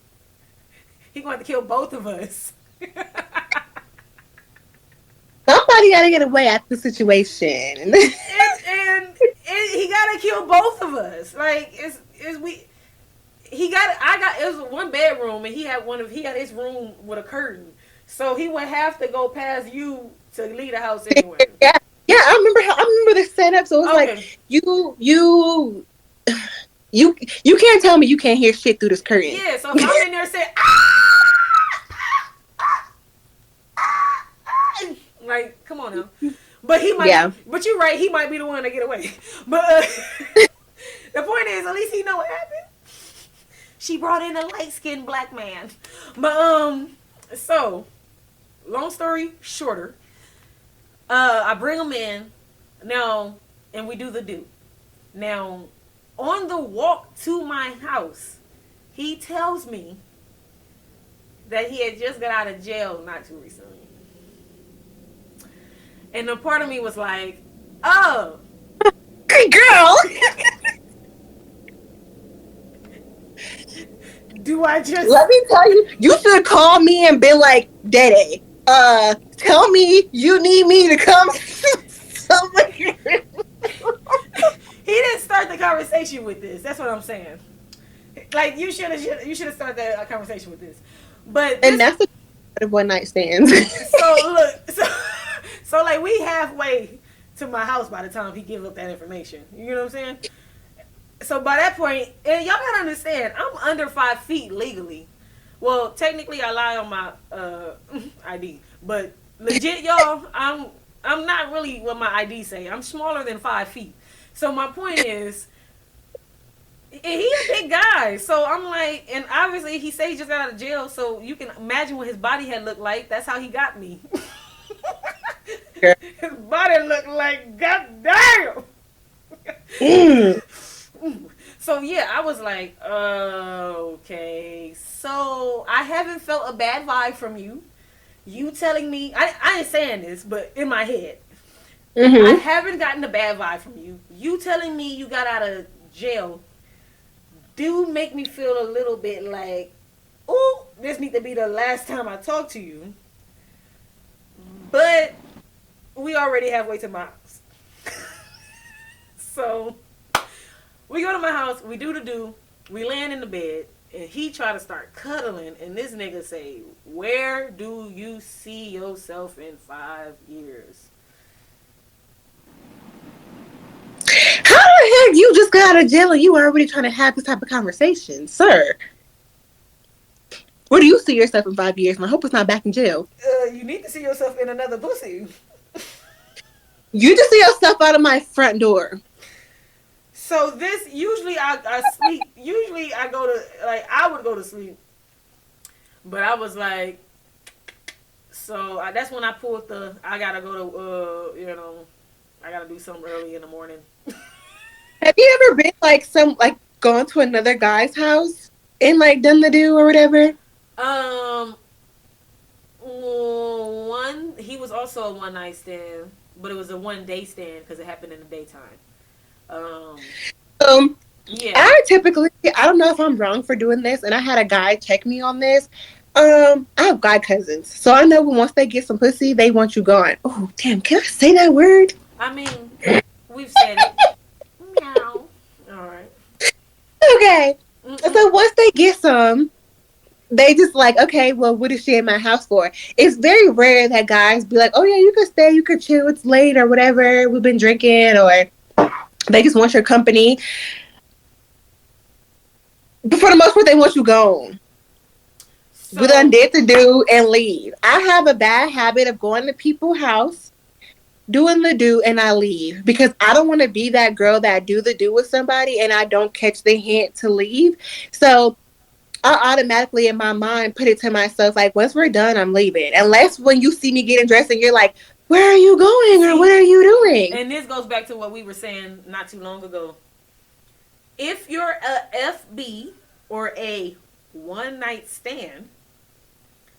Speaker 1: He going to kill both of us.
Speaker 2: Somebody got to get away at the situation.
Speaker 1: and he got to kill both of us. Like, it's we. It was one bedroom, and he had his room with a curtain. So he would have to go past you to leave the house anyway.
Speaker 2: Yeah, yeah. I remember the setup. So it was
Speaker 1: Okay.
Speaker 2: like you can't tell me you can't hear shit through this curtain.
Speaker 1: Yeah, so if I'm in there saying, like, come on now. But he might,
Speaker 2: Yeah.
Speaker 1: but you're right, he might be the one to get away. But the point is, at least he know what happened. She brought in a light-skinned black man. But, so, long story shorter, I bring him in, now, and we do the do. Now, on the walk to my house, he tells me that he had just got out of jail not too recently. And a part of me was like, oh.
Speaker 2: Girl.
Speaker 1: Do I just...
Speaker 2: Let me tell you, you should call me and be like, DAE DAE, tell me you need me to come somewhere.
Speaker 1: He didn't start the conversation with this. That's what I'm saying. Like, you should have started the conversation with this. But
Speaker 2: And that's the of one night stands.
Speaker 1: So look, so like we halfway to my house by the time he gives up that information. You know what I'm saying? So by that point, and y'all gotta understand, I'm under 5 feet legally. Well, technically I lie on my ID, but legit, y'all, I'm not really what my ID say. I'm smaller than 5 feet. So my point is, he a big guy. So I'm like, and obviously he said he just got out of jail, so you can imagine what his body had looked like. That's how he got me. His body looked like, goddamn. So yeah, I was like, okay. So I haven't felt a bad vibe from you. You telling me, I ain't saying this, but in my head, I haven't gotten a bad vibe from you. You telling me you got out of jail do make me feel a little bit like, ooh, this need to be the last time I talk to you. But we already halfway to my house. So we go to my house, we do, we land in the bed, and he try to start cuddling, and this nigga say, where do you see yourself in 5 years?
Speaker 2: How the heck you just got out of jail and you were already trying to have this type of conversation, sir? Where do you see yourself in 5 years? And I hope it's not back in jail.
Speaker 1: You need to see yourself in another pussy.
Speaker 2: You just see yourself out of my front door.
Speaker 1: So this, usually I sleep, usually I go to, like, I would go to sleep. But I was like, so that's when I pulled I gotta go to, I gotta do something early in the morning.
Speaker 2: Have you ever been gone to another guy's house and done the do or whatever?
Speaker 1: He was also a one night stand, but it was a 1 day stand because it happened in the daytime. Yeah.
Speaker 2: I don't know if I'm wrong for doing this, and I had a guy check me on this. I have guy cousins, so I know once they get some pussy, they want you gone. Oh, damn, can I say that word?
Speaker 1: I mean, we've said it. Meow. All right.
Speaker 2: Okay. So once they get some, they just like, okay, well, what is she in my house for? It's very rare that guys be like, oh yeah, you could stay, you could chill, it's late or whatever, we've been drinking, or they just want your company. But for the most part, they want you gone. So, we done did to do and leave. I have a bad habit of going to people's house doing the do and I leave because I don't want to be that girl that do the do with somebody and I don't catch the hint to leave. So I automatically in my mind put it to myself like, once we're done, I'm leaving. Unless when you see me getting dressed and you're like, where are you going or what are you doing?
Speaker 1: And this goes back to what we were saying not too long ago. If you're a FB or a one night stand,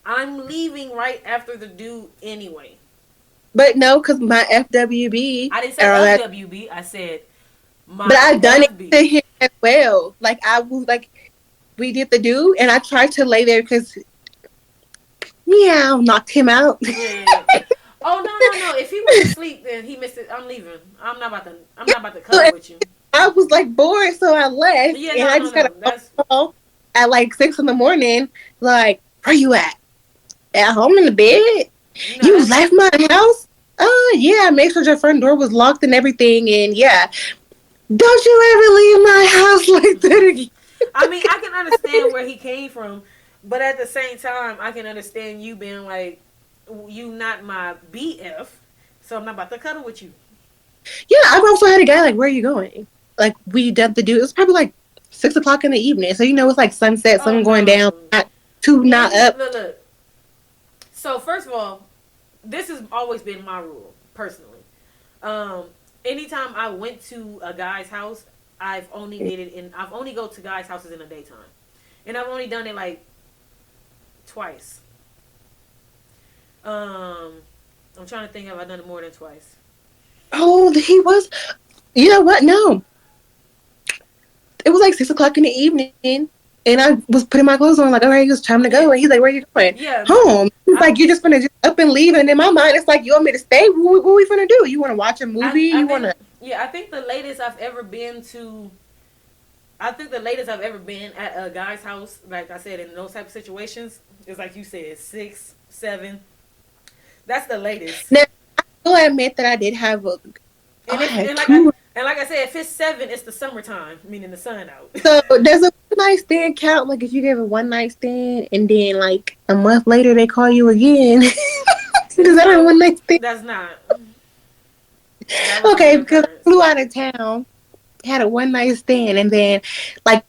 Speaker 1: I'm leaving right after the do anyway.
Speaker 2: But no, because my FWB.
Speaker 1: I didn't say FWB. I said my
Speaker 2: But I've done
Speaker 1: FB.
Speaker 2: it to him as well. Like I was like, we did the do, and I tried to lay there because, meow, knocked him out.
Speaker 1: Yeah. Oh no! If he went to sleep, then he missed it. I'm leaving. I'm not about to cuddle with you.
Speaker 2: I was like bored, so I left,
Speaker 1: Yeah,
Speaker 2: and I just got a phone call at like 6 a.m. Like, where you at? At home in the bed?
Speaker 1: No,
Speaker 2: You left my house? Oh yeah, I made sure your front door was locked and everything, and yeah. Don't you ever leave my house like that again.
Speaker 1: I mean, I can understand where he came from, but at the same time, I can understand you being like, you not my BF, so I'm not about to cuddle with you.
Speaker 2: Yeah, I've also had a guy like, where are you going? Like, we did the do. It was probably like 6 o'clock in the evening, so it's like sunset, sun going down, not up.
Speaker 1: Look. So first of all, this has always been my rule personally. Anytime I went to a guy's house, I've only go to guys' houses in the daytime, and I've only done it like twice. I'm trying to think, have I done it more than twice?
Speaker 2: Oh, he was. You know what? No, it was like 6 o'clock in the evening, and I was putting my clothes on. Like, all right, it's time to go. And he's like, "Where are you going?"
Speaker 1: Yeah,
Speaker 2: home. He's like, "You're just gonna just up and leave." And in my mind, it's like, "You want me to stay? What are we gonna do? You want to watch a movie? You want to?"
Speaker 1: Yeah, I think the latest I've ever been at a guy's house, like I said, in those type of situations, is like you said, 6, 7. That's the latest.
Speaker 2: Now, I will admit that I did have a.
Speaker 1: And like I said, if it's 7, it's the summertime, meaning the sun out.
Speaker 2: So does a one night stand count? Like if you give a one night stand and then like a month later they call you again, does that a one night stand?
Speaker 1: That's not.
Speaker 2: Okay, because I flew out of town, had a one night stand, and then like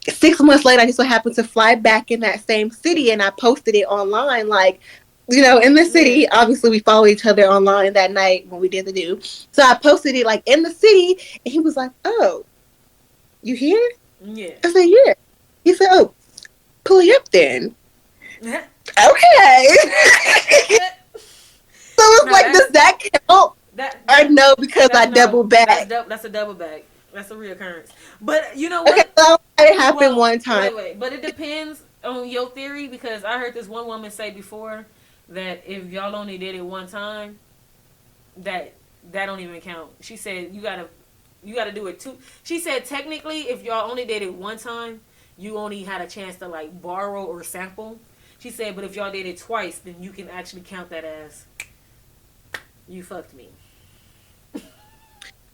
Speaker 2: 6 months later, I just so happened to fly back in that same city, and I posted it online, like, in the city. Obviously, we follow each other online that night when we did the do. So I posted it like in the city, and he was like, "Oh, you here?"
Speaker 1: Yeah.
Speaker 2: I said, "Yeah." He said, "Oh, pull you up then." Okay. So it's like, does that count? Or no, because I double back.
Speaker 1: That's a double back. That's a reoccurrence. But you know what?
Speaker 2: Okay, so it happened one time.
Speaker 1: Wait. But it depends on your theory, because I heard this one woman say before that if y'all only did it one time, that don't even count. She said you gotta do it two. She said technically if y'all only did it one time, you only had a chance to like borrow or sample. She said, but if y'all did it twice, then you can actually count that as you fucked me.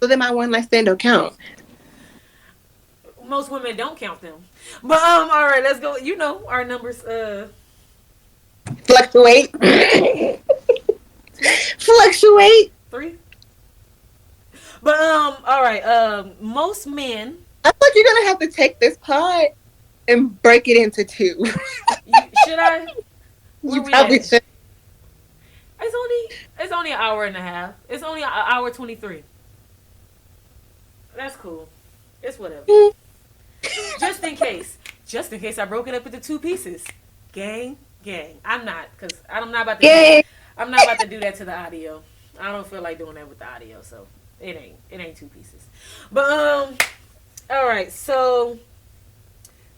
Speaker 2: So then my one night stand don't count.
Speaker 1: Most women don't count them. But all right, let's go. Our numbers
Speaker 2: fluctuate. Fluctuate.
Speaker 1: 3. But all right, most men.
Speaker 2: I thought you're gonna have to take this pod and break it into 2.
Speaker 1: Should I?
Speaker 2: You probably should.
Speaker 1: It's only an hour and a half. It's only an hour 23. That's cool. It's whatever. Just in case I broke it up into 2 pieces. Gang. I'm not about to do that to the audio. I don't feel like doing that with the audio, so it ain't 2 pieces. But all right, so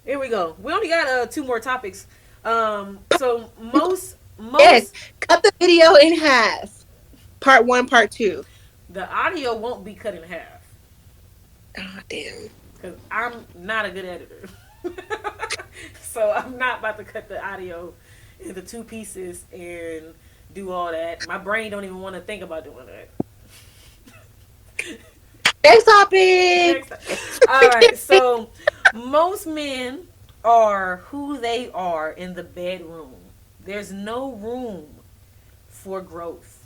Speaker 1: here we go. We only got 2 more topics. So most
Speaker 2: yes, cut the video in half. Part 1, part 2.
Speaker 1: The audio won't be cut in half.
Speaker 2: Oh damn.
Speaker 1: Because I'm not a good editor. So I'm not about to cut the audio into 2 pieces and do all that. My brain don't even want to think about doing that.
Speaker 2: Next topic.
Speaker 1: All right, so most men are who they are in the bedroom. There's no room for growth.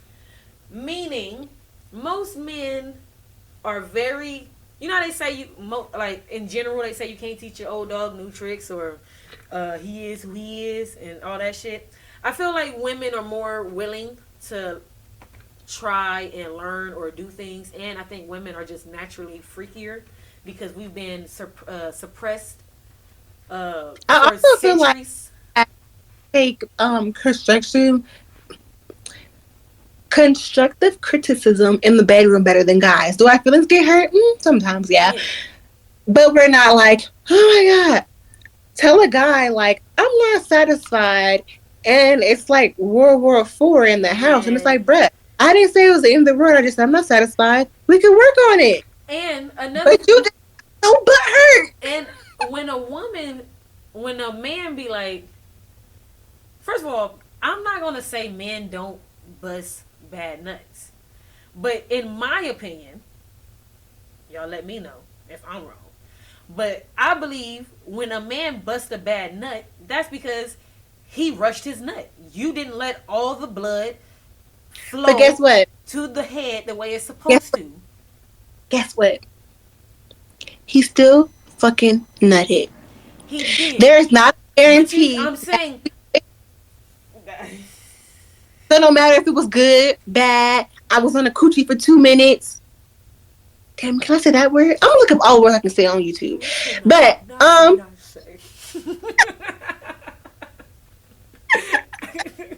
Speaker 1: Meaning, most men are very. You know how they say like in general they say you can't teach your old dog new tricks or he is who he is and all that shit. I feel like women are more willing to try and learn or do things, and I think women are just naturally freakier because we've been suppressed
Speaker 2: I
Speaker 1: for
Speaker 2: also feel like
Speaker 1: centuries.
Speaker 2: I take constructive criticism in the bedroom better than guys. Do our feelings get hurt? Sometimes, yeah.
Speaker 1: Yeah.
Speaker 2: But we're not like, oh my god. Tell a guy like, I'm not satisfied, and it's like World War IV in the house, and it's
Speaker 1: Yeah.
Speaker 2: like, bruh, I didn't say it was the end of the world. I just said I'm not satisfied. We can work on it.
Speaker 1: And another
Speaker 2: But you just so butthurt.
Speaker 1: and when a man be like, first of all, I'm not gonna say men don't bust bad nuts, but in my opinion, y'all let me know if I'm wrong. But I believe when a man busts a bad nut, that's because he rushed his nut. You didn't let all the blood flow
Speaker 2: But guess what?
Speaker 1: to the head the way it's
Speaker 2: Guess
Speaker 1: supposed
Speaker 2: what?
Speaker 1: to.
Speaker 2: Guess what? He still fucking nutted.
Speaker 1: He did.
Speaker 2: There is not a
Speaker 1: But
Speaker 2: guarantee.
Speaker 1: I'm saying,
Speaker 2: So no matter if it was good, bad, I was on a coochie for 2 minutes. Damn, can I say that word? I'm gonna look up all the words I can say on YouTube. But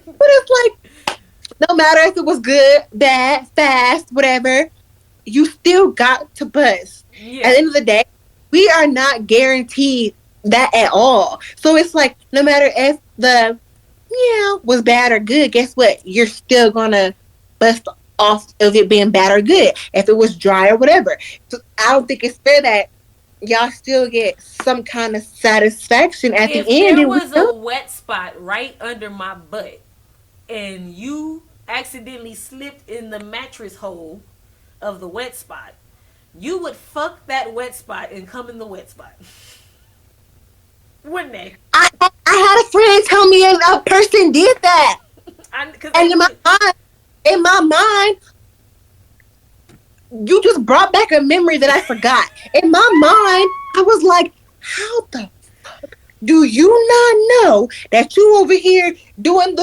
Speaker 2: but it's like no matter if it was good, bad, fast, whatever, you still got to bust.
Speaker 1: Yeah.
Speaker 2: At the end of the day, we are not guaranteed that at all. So it's like no matter if the was bad or good, guess what? You're still gonna bust off of it being bad or good. If it was dry or whatever. So I don't think it's fair that y'all still get some kind of satisfaction at
Speaker 1: If
Speaker 2: the end.
Speaker 1: there was a wet spot right under my butt and you accidentally slipped in the mattress hole of the wet spot, you would fuck that wet spot and come in the wet spot. Wouldn't they?
Speaker 2: I had a friend tell me a person did that. And in my mind, you just brought back a memory that I forgot. In my mind, I was like, how the fuck do you not know that you over here doing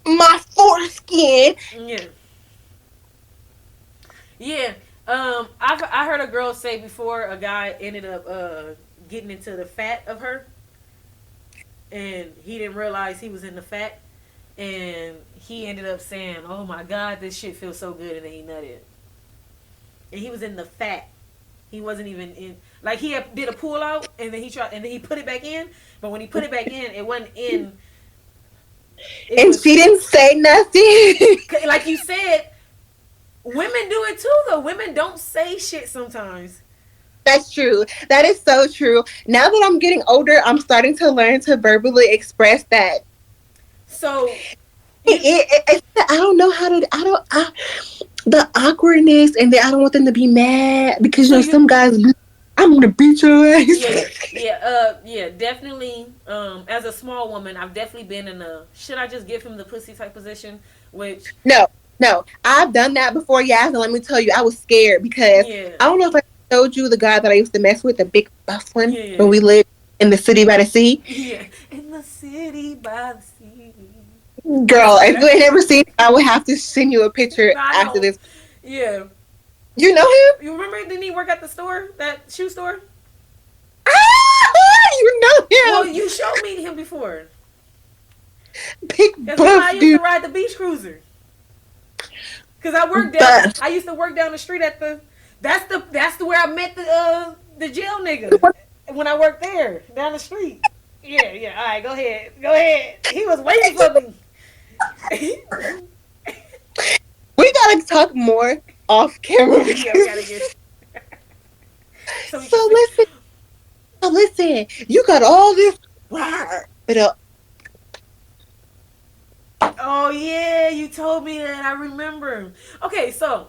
Speaker 2: my foreskin?
Speaker 1: Yeah. Yeah. I heard a girl say before a guy ended up getting into the fat of her, and he didn't realize he was in the fat, and he ended up saying, "Oh my God, this shit feels so good," and then he nutted, and he was in the fat. He wasn't even in. Like he did a pull out, and then he put it back in, but when he put it back in, it wasn't in.
Speaker 2: She didn't say nothing.
Speaker 1: Like you said, women do it too, though. Women don't say shit sometimes.
Speaker 2: That's true. That is so true. Now that I'm getting older, I'm starting to learn to verbally express that.
Speaker 1: So,
Speaker 2: I don't know how to. The awkwardness, and I don't want them to be mad because some guys. I'm gonna beat your ass.
Speaker 1: Yeah, definitely. As a small woman, I've definitely been in a should I just give him the pussy type position, which
Speaker 2: No, I've done that before. Yeah, and let me tell you, I was scared because I don't know if I told you the guy that I used to mess with, the big buff one, when we lived in the city by the sea.
Speaker 1: Yeah, in the city by the sea.
Speaker 2: Girl, if you ain't ever seen it, I would have to send you a picture after this.
Speaker 1: Yeah.
Speaker 2: You know him?
Speaker 1: You remember? Didn't he work at the store, that shoe store?
Speaker 2: You know him?
Speaker 1: Well, you showed me him before.
Speaker 2: Big buff dude.
Speaker 1: I used to ride the beach cruiser. Cause I used to work down the street at the. That's where I met the jail nigga when I worked there down the street. Yeah. All right, go ahead. He was waiting for me.
Speaker 2: We gotta talk more off camera.
Speaker 1: Yeah, we gotta get.
Speaker 2: So listen. You got all this. But
Speaker 1: oh yeah, you told me that. I remember. Okay, so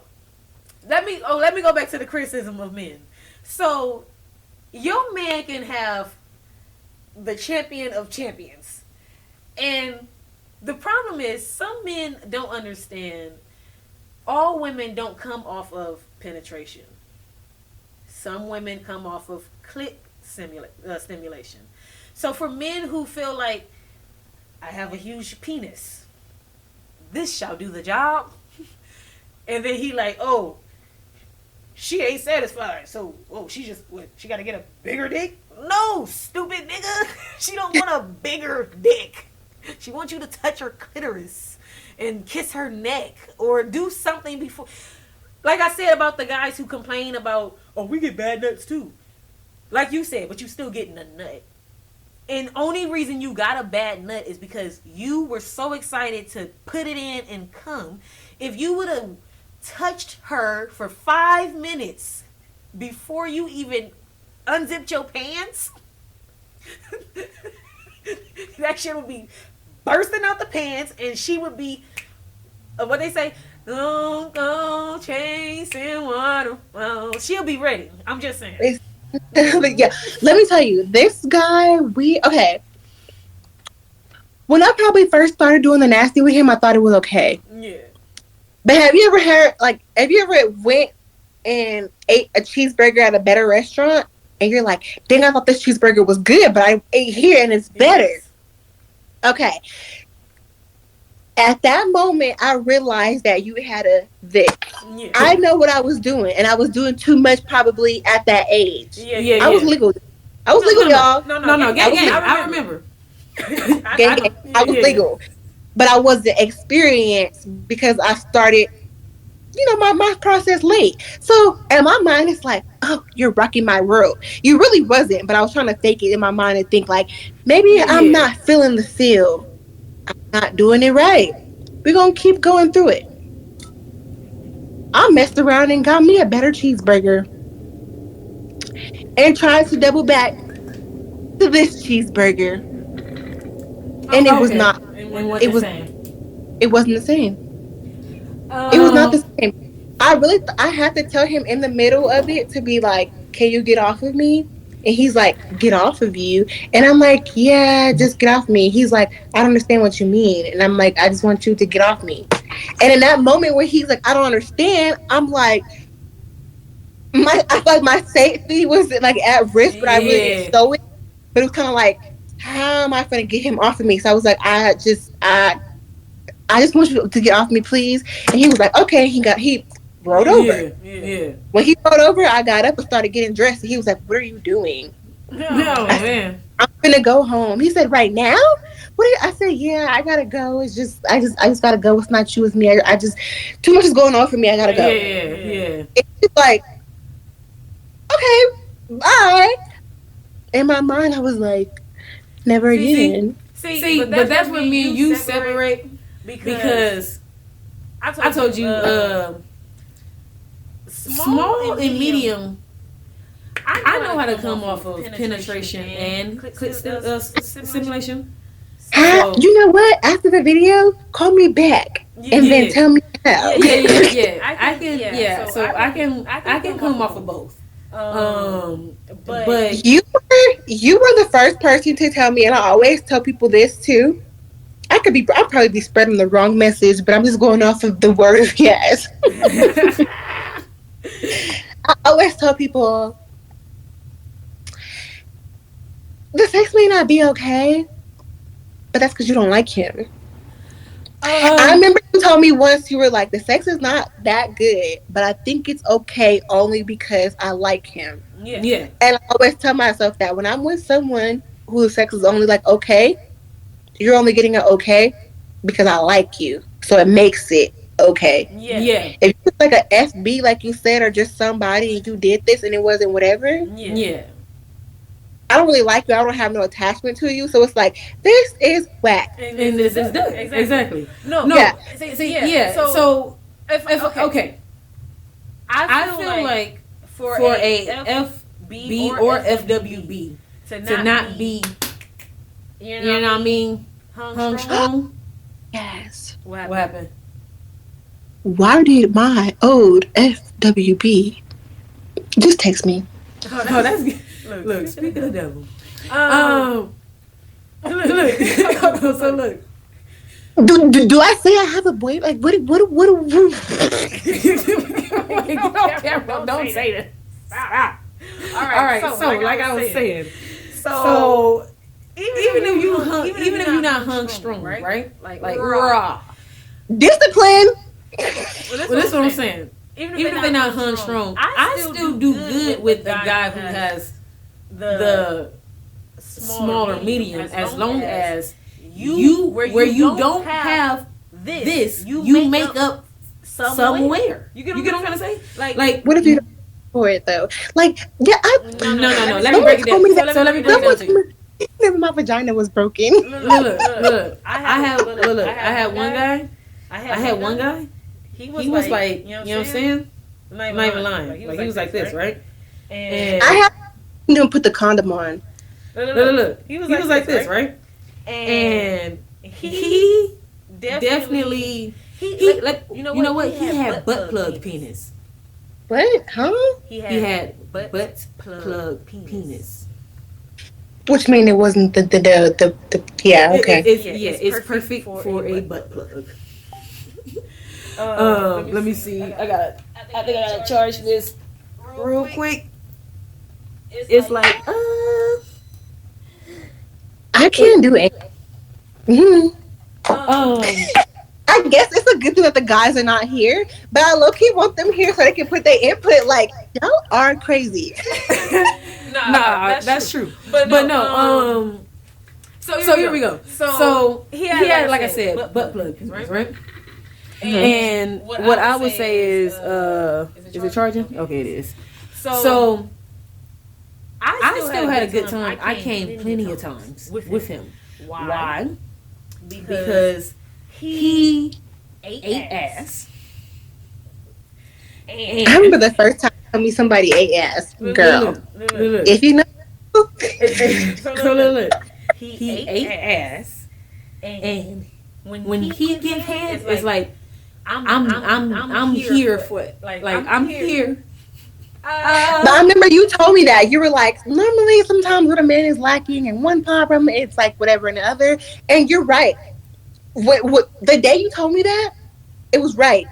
Speaker 1: let me go back to the criticism of men. So your man can have the champion of champions, and the problem is some men don't understand all women don't come off of penetration. Some women come off of clit stimulation. So for men who feel like I have a huge penis, this shall do the job, and then he like, oh, she ain't satisfied, so she got to get a bigger dick? No, stupid nigga, she don't want a bigger dick. She wants you to touch her clitoris and kiss her neck or do something before. Like I said about the guys who complain about, oh, we get bad nuts too. Like you said, but you still getting a nut. And only reason you got a bad nut is because you were so excited to put it in and come. If you would have touched her for 5 minutes before you even unzipped your pants, that shit would be bursting out the pants, and she would be, what they say, don't go chasing water. Well, she'll be ready. I'm just saying.
Speaker 2: Yeah, let me tell you, this guy, okay. When I probably first started doing the nasty with him, I thought it was okay.
Speaker 1: Yeah.
Speaker 2: But have you ever went and ate a cheeseburger at a better restaurant, and you're like, dang, I thought this cheeseburger was good, but I ate here and it's better. Yes. Okay. At that moment, I realized that you had a Vic. Yeah. I know what I was doing, and I was doing too much probably at that age. I was legal. I was legal, y'all.
Speaker 1: No. I remember.
Speaker 2: I was legal. But I wasn't experienced because I started, my process late. So in my mind, it's like, oh, you're rocking my world. You really wasn't, but I was trying to fake it in my mind and think like, maybe I'm not feeling the feel. I'm not doing it right. We're going to keep going through it. I messed around and got me a better cheeseburger and tried to double back to this cheeseburger. And it was not. It wasn't the same. It was not the same. I had to tell him in the middle of it to be like, can you get off of me? And he's like, get off of you? And I'm like, yeah, just get off me. He's like, I don't understand what you mean. And I'm like, I just want you to get off me. And in that moment where he's like, I don't understand, I'm like, I feel like my safety was like at risk, but I really didn't show it. But it was kind of like, how am I going to get him off of me? So I was like, I just want you to get off me, please. And he was like, okay. He rolled over. Yeah. When he rolled over, I got up and started getting dressed. And he was like, what are you doing?
Speaker 1: No, man.
Speaker 2: I'm gonna go home. He said, right now? I said, yeah, I gotta go. It's just, I just gotta go. It's not you, it's me. I just, too much is going on for me. I gotta go.
Speaker 1: Yeah.
Speaker 2: It's like, okay, bye. In my mind, I was like, never again.
Speaker 1: See, but that's when me and you separate because I told you small and medium. I know how to come off of penetration and stimulation.
Speaker 2: You know what? After the video, call me back and then tell me how.
Speaker 1: Yeah. I can come off of both. But
Speaker 2: you were the first person to tell me, and I always tell people this too. I'll probably be spreading the wrong message, but I'm just going off of the word of Yaz. I always tell people the sex may not be okay, but that's because you don't like him. I remember you told me once, you were like, the sex is not that good, but I think it's okay only because I like him.
Speaker 1: Yeah.
Speaker 2: And I always tell myself that when I'm with someone whose sex is only like okay, you're only getting it okay because I like you. So it makes it okay.
Speaker 1: Yeah.
Speaker 2: If it's like a FB, like you said, or just somebody and you did this and it wasn't whatever.
Speaker 1: Yeah.
Speaker 2: I don't really like you. I don't have no attachment to you. So it's like, this is whack.
Speaker 1: And this is good. Exactly. No.
Speaker 2: Yeah.
Speaker 1: So okay. I feel like for a FB or FWB to not be, you know what I mean, hung strong.
Speaker 2: Yes.
Speaker 1: What happened?
Speaker 2: Why did my old FWB just text me?
Speaker 1: Oh, that's good. Look, speak of the devil. Look.
Speaker 2: Do I say I have a boy? Like what?
Speaker 1: Don't say that. Stop. All right. So like I was saying.
Speaker 2: So
Speaker 1: Even if you're not hung strong, right? Like raw.
Speaker 2: Discipline.
Speaker 1: Well, this is what I'm saying. Even if they're not hung strong, I still do good with the guy who has the smaller medium, as long as you where you don't have this, you make up somewhere. You get what I'm trying to say? Like
Speaker 2: what if you don't for it though? Like yeah,
Speaker 1: no. Let me break it down. So let me break it down to you.
Speaker 2: Never, my vagina was broken.
Speaker 1: Look. I had one guy. I had one guy. He was like, you know what I'm saying? I'm not even lying. Like he was like this, right? And
Speaker 2: I have to put the condom on.
Speaker 1: Look. He was like this, right? And he definitely he like you know what? He had butt plug penis.
Speaker 2: What? Huh?
Speaker 1: He had butt plug penis.
Speaker 2: Which means it wasn't the yeah, okay.
Speaker 1: It's perfect for a butt plug. Let me see. I think I gotta charge this real quick. It's like
Speaker 2: I can't do it. I guess it's a good thing that the guys are not here, but I low-key want them here so they can put their input. Like, y'all are crazy.
Speaker 1: Nah, that's true. But no, so here we go. So he had like I said, butt plug, right? Mm-hmm. And what I would say is it charging? Okay, it is. So I still had a good time. I came plenty of times with him. Why? Because he ate ass.
Speaker 2: I remember the first time you told me somebody ate ass, girl. If you know,
Speaker 1: he ate ass, and when he gives hands, it's like I'm here for it. Like I'm here.
Speaker 2: But I remember you told me that you were like, normally sometimes when a man is lacking in one problem, it's like whatever in the other, and you're right. What the day you told me that, it was right.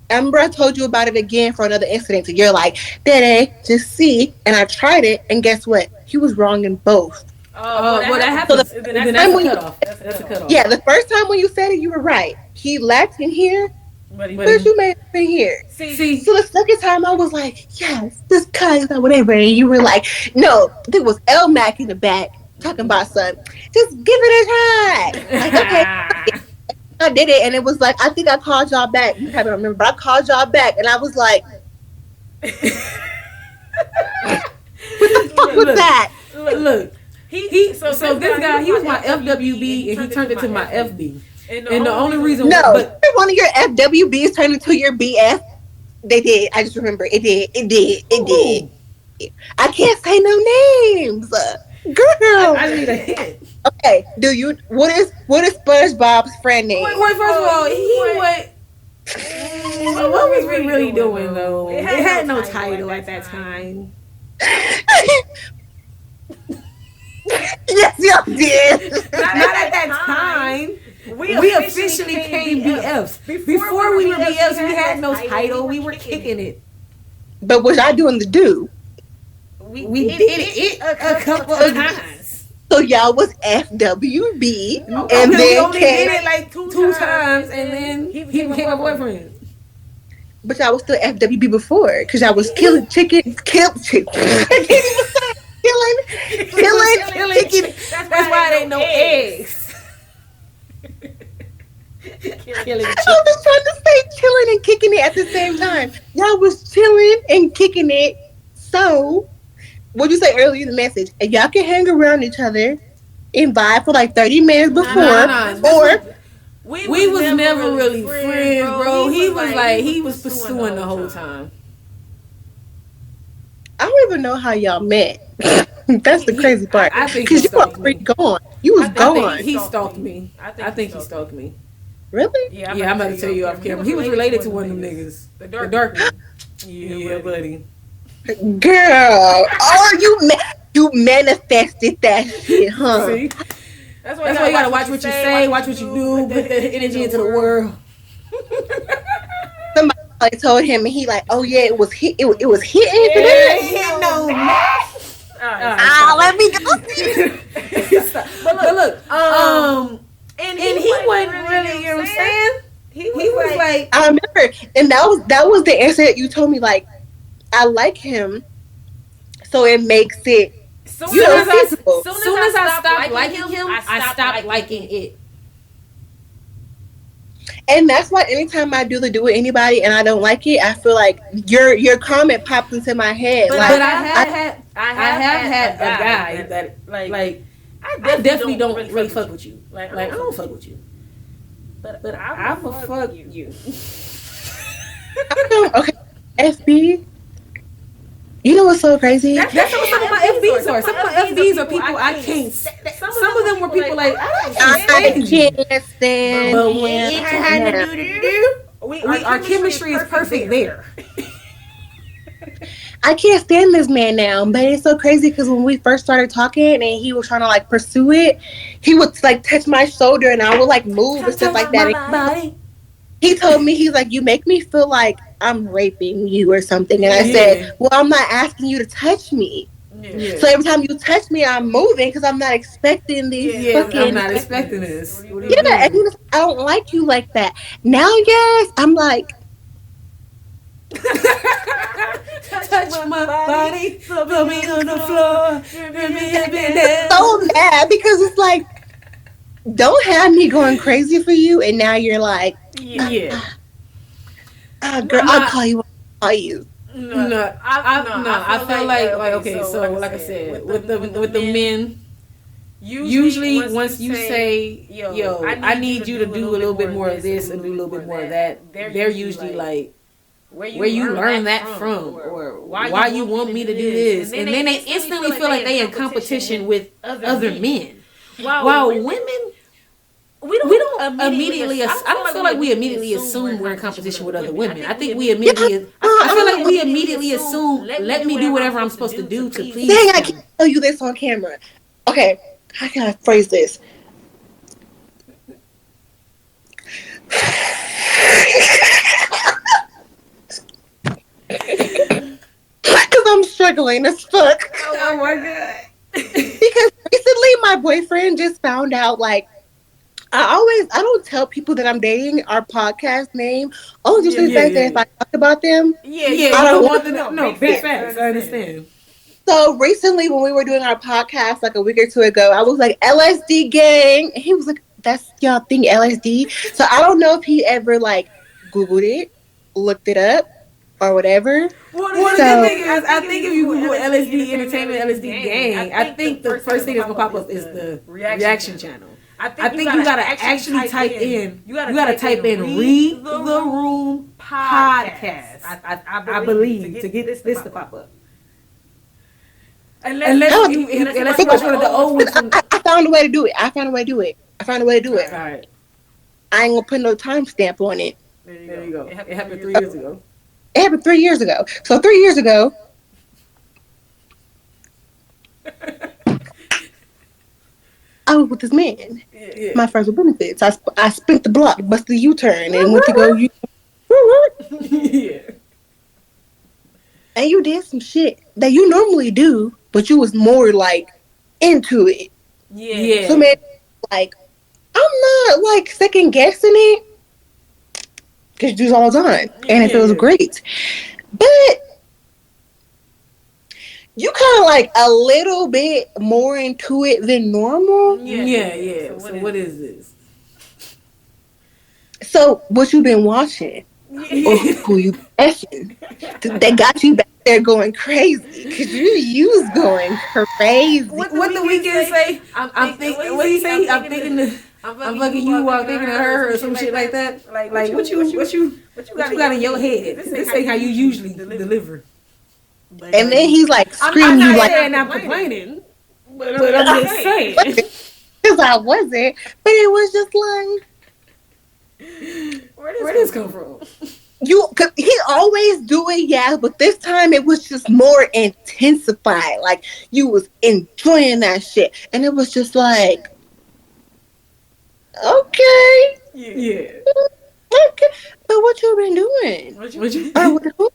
Speaker 2: I remember I told you about it again for another incident. So you're like, DAE, just see. And I tried it, and guess what? He was wrong in both.
Speaker 1: Well, that happens. So that's a cutoff. That's a cutoff.
Speaker 2: Yeah, the first time when you said it, you were right. He lacked in here, but you made it in here. See, so the second time I was like, yes, this guy is not whatever. And you were like, no, there was L Mac in the back talking about something. Just give it a try. Like, okay. I did it, and it was like, I think I called y'all back. You probably don't remember, but I called y'all back, and I was like, what the fuck was that?
Speaker 1: Look. So this guy, he was my FWB, and he turned it to my FB. And the only reason
Speaker 2: one of your FWBs turned into your BF. They did. I just remember it did. I can't say no names, girl.
Speaker 1: I need a hint.
Speaker 2: Okay, what is SpongeBob's friend name?
Speaker 1: Wait, first of all, what was we really doing though? It had no title at that time.
Speaker 2: Yes, y'all did.
Speaker 1: Not at that time. We officially became BFs. Before we were BFs, we had no title. We were kicking it.
Speaker 2: But was I doing the do?
Speaker 1: We did it a couple of times.
Speaker 2: So y'all was FWB,
Speaker 1: and then we only did it like two times, and then he became my boyfriend.
Speaker 2: But y'all was still FWB before, because y'all was killing chicken. Killing chicken.
Speaker 1: That's why it ain't no eggs.
Speaker 2: I was trying to say chilling and kicking it at the same time. Y'all was chilling and kicking it. So, what'd you say earlier in the message? And y'all can hang around each other and vibe for like 30 minutes before. Or
Speaker 1: we was never really friends, bro. He was pursuing the whole time.
Speaker 2: I don't even know how y'all met. That's the crazy part. Because you were already gone. You was gone.
Speaker 1: He stalked me. I think he stalked me.
Speaker 2: Really?
Speaker 1: Yeah, I'm about to tell you off camera. He was related to one of them niggas. The dark one. Yeah, buddy.
Speaker 2: Girl, you manifested that shit, huh?
Speaker 1: See? That's
Speaker 4: why you gotta watch what you say, watch what you do, put the energy into the world.
Speaker 2: Somebody told him, and he like, oh yeah, it was hitting for
Speaker 4: Hitting no math.
Speaker 2: Let me go.
Speaker 4: But look, and he wasn't really, you know what I'm saying? He was like,
Speaker 2: I remember, and that was the answer that you told me. Like, I like him, so it makes it.
Speaker 4: Soon as I stopped liking him, I stopped liking it.
Speaker 2: And that's why anytime I do with anybody and I don't like it, I feel like your comment pops into my head.
Speaker 4: But
Speaker 2: like,
Speaker 4: I have had a guy that like I definitely don't really fuck with you. Like I don't fuck with you. But I will fuck you.
Speaker 2: Okay, FB. You know what's so crazy?
Speaker 4: That's what some of my FBs are. Some of my FBs are people I can't. Some of them were people like I
Speaker 2: can't stand.
Speaker 4: But when it had to do, our chemistry is perfect there.
Speaker 2: I can't stand this man now, but it's so crazy because when we first started talking and he was trying to like pursue it, he would like touch my shoulder and I would like move and stuff like that. He told me, he's like, you make me feel like I'm raping you or something. And I said, well, I'm not asking you to touch me. Yeah. So every time you touch me, I'm moving because I'm not expecting these fucking...
Speaker 4: I'm not expecting this.
Speaker 2: And he was, I don't like you like that. Now, yes, I'm like...
Speaker 4: touch my body, put me on the floor.
Speaker 2: So mad because it's like, don't have me going crazy for you, and now you're like, girl, I'll call you.
Speaker 4: I feel like okay, so like I said, with the men, usually once you say, yo, I need you to do a little bit more of this and do a little bit more of that, they're usually like, where you learn that from, or why you want me to do this, and then they instantly feel like they in competition with other men. While women, we don't immediately. I don't feel like we immediately assume we're in competition with other women. I think we immediately. I feel like we immediately assume, let me do whatever I'm supposed to do to please.
Speaker 2: Dang, I can't tell you this on camera. Okay, how can I phrase this? Because I'm struggling as fuck.
Speaker 4: Oh my god.
Speaker 2: Because recently my boyfriend just found out, like, I don't tell people that I'm dating our podcast name. Only just the fact that if I talk about them,
Speaker 4: I don't want them to know. No, big facts. I understand.
Speaker 2: So recently when we were doing our podcast like a week or two ago, I was like, LSD gang. And he was like, that's y'all think LSD? So I don't know if he ever like Googled it, looked it up, or whatever.
Speaker 4: Well, the good thing is, I think if you Google LSD Entertainment, LSD Gang, I think the first thing that's gonna pop up is the reaction channel. I think you gotta actually type in. You gotta type in "Read the Room Podcast." I believe to get this to pop up. Unless you watch one of the old ones.
Speaker 2: I found a way to do it. I found a way to do it.
Speaker 4: All right.
Speaker 2: I ain't gonna put no timestamp on it.
Speaker 4: There you go. It happened 3 years ago.
Speaker 2: It happened 3 years ago. So 3 years ago, I was with this man. Yeah. My friends with benefits. I spent the block, busted the U-turn, and went to go.
Speaker 4: Yeah.
Speaker 2: And you did some shit that you normally do, but you was more like into it.
Speaker 4: Yeah.
Speaker 2: So man, like, I'm not like second guessing it because you do it all the time, and it feels great. But you kind of like a little bit more into it than normal.
Speaker 4: Yeah. So what is this?
Speaker 2: So what you been watching? Or who you effing? They got you back there going crazy because you was going crazy.
Speaker 4: What the weekend say? I'm thinking. What do you say? I'm fucking you while thinking of her or some shit like that. Like what you got in your head? This ain't how you usually deliver.
Speaker 2: And then he's like screaming,
Speaker 4: I'm not saying I'm complaining, but I'm just saying.
Speaker 2: Because I wasn't, but it was just like,
Speaker 4: where this come from?
Speaker 2: He always do it, but this time it was just more intensified. Like you was enjoying that shit, and it was just like, Okay.
Speaker 4: Yeah.
Speaker 2: Okay. But what you been doing?
Speaker 4: What you?
Speaker 2: Or with who?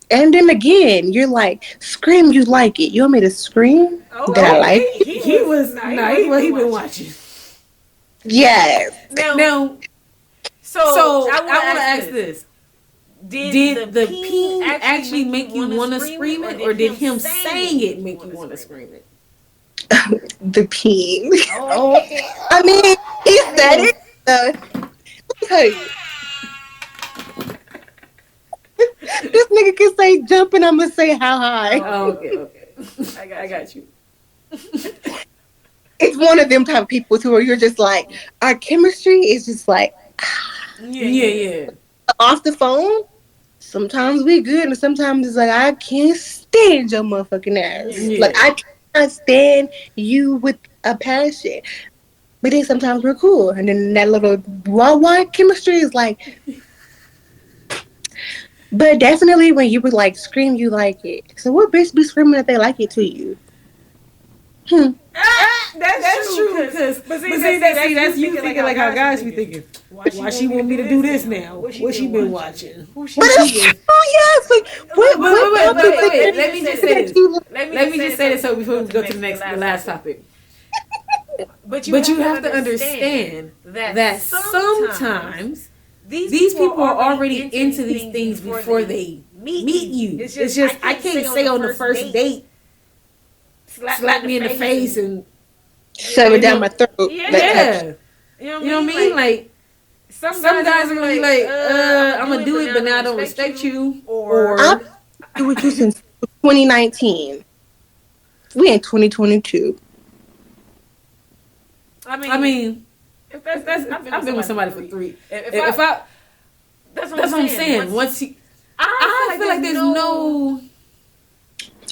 Speaker 2: And then again, you're like, scream, you like it. You want me to scream that I like it?
Speaker 4: He was he been watching.
Speaker 2: Yes.
Speaker 4: Now, so I want to ask this. Did the pee actually make you want to scream it, or did him saying it make you want to scream it?
Speaker 2: The peen. Oh. I mean, he said it. Hey. This nigga can say jump and I'm going to say how high.
Speaker 4: Oh, okay. I got you.
Speaker 2: It's one of them type of people too where you're just like, our chemistry is just like,
Speaker 4: yeah.
Speaker 2: Off the phone, sometimes we good and sometimes it's like, I can't stand your motherfucking ass. Yeah. Like, I can't stand you with a passion. But then sometimes we're cool. And then that little wah chemistry is like... But definitely when you would like scream, you like it. So what bitch be screaming that they like it to you?
Speaker 4: That's true. But see, that's you thinking like how guys be thinking. Why she want me to do this now? What she been watching?
Speaker 2: But it's true, yes. Like,
Speaker 4: wait. Let me just say this. Let me just say this so before we go to the last topic. But you have to understand that sometimes these people are already into these things before they meet you. It's just I can't say on the first date, slap me in the face and
Speaker 2: shove it down my throat.
Speaker 4: Yeah. You know what I mean? Like some guys are gonna be like, I'm gonna do it, but now I don't respect you. Or
Speaker 2: I've been with you since 2019. We in 2022.
Speaker 4: I mean, I've been with somebody for 3. If I, that's what I'm saying. Once he, I feel like there's no.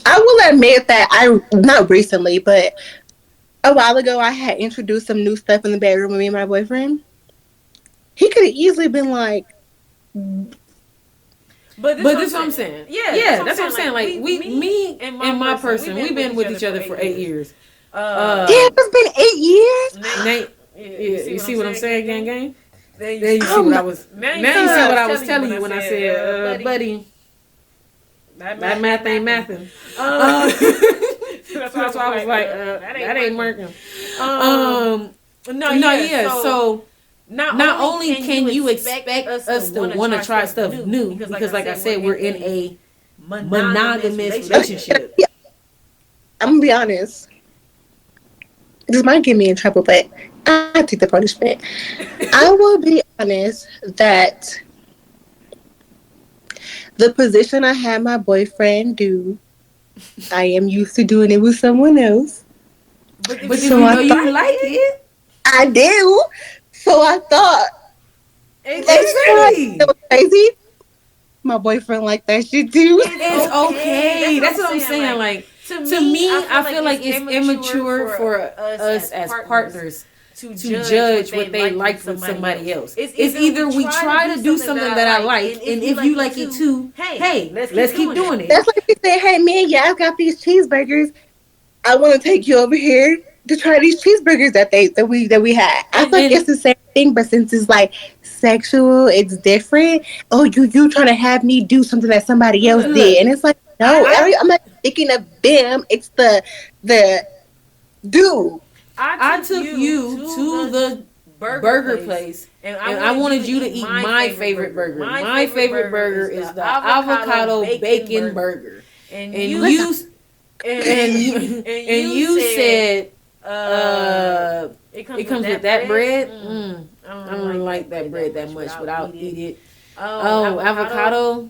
Speaker 2: I will admit that not recently, but a while ago, I had introduced some new stuff in the bedroom with me and my boyfriend. He could have easily been like.
Speaker 4: But this is what I'm saying. Yeah, that's what I'm saying. Like me and my person, we've been with each other for 8 years.
Speaker 2: Yeah, it's been 8 years.
Speaker 4: Yeah, you see what I'm saying, gang? Then you see what I was. Now you see what I was telling you when I said, buddy, that math ain't mathing. That's why I was like, that ain't working. So not only can you expect us to want to try stuff new, because like I said, we're in a monogamous relationship.
Speaker 2: Yeah. I'm gonna be honest. This might get me in trouble, but I take the punishment. I will be honest that the position I had my boyfriend do, I am used to doing it with someone else.
Speaker 4: But so you know you like it.
Speaker 2: I do. So I thought.
Speaker 4: Exactly.
Speaker 2: It was crazy. My boyfriend liked that shit too.
Speaker 4: It's okay. That's what I'm saying. Like to me, I feel like it's immature for us as partners to judge what they like with somebody else. It's either we try to do something that I like, and if you like it too, hey, let's keep doing it.
Speaker 2: That's like you say, hey man, yeah, I've got these cheeseburgers. I want to take you over here to try these cheeseburgers that we had. I feel like it's the same thing, but since it's like sexual, it's different. Oh, you trying to have me do something that somebody else did, and it's like no, I'm not thinking of them. It's the dude.
Speaker 4: I took you to the burger place, and I wanted you to eat my favorite burger. My favorite burger is the avocado bacon burger, and you said it comes with that bread. I don't like that bread that much, but I'll eat it. Oh, avocado.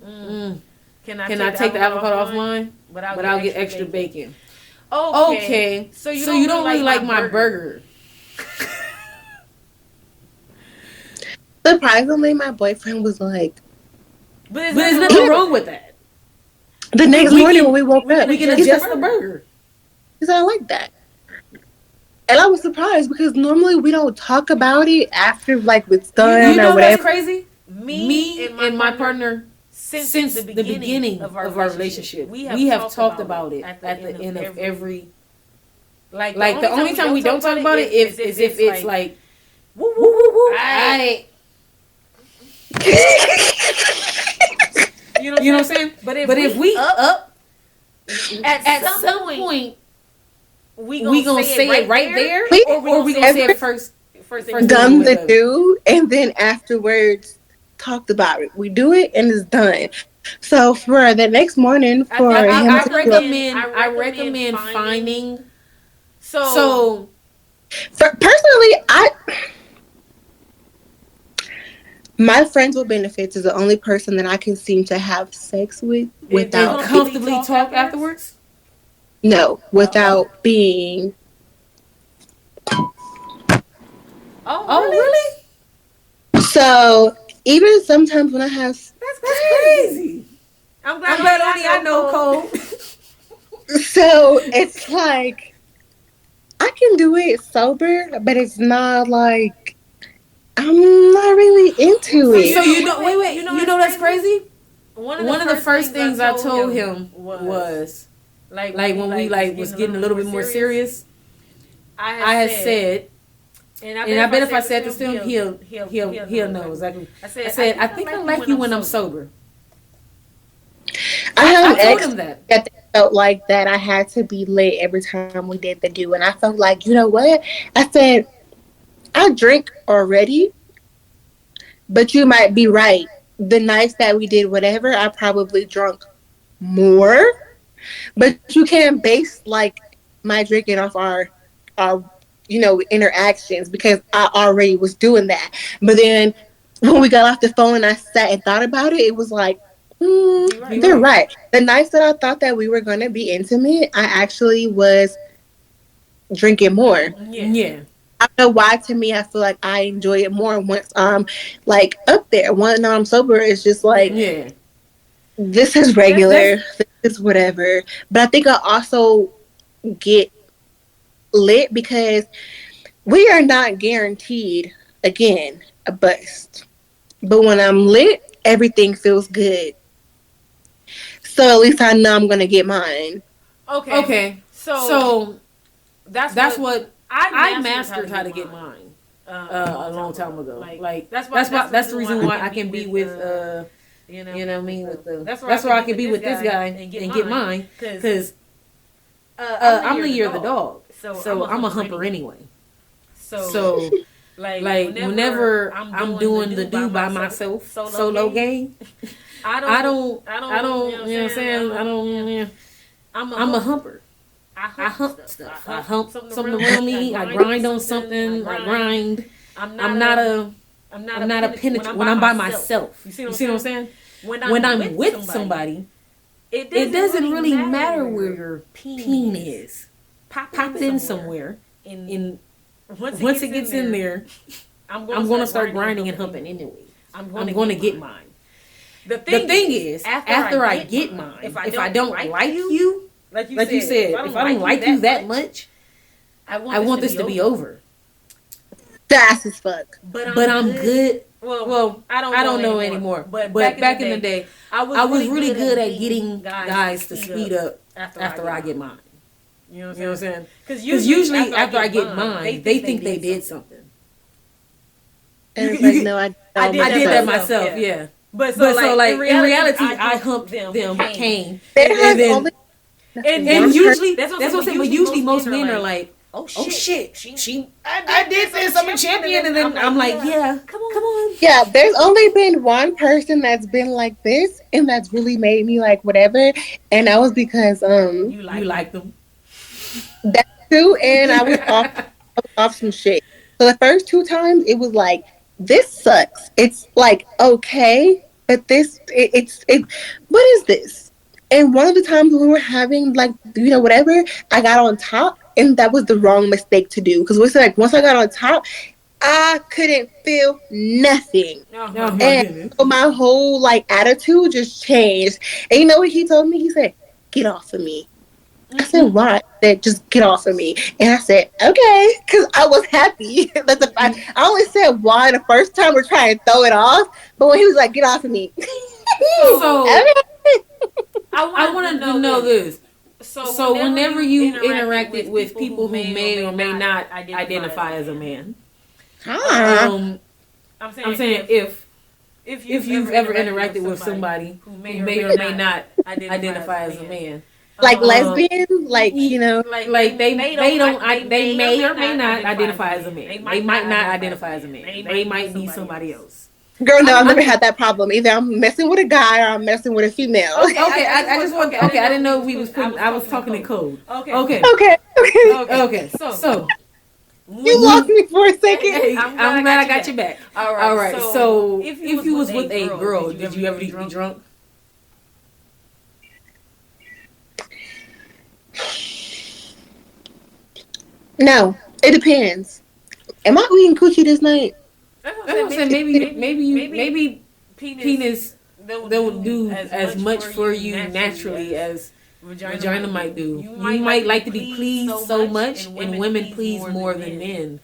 Speaker 4: Can I take the avocado off mine? But I'll get extra bacon. Okay. So you don't really like my burger.
Speaker 2: Surprisingly, my boyfriend was like,
Speaker 4: but there's nothing wrong with that.
Speaker 2: The next morning when we woke up,
Speaker 4: we can adjust the burger.
Speaker 2: He said, I like that. And I was surprised because normally we don't talk about it after like it's done
Speaker 4: you know
Speaker 2: or whatever.
Speaker 4: What's crazy? Me and my partner since the beginning of our relationship, we have talked about it at the end of every Like the only time we don't talk about it is if it's like, woo woo woo woo. You know what I'm saying? But if we up at some point, we gonna say it right there, or we gonna say it first
Speaker 2: done the do, and then afterwards talked about it. We do it and it's done. So for the next morning,
Speaker 4: I recommend finding. So
Speaker 2: personally, my friends with benefits is the only person that I can seem to have sex with without
Speaker 4: comfortably talk afterwards.
Speaker 2: No, without being.
Speaker 4: Oh, really?
Speaker 2: So even sometimes when I have,
Speaker 4: that's crazy. I'm glad only I know Cole.
Speaker 2: So it's like I can do it sober, but it's not like I'm not really into it.
Speaker 4: So you know, wait, you know that's crazy. One of the first things I told him was like when we was getting a little bit more serious. I had said. And I bet if I said this to him, he'll know exactly. I said, I think I like you when I'm sober.
Speaker 2: I have an
Speaker 4: told
Speaker 2: ex
Speaker 4: him that
Speaker 2: felt like that I had to be lit every time we did the do, and I felt like, you know what? I said, I drink already, but you might be right. The nights that we did whatever, I probably drunk more, but you can't base like my drinking off our interactions, because I already was doing that. But then when we got off the phone and I sat and thought about it, it was like, they're right. The nights that I thought that we were going to be intimate, I actually was drinking more.
Speaker 4: Yeah.
Speaker 2: I don't know why. To me, I feel like I enjoy it more once I'm like up there. When I'm sober, it's just like, this is regular, this is whatever. But I think I also get lit because we are not guaranteed, again, a bust. But when I'm lit, everything feels good. So at least I know I'm gonna get mine.
Speaker 4: Okay. So that's what I mastered how to get mine a long time ago. Like that's the reason why I can be with you know what I mean, with the that's why I can be with this guy and get mine, because I'm the year of the dog. So I'm a humper anyway. So like whenever I'm doing the do by myself, solo game, I don't, you know what I'm saying? I'm a humper. I hump stuff. I hump something around me. I grind on something. I grind. I'm not a penetrant when I'm by myself. You see what I'm saying? When I'm with somebody, it doesn't really matter where your peen is. Pop it in somewhere. And once it gets in there, I'm going to start grinding and humping anyway. I'm going to get mine. The thing is, after I get mine, if I don't like you, like you said, if I don't like you that much, I want this to be over.
Speaker 2: Fast as fuck.
Speaker 4: But I'm good. Well, I don't know anymore. But back in the day, I was really good at getting guys to speed up after I get mine. You know what I'm saying? Because usually after I get mine, they think they did something.
Speaker 2: And it's like, no, I
Speaker 4: did that myself. Yeah. But so like in reality, I humped them, came, and usually that's what I'm saying. But usually most men are like, oh shit, I did this. I'm a champion, and then I'm like, yeah, come on.
Speaker 2: Yeah, there's only been one person that's been like this, and that's really made me like whatever, and that was because
Speaker 4: you like them.
Speaker 2: That too, and I was off some shit. So the first 2 times, it was like, this sucks. It's like okay, but this it's what is this? And one of the times when we were having like whatever, I got on top. And that was the wrong mistake to do, because once I got on top, I couldn't feel nothing, and so my whole like attitude just changed. And you know what he told me? He said, "Get off of me." I said, "Why?" He said, "Just get off of me." And I said, "Okay," because I was happy. I only said why the first time we're trying to throw it off, but when he was like, "Get off of me,"
Speaker 4: so I want to know this. So So whenever you interacted with people who may or may not identify as a man, I'm saying if you've ever interacted with somebody who may or may not identify as a man,
Speaker 2: like lesbian, like you know,
Speaker 4: like they may or may not identify as a man. They might not identify as a man. They might be somebody else.
Speaker 2: Girl, no, I've never had that problem. Either I'm messing with a guy or I'm messing with a female.
Speaker 4: Okay, I didn't know we was putting. I was talking in code. Okay. So
Speaker 2: you lost me for a second.
Speaker 4: Hey, I'm glad I got you back. All right. So if you was with a girl, did you ever be drunk?
Speaker 2: No, it depends. Am I eating coochie this night?
Speaker 4: I'm saying maybe penis they'll do as much for you naturally as vagina might do. You might like to be pleased so much, and women please more than men.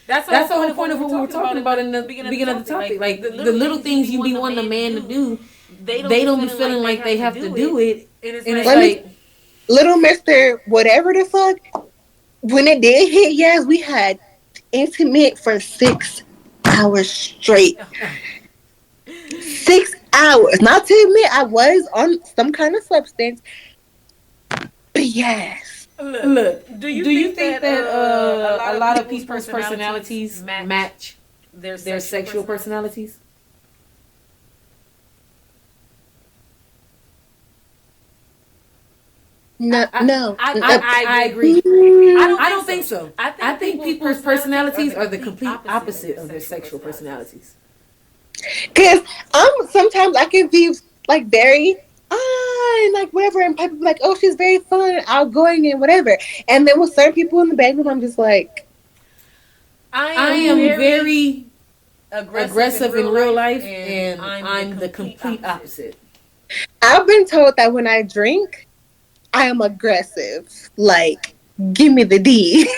Speaker 4: That's the whole point of what we were talking about in the beginning of the topic. Like the little things you be wanting a man to do, they don't be feeling like they have to do it, and it's like
Speaker 2: little Mr. Whatever the fuck. When it did hit, yes, we had intimate for 6 hours straight. 6 hours. Not to admit I was on some kind of substance, but yes.
Speaker 4: Look, do you think that a lot of people's personalities match their sexual personalities?
Speaker 2: No,
Speaker 4: I agree. I don't think so. I think people's personalities are the complete opposite of their sexual personalities.
Speaker 2: Because sometimes I can be like very and like whatever, and people be like, oh, she's very fun, outgoing, and whatever. And then with certain people in the bedroom, I'm just like,
Speaker 4: I am very aggressive in real life, and I'm the complete opposite.
Speaker 2: I've been told that when I drink, I am aggressive. Like, give me the D.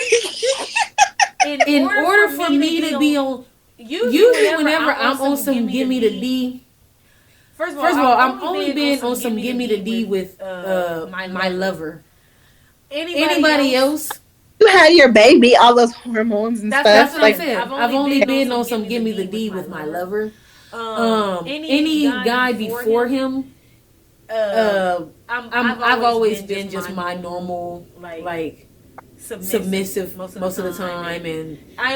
Speaker 4: In order for me to be on, usually whenever I'm on some give me the D. First of all, I'm only been on some give me the D with my lover. Anybody else?
Speaker 2: You had your baby, all those hormones and stuff.
Speaker 4: That's what I'm saying. I've only been on some give me the D with my lover. Any guy before him. I've always been just my normal, like submissive most of the time, and I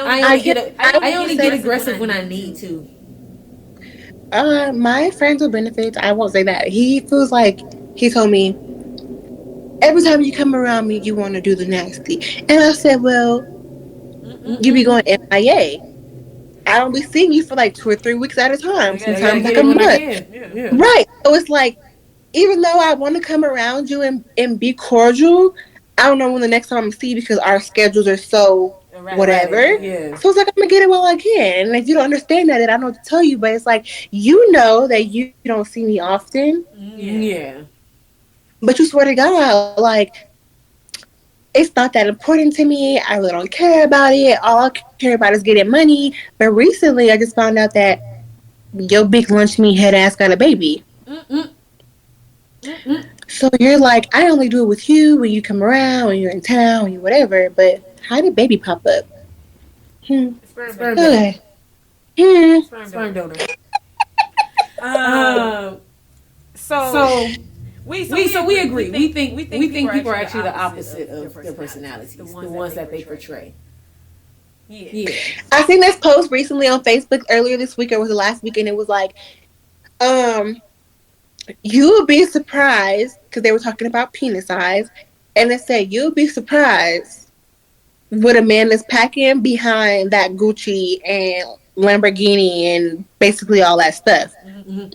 Speaker 4: only get aggressive when I need to.
Speaker 2: My friends with benefits, I won't say that. He feels like he told me every time you come around me, you want to do the nasty, and I said, well, you be going MIA. I don't be seeing you for like 2 or 3 weeks at a time. Sometimes like a month. Yeah. Right. So it's like, even though I want to come around you and be cordial, I don't know when the next time I'm see you because our schedules are so whatever. Right. Yeah. So it's like, I'm going to get it while I can. And if you don't understand that, then I don't know what to tell you. But it's like, you know that you don't see me often.
Speaker 4: Yeah.
Speaker 2: But you swear to God, like, it's not that important to me. I really don't care about it. All I care about is getting money. But recently, I just found out that your big lunch meat head ass got a baby. So you're like, I only do it with you when you come around, when you're in town, when you whatever. But how did baby pop up?
Speaker 4: Sperm donor. Sperm donor. So we agree. We think people are actually the opposite of their personalities, the ones that they portray. Yeah.
Speaker 2: I seen this post recently on Facebook earlier this week, or was it last week, and it was like, you would be surprised, because they were talking about penis size, and it said, you'll be surprised what a man is packing behind that Gucci and Lamborghini and basically all that stuff. Mm-hmm.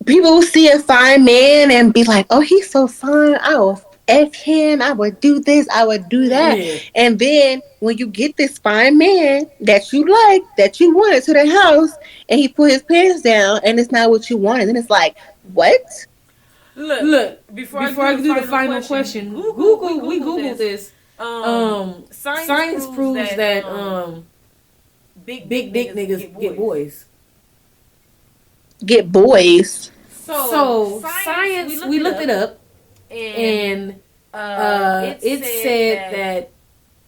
Speaker 2: People will see a fine man and be like, oh, he's so fine, I will F him, I would do this, I would do that. Yeah. And then when you get this fine man that you like, that you wanted to the house, and he put his pants down and it's not what you wanted, then it's like, what?
Speaker 4: Look, before I do the final question, we Googled this. Science proves that big dick niggas get boys.
Speaker 2: Get boys?
Speaker 4: So science, we looked it up, and It said that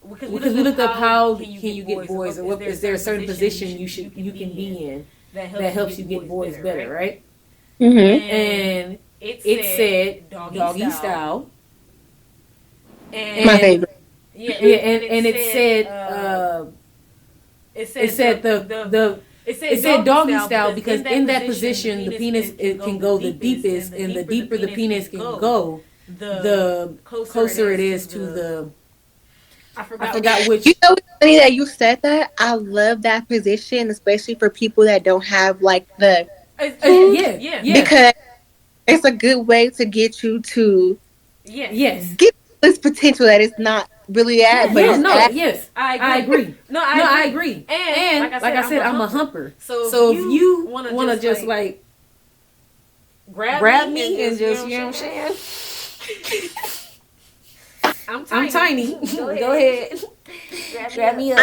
Speaker 4: because we looked up how can you get boys, or what, is there a certain position you can be in that helps you get boys better, right?
Speaker 2: Mm-hmm.
Speaker 4: And it said doggy style. And,
Speaker 2: my favorite.
Speaker 4: Yeah, and it said doggy style because in that position the penis can go the deepest, and the deeper the penis can go, the closer it is to the. I forgot which.
Speaker 2: You know, it's funny that you said that. I love that position, especially for people that don't have like the.
Speaker 4: Yeah.
Speaker 2: Because it's a good way to get you to.
Speaker 4: Yes.
Speaker 2: Get this potential that it's not really at, but
Speaker 4: yes, I agree. I agree. And like I said, I'm a humper. So if you want to just like grab me and just, you know what I'm saying? I'm tiny. Go ahead. Grab me up.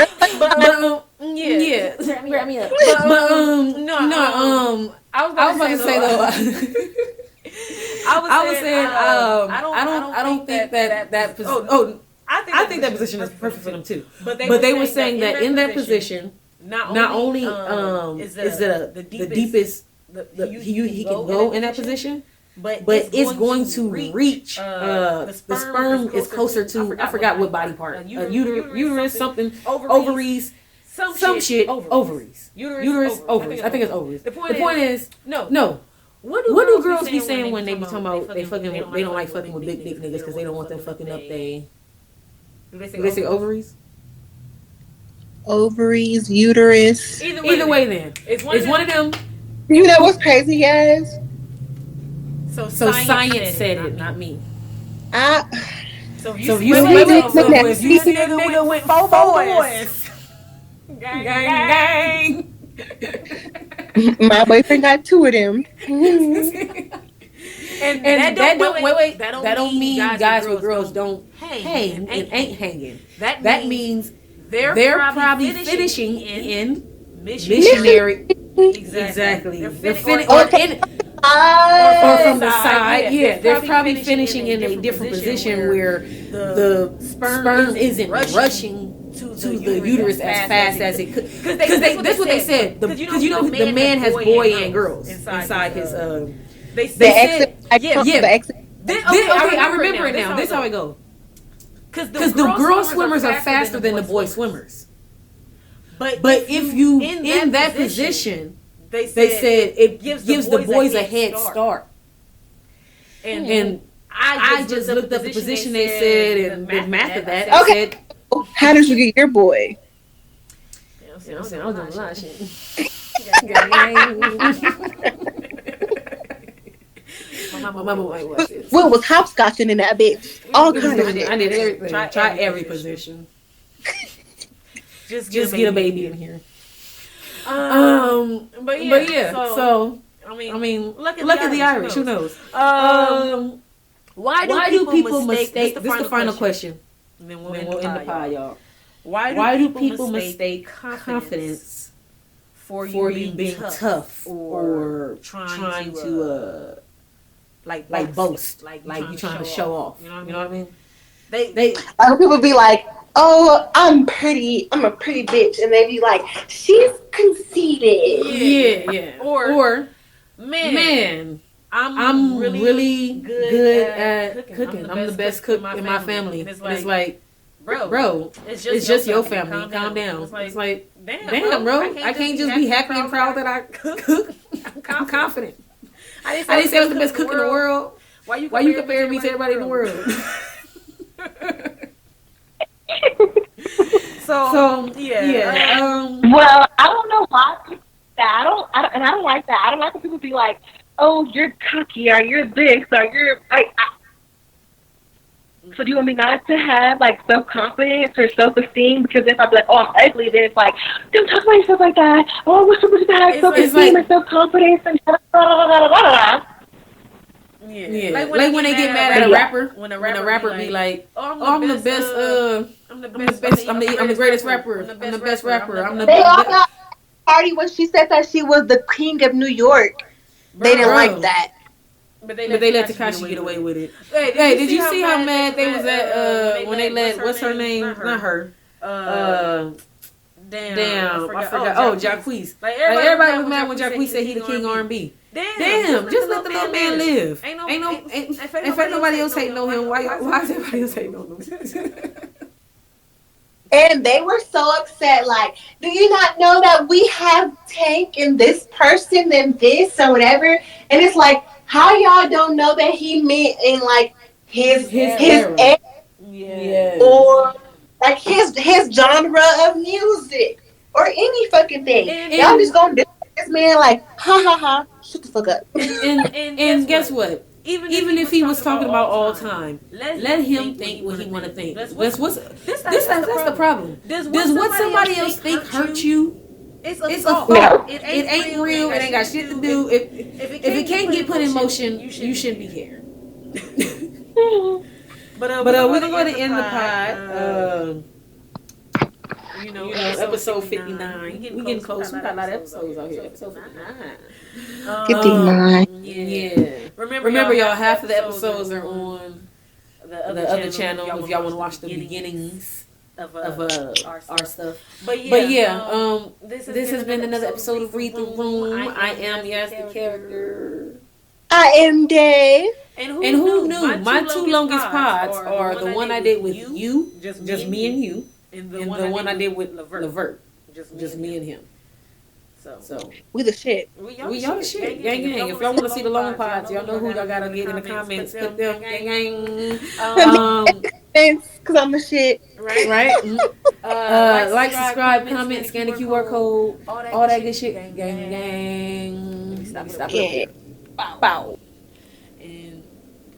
Speaker 4: Grab me up. I was about to say though. I was saying I don't think that position. I think that position is perfect for them too. But they were saying that in that position, not only is it the deepest he can go in that position, but it's going to reach the sperm is closer to, I forgot what body part, uterus, something, ovaries, some shit, ovaries, uterus, ovaries. I think it's ovaries. The point is no. What do girls be saying when they be talking about they don't like fucking with big dick niggas because they don't want them fucking up they? Do they say ovaries?
Speaker 2: Ovaries, uterus.
Speaker 4: Either way, then it's one of them.
Speaker 2: You know what's crazy, guys?
Speaker 4: So science said it, not me.
Speaker 1: So if
Speaker 2: you
Speaker 1: see a nigga with 4 boys, gang.
Speaker 2: My boyfriend got 2 of them.
Speaker 1: And that don't mean
Speaker 4: guys with girls don't hang and ain't hanging. That means they're probably finishing in missionary. Exactly. Or from the side. Yeah, they're probably finishing in a different position where the sperm isn't rushing to the uterus as fast as it could. Because that's what they said. Because you know the man has boy and girls inside his. They said I remember it now. This is how it goes. Because the girl swimmers are faster than the boy swimmers. But if you in that position, they said it gives the boys a head start. And I just looked up the position they said and the math of that. I said,
Speaker 2: how did you get your boy?
Speaker 4: I'm saying I was doing a lot of shit. My mama might watch this.
Speaker 2: What was hopscotching in that bitch? All kinds of shit.
Speaker 4: I did everything. Try every position. Just get a baby in here. But yeah. So I mean, look at the Irish. Who knows? Why do people mistake? This is the final question. And then we'll end the pod, y'all. Why do people mistake confidence for you being tough or trying to like boast, like you trying to show off? You know what I mean? They
Speaker 2: people be like, oh, I'm a pretty bitch, and they be like, she's conceited.
Speaker 4: Yeah. Or man, I'm really good at cooking. I'm the best cook in my family. And it's like, bro, it's just your family. Calm down. It's like, damn, bro. I can't just be happy and proud that I cook. I'm confident. I didn't say I was the best cook in the world. Why you comparing me to everybody in the world? So yeah.
Speaker 5: Well, I don't know why people say that. I don't like that. I don't like when people be like, "Oh, you're cocky," or "You're this," or "You're." So do you want me not to have like self-confidence or self-esteem? Because if I be like, "Oh, I'm ugly," then it's like, "Don't talk about yourself like that." Oh, we're supposed to have self-esteem and self-confidence and blah blah blah blah blah.
Speaker 4: Yeah, like when they get mad at a rapper, when a rapper be like, "Oh, I'm the best. I'm the greatest rapper. I'm the best rapper. I'm the."
Speaker 2: They all got party when she said that she was the king of New York. They didn't like that.
Speaker 1: But they let Tekashi get away with it.
Speaker 4: Hey, did you see how mad they was at when they let what's her name? Not her. Damn, I forgot. Oh, Jacquees. Like everybody was mad when Jacquees said he the king R&B. Damn, just let the little man live. Ain't nobody else hating on him. Why is everybody else hating on him?
Speaker 2: And they were so upset, like, do you not know that we have Tank and this person and this or whatever? And it's like, how y'all don't know that he meant in like his era. Yes. Or like his genre of music or any fucking thing. And y'all just gonna do this man like, ha ha ha, shut the fuck up.
Speaker 4: And guess what? Even if he was talking about all time, let him think what he want to think. That's the problem. Does what somebody else think hurt you? It's a thought. It ain't real. It ain't got shit to do. If it can't get put in motion, you shouldn't be here. But we're gonna go to end the pod. Episode 59. We getting close. We got a lot of episodes out here. Episode 59.
Speaker 2: 59.
Speaker 4: Yeah. Remember, y'all, half of the episodes are on the other channel if y'all want to watch the beginnings of our stuff. But yeah, this has been another episode of Read the Room. I am Yaz the Character.
Speaker 2: I am DAE.
Speaker 4: And who knew? My two longest pods are the one I did with you, just me and you, and the one I did with Levert, just me and him. So
Speaker 2: we the shit.
Speaker 4: We y'all the shit. Gang. If y'all want to see the long pods, y'all know who y'all gotta get in the comments. Put them gang.
Speaker 2: Because I'm the shit.
Speaker 4: Right. Like, subscribe, comment, scan the QR code, all that good shit. Gang. Stop it. Bow. And